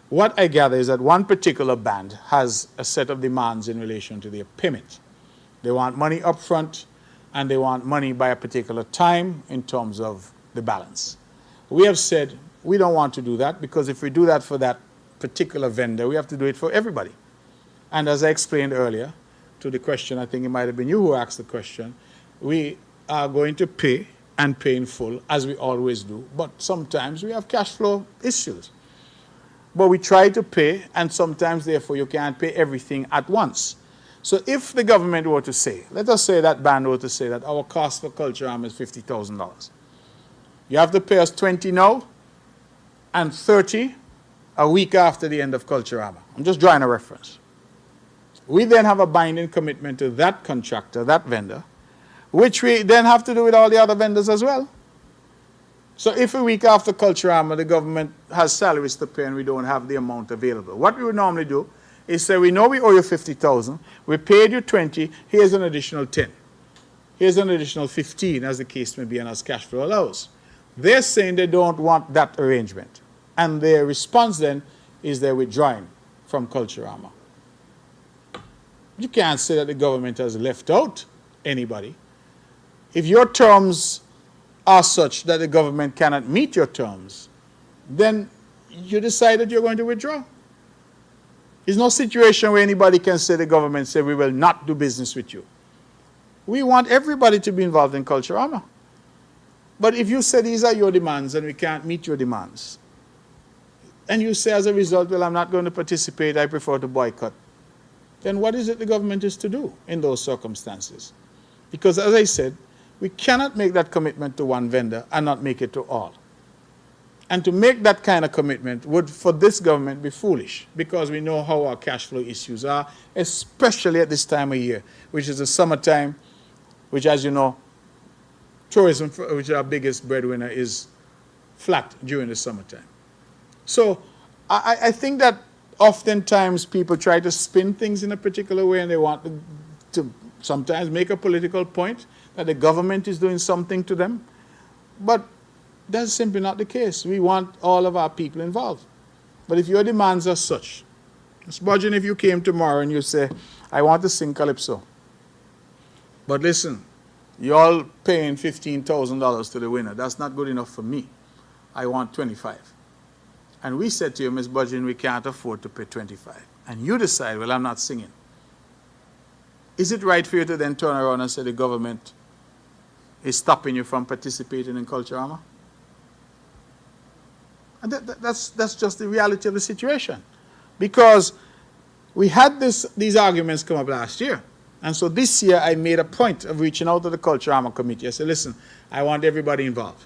What I gather is that one particular band has a set of demands in relation to their payment. They want money up front, and they want money by a particular time in terms of the balance. We have said we don't want to do that because if we do that for that particular vendor, we have to do it for everybody. And as I explained earlier to the question, I think it might have been you who asked the question, we are going to pay and pay in full as we always do, but sometimes we have cash flow issues. But we try to pay, and sometimes therefore you can't pay everything at once. So if the government were to say, let us say that band were to say that our cost for Culturama is $50,000. You have to pay us 20 now and 30 a week after the end of Culturama. I'm just drawing a reference. We then have a binding commitment to that contractor, that vendor, which we then have to do with all the other vendors as well. So if a week after Culturama the government has salaries to pay and we don't have the amount available, what we would normally do is say, we know we owe you 50,000, we paid you 20, here's an additional 10. Here's an additional 15, as the case may be, and as cash flow allows. They're saying they don't want that arrangement. And their response then is they're withdrawing from Culturama. You can't say that the government has left out anybody. If your terms are such that the government cannot meet your terms, then you decide that you're going to withdraw. There's no situation where anybody can say the government say we will not do business with you. We want everybody to be involved in Culturama. But if you say these are your demands and we can't meet your demands, and you say as a result, well, I'm not going to participate, I prefer to boycott, then what is it the government is to do in those circumstances? Because as I said, we cannot make that commitment to one vendor and not make it to all. And to make that kind of commitment would, for this government, be foolish because we know how our cash flow issues are, especially at this time of year, which is the summertime, which, as you know, tourism, which is our biggest breadwinner, is flat during the summertime. So I think that oftentimes people try to spin things in a particular way and they want to sometimes make a political point. that the government is doing something to them. But that's simply not the case. We want all of our people involved. But if your demands are such, Ms. Budgeon, if you came tomorrow and you say, I want to sing Calypso, but listen, you're all paying $15,000 to the winner. That's not good enough for me. I want 25. And we said to you, Ms. Budgeon, we can't afford to pay 25. And you decide, well, I'm not singing. Is it right for you to then turn around and say the government is stopping you from participating in Culturama? And that's just the reality of the situation. Because we had these arguments come up last year. And so this year I made a point of reaching out to the Culturama committee. I said, listen, I want everybody involved.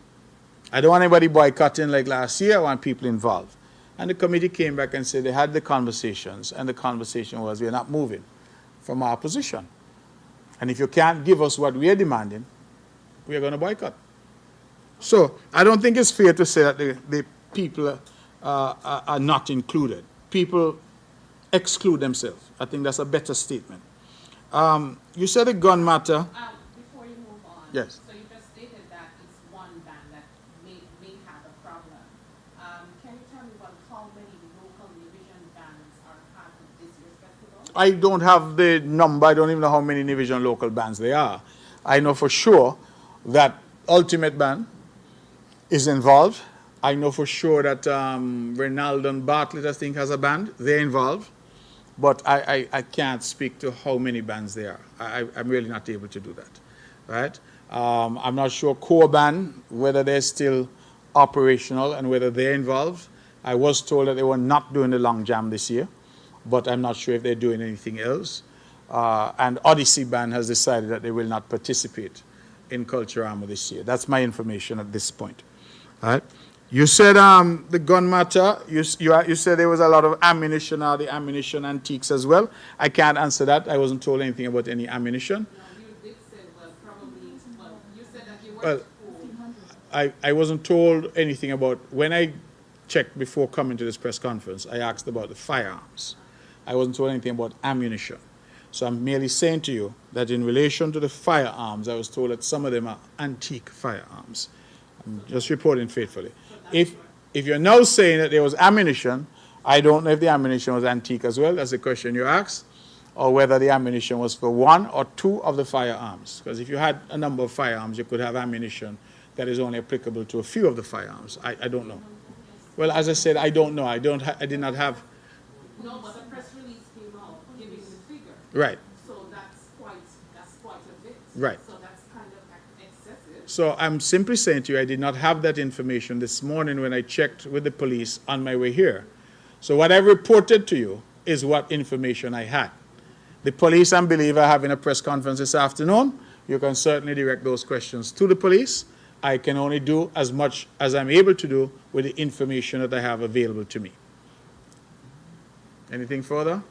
I don't want anybody boycotting like last year. I want people involved. And the committee came back and said they had the conversations, and the conversation was we're not moving from our position. And if you can't give us what we are demanding, we are going to boycott. So I don't think it's fair to say that the people are not included. People exclude themselves. I think that's a better statement. You said the gun matter. Before you move on, yes. So you just stated that it's one band that may have a problem. Can you tell me about how many local Nevision bands are part of this year's festival? I don't have the number. I don't even know how many Nevision local bands there are. I know for sure that Ultimate Band is involved. I know for sure that Renald and Bartlett, I think, has a band. They're involved. But I can't speak to how many bands there are. I'm really not able to do that, right? I'm not sure Core Band, whether they're still operational and whether they're involved. I was told that they were not doing the Long Jam this year, but I'm not sure if they're doing anything else. And Odyssey Band has decided that they will not participate in Culturama this year. That's my information at this point, all right? You said the gun matter, you said there was a lot of ammunition, or the ammunition antiques as well. I can't answer that. I wasn't told anything about any ammunition. No, you did say, well, probably, well, you said that you were told. I wasn't told anything about, when I checked before coming to this press conference, I asked about the firearms. I wasn't told anything about ammunition. So I'm merely saying to you that in relation to the firearms, I was told that some of them are antique firearms. I'm just reporting faithfully. If you're now saying that there was ammunition, I don't know if the ammunition was antique as well. That's the question you asked. Or whether the ammunition was for one or two of the firearms. Because if you had a number of firearms, you could have ammunition that is only applicable to a few of the firearms. I don't know. Well, as I said, I don't know. I did not have. No, but the press release came out giving the figure. Right. So that's quite a bit. Right. So that's kind of excessive. So I'm simply saying to you, I did not have that information this morning when I checked with the police on my way here. So what I reported to you is what information I had. The police, I believe, are having a press conference this afternoon. You can certainly direct those questions to the police. I can only do as much as I'm able to do with the information that I have available to me. Anything further?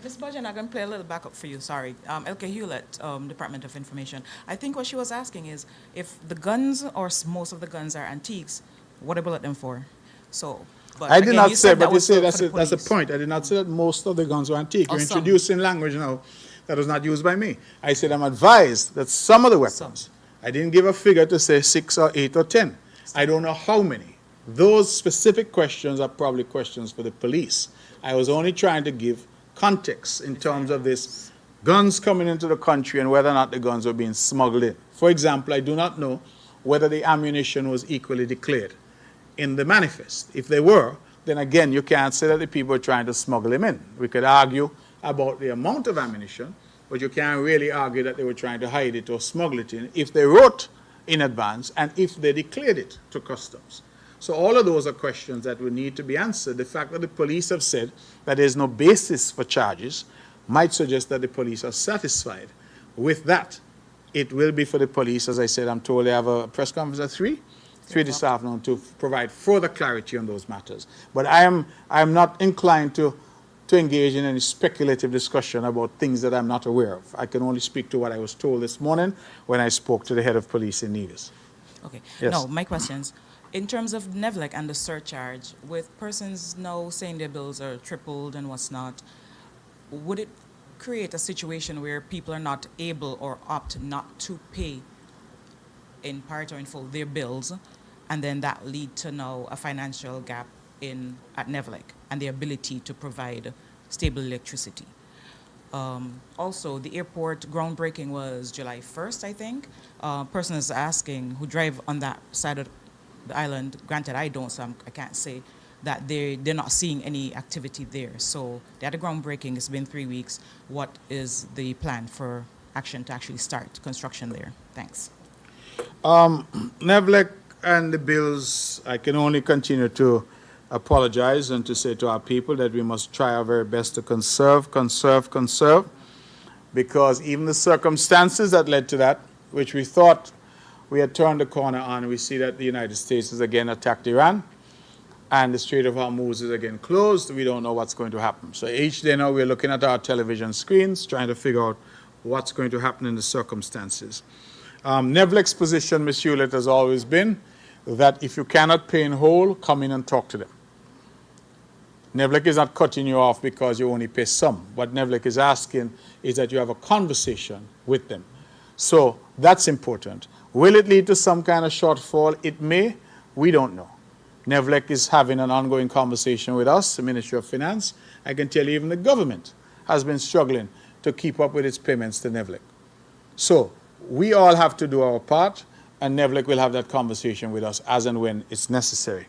Ms. Budgeon, I'm going to play a little backup for you, sorry. Elke Hewlett, Department of Information. I think what she was asking is, if the guns or most of the guns are antiques, what do you bullet them for? So, but I did again, not you say, said but that you was say for that's the a police. point. I did not say that most of the guns were antique. Or You're some. introducing language now that was not used by me. I said I'm advised that some of the weapons, I didn't give a figure to say 6 or 8 or 10. I don't know how many. Those specific questions are probably questions for the police. I was only trying to give context in terms of this guns coming into the country and whether or not the guns were being smuggled in. For example, I do not know whether the ammunition was equally declared in the manifest. If they were, then again, you can't say that the people are trying to smuggle them in. We could argue about the amount of ammunition, but you can't really argue that they were trying to hide it or smuggle it in if they wrote in advance and if they declared it to customs. So all of those are questions that will need to be answered. The fact that the police have said that there's no basis for charges might suggest that the police are satisfied with that. It will be for the police, as I said, I'm told they have a press conference at 3 this afternoon to provide further clarity on those matters. But I am not inclined to engage in any speculative discussion about things that I'm not aware of. I can only speak to what I was told this morning when I spoke to the head of police in Nevis. Okay. Yes. No, my questions. In terms of NEVLEC and the surcharge, with persons now saying their bills are tripled and what's not, would it create a situation where people are not able or opt not to pay in part or in full their bills, and then that lead to now a financial gap at Nevlec and the ability to provide stable electricity. Also, the airport groundbreaking was July 1st, I think. Person is asking who drive on that side of the island. Granted, I don't, so I can't say that they're not seeing any activity there. So they had a groundbreaking. It's been 3 weeks. What is the plan for action to actually start construction there? Thanks. Nevlec and the bills, I can only continue to apologize and to say to our people that we must try our very best to conserve, because even the circumstances that led to that, which we thought we had turned the corner on, we see that the United States has again attacked Iran, and the Strait of Hormuz is again closed. We don't know what's going to happen. So each day now we're looking at our television screens, trying to figure out what's going to happen in the circumstances. Nevlec's position, Ms. Hewlett, has always been that if you cannot pay in whole, come in and talk to them. Nevlec is not cutting you off because you only pay some. What Nevlec is asking is that you have a conversation with them. So that's important. Will it lead to some kind of shortfall? It may. We don't know. Nevlec is having an ongoing conversation with us, the Ministry of Finance. I can tell you even the government has been struggling to keep up with its payments to Nevlec. So we all have to do our part, and Nevlec will have that conversation with us as and when it's necessary.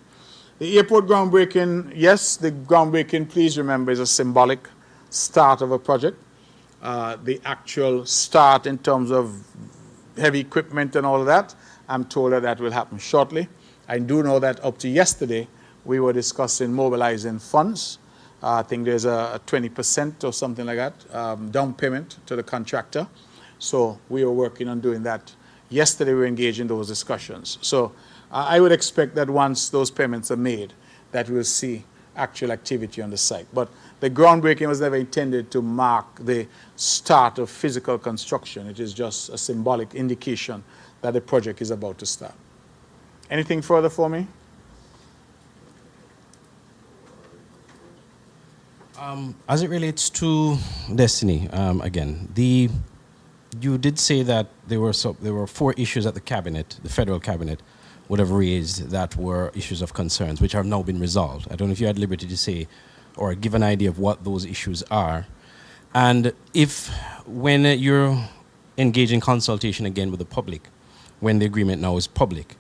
The airport groundbreaking, yes, the groundbreaking, please remember, is a symbolic start of a project. The actual start in terms of heavy equipment and all of that, I'm told that that will happen shortly. I do know that up to yesterday, we were discussing mobilizing funds. I think there's a 20% or something like that, down payment to the contractor. So we were working on doing that. Yesterday, we were engaged in those discussions. So I would expect that once those payments are made, that we'll see actual activity on the site. But the groundbreaking was never intended to mark the start of physical construction. It is just a symbolic indication that the project is about to start. Anything further for me? As it relates to Destiny, again, you did say that there were 4 issues that the cabinet, the federal cabinet, would have raised that were issues of concerns, which have now been resolved. I don't know if you had liberty to say or give an idea of what those issues are. And if, when you're engaging consultation again with the public, when the agreement now is public,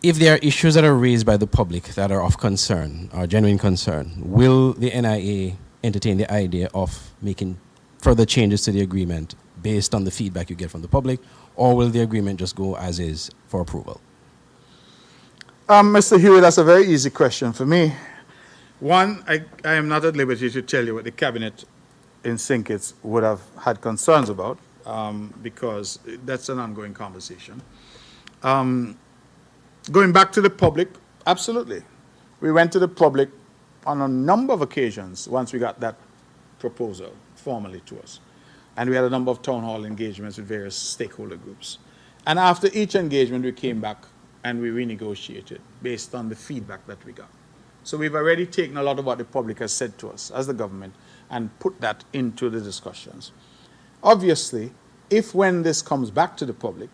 if there are issues that are raised by the public that are of concern, or genuine concern, will the NIA entertain the idea of making further changes to the agreement based on the feedback you get from the public, or will the agreement just go as is for approval? Mr. Hewitt, that's a very easy question for me. One, I am not at liberty to tell you what the cabinet in St. Kitts would have had concerns about, because that's an ongoing conversation. Going back to the public, absolutely. We went to the public on a number of occasions once we got that proposal formally to us. And we had a number of town hall engagements with various stakeholder groups. And after each engagement, we came back and we renegotiated based on the feedback that we got. So we've already taken a lot of what the public has said to us as the government and put that into the discussions. Obviously, if when this comes back to the public,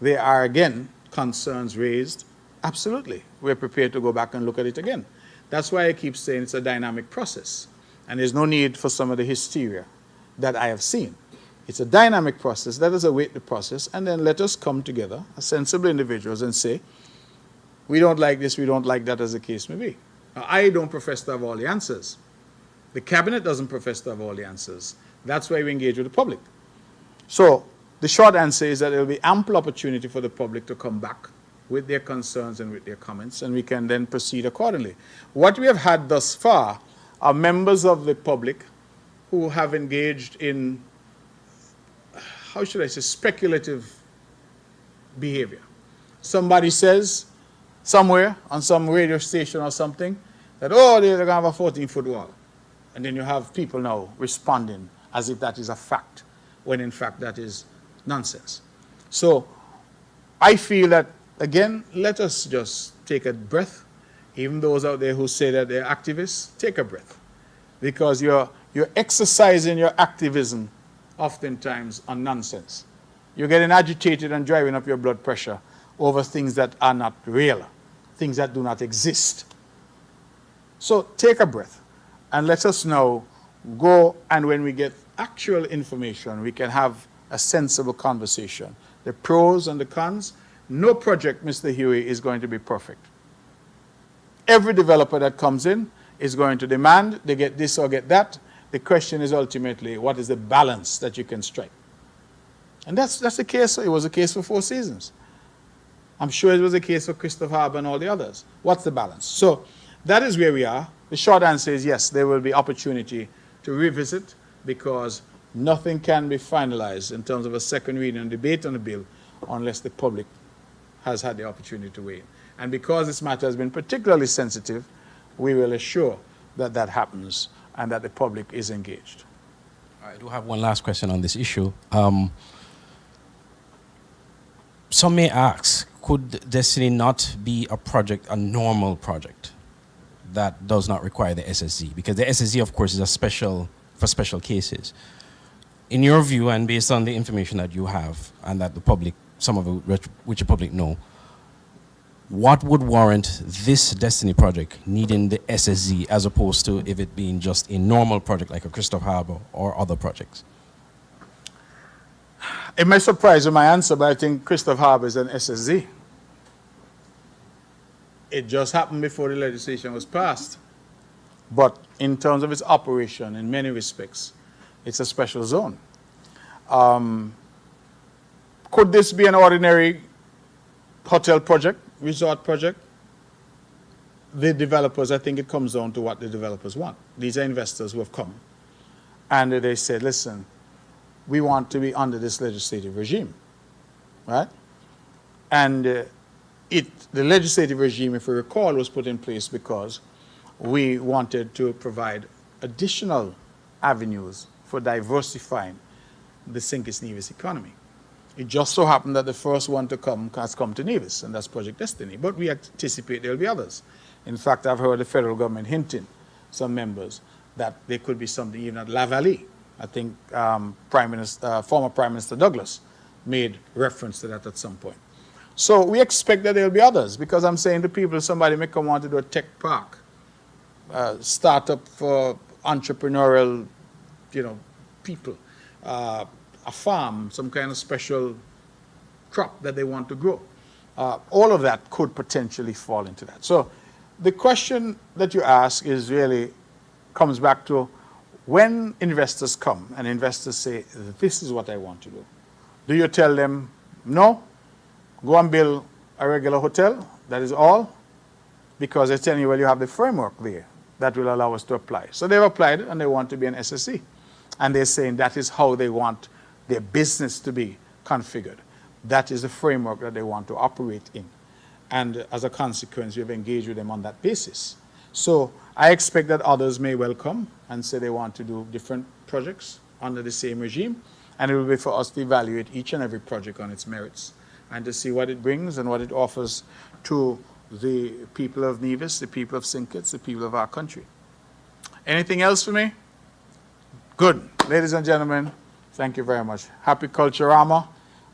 there are again concerns raised, absolutely. We're prepared to go back and look at it again. That's why I keep saying it's a dynamic process. And there's no need for some of the hysteria that I have seen. It's a dynamic process. Let us await the process, and then let us come together as sensible individuals and say, we don't like this, we don't like that, as the case may be. Now, I don't profess to have all the answers. The cabinet doesn't profess to have all the answers. That's why we engage with the public. So the short answer is that there will be ample opportunity for the public to come back with their concerns and with their comments, and we can then proceed accordingly. What we have had thus far are members of the public who have engaged in, how should I say, speculative behavior. Somebody says somewhere on some radio station or something that, oh, they're going to have a 14-foot wall. And then you have people now responding as if that is a fact, when in fact that is nonsense. So I feel that, again, let us just take a breath. Even those out there who say that they're activists, take a breath. Because you're You're exercising your activism oftentimes on nonsense. You're getting agitated and driving up your blood pressure over things that are not real, things that do not exist. So take a breath and let us know, go, and when we get actual information, we can have a sensible conversation. The pros and the cons. No project, Mr. Huey, is going to be perfect. Every developer that comes in is going to demand they get this or get that. The question is ultimately, what is the balance that you can strike? And that's the case. It was the case for Four Seasons. I'm sure it was the case for Christopher Harbour and all the others. What's the balance? So that is where we are. The short answer is yes, there will be opportunity to revisit because nothing can be finalized in terms of a second reading and debate on the bill unless the public has had the opportunity to weigh in. And because this matter has been particularly sensitive, we will assure that that happens and that the public is engaged. I do have one last question on this issue. Some may ask, could Destiny not be a project, a normal project that does not require the SSZ? Because the SSZ, of course, is a special, for special cases. In your view, and based on the information that you have and that the public, some of it which the public know, what would warrant this Destiny project needing the SSZ as opposed to if it being just a normal project like a Christopher Harbour or other projects? It may surprise you my answer, but I think Christopher Harbour is an SSZ. It just happened before the legislation was passed. But in terms of its operation, in many respects, it's a special zone. Could this be an ordinary hotel project, resort project? The developers, I think it comes down to what the developers want. These are investors who have come. And they said, listen, we want to be under this legislative regime, right? And the legislative regime, if we recall, was put in place because we wanted to provide additional avenues for diversifying the St. Kitts Nevis economy. It just so happened that the first one to come has come to Nevis, and that's Project Destiny. But we anticipate there will be others. In fact, I've heard the federal government hinting, some members, that there could be something even at La Vallée. I think former Prime Minister Douglas made reference to that at some point. So we expect that there will be others, because I'm saying to people, somebody may come on to do a tech park, startup for entrepreneurial, people, a farm, some kind of special crop that they want to grow. All of that could potentially fall into that. So the question that you ask is really comes back to when investors come and investors say, this is what I want to do you tell them, no, go and build a regular hotel, that is all? Because they're telling you, well, you have the framework there that will allow us to apply. So they've applied and they want to be an SSC. And they're saying that is how they want their business to be configured. That is the framework that they want to operate in. And as a consequence, we've engaged with them on that basis. So I expect that others may well come and say they want to do different projects under the same regime. And it will be for us to evaluate each and every project on its merits and to see what it brings and what it offers to the people of Nevis, the people of St. Kitts, the people of our country. Anything else for me? Good. Ladies and gentlemen, thank you very much. Happy Culturama.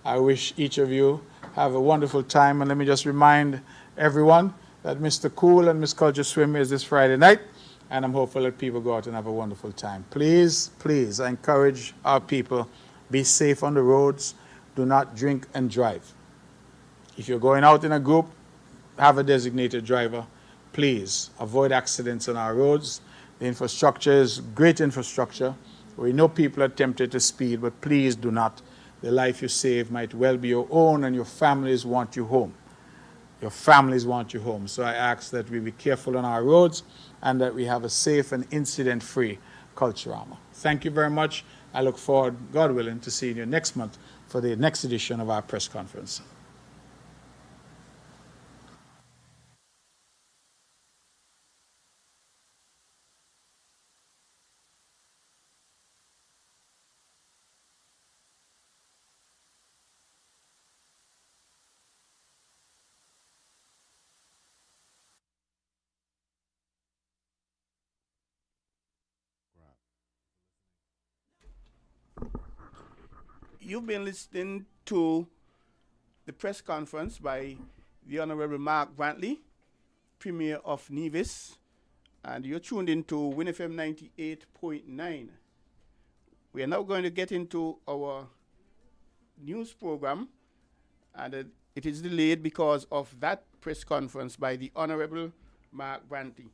I wish each of you have a wonderful time. And let me just remind everyone that Mr. Cool and Miss Culture Swim is this Friday night. And I'm hopeful that people go out and have a wonderful time. Please, please, I encourage our people, be safe on the roads. Do not drink and drive. If you're going out in a group, have a designated driver. Please avoid accidents on our roads. The infrastructure is great infrastructure. We know people are tempted to speed, but please do not. The life you save might well be your own, and your families want you home. Your families want you home. So I ask that we be careful on our roads and that we have a safe and incident-free Culturama. Thank you very much. I look forward, God willing, to seeing you next month for the next edition of our press conference. You've been listening to the press conference by the Honorable Mark Brantley, Premier of Nevis, and you're tuned into winnfm 98.9. We are now going to get into our news program, and it is delayed because of that press conference by the Honorable Mark Brantley.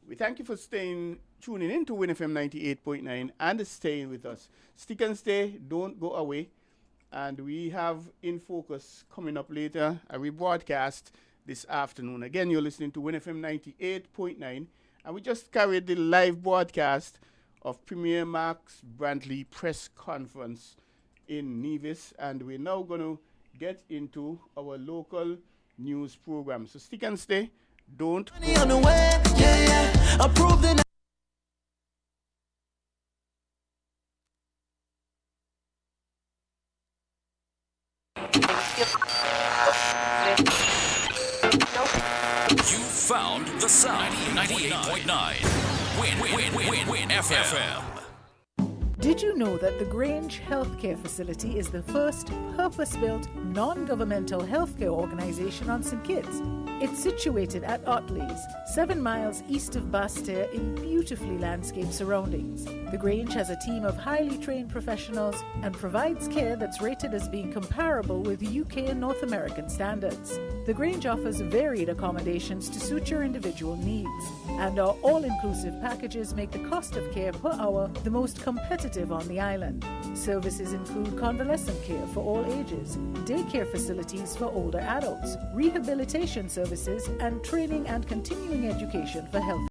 We thank you for tuning in to winnfm 98.9 and staying with us. Stick and stay, don't go away. And we have In Focus coming up later, a rebroadcast this afternoon. Again, you're listening to winnfm 98.9, and we just carried the live broadcast of Premier Mark Brantley press conference in Nevis, and we're now going to get into our local news program. So stick and stay, don't go. You found the sound. 98.9. Win FM. Did you know that the Grange Healthcare Facility is the first purpose-built, non-governmental healthcare organization on St. Kitts? It's situated at Otley's, 7 miles east of Basseterre in beautifully landscaped surroundings. The Grange has a team of highly trained professionals and provides care that's rated as being comparable with UK and North American standards. The Grange offers varied accommodations to suit your individual needs, and our all-inclusive packages make the cost of care per hour the most competitive on the island. Services include convalescent care for all ages, daycare facilities for older adults, rehabilitation services, and training and continuing education for health.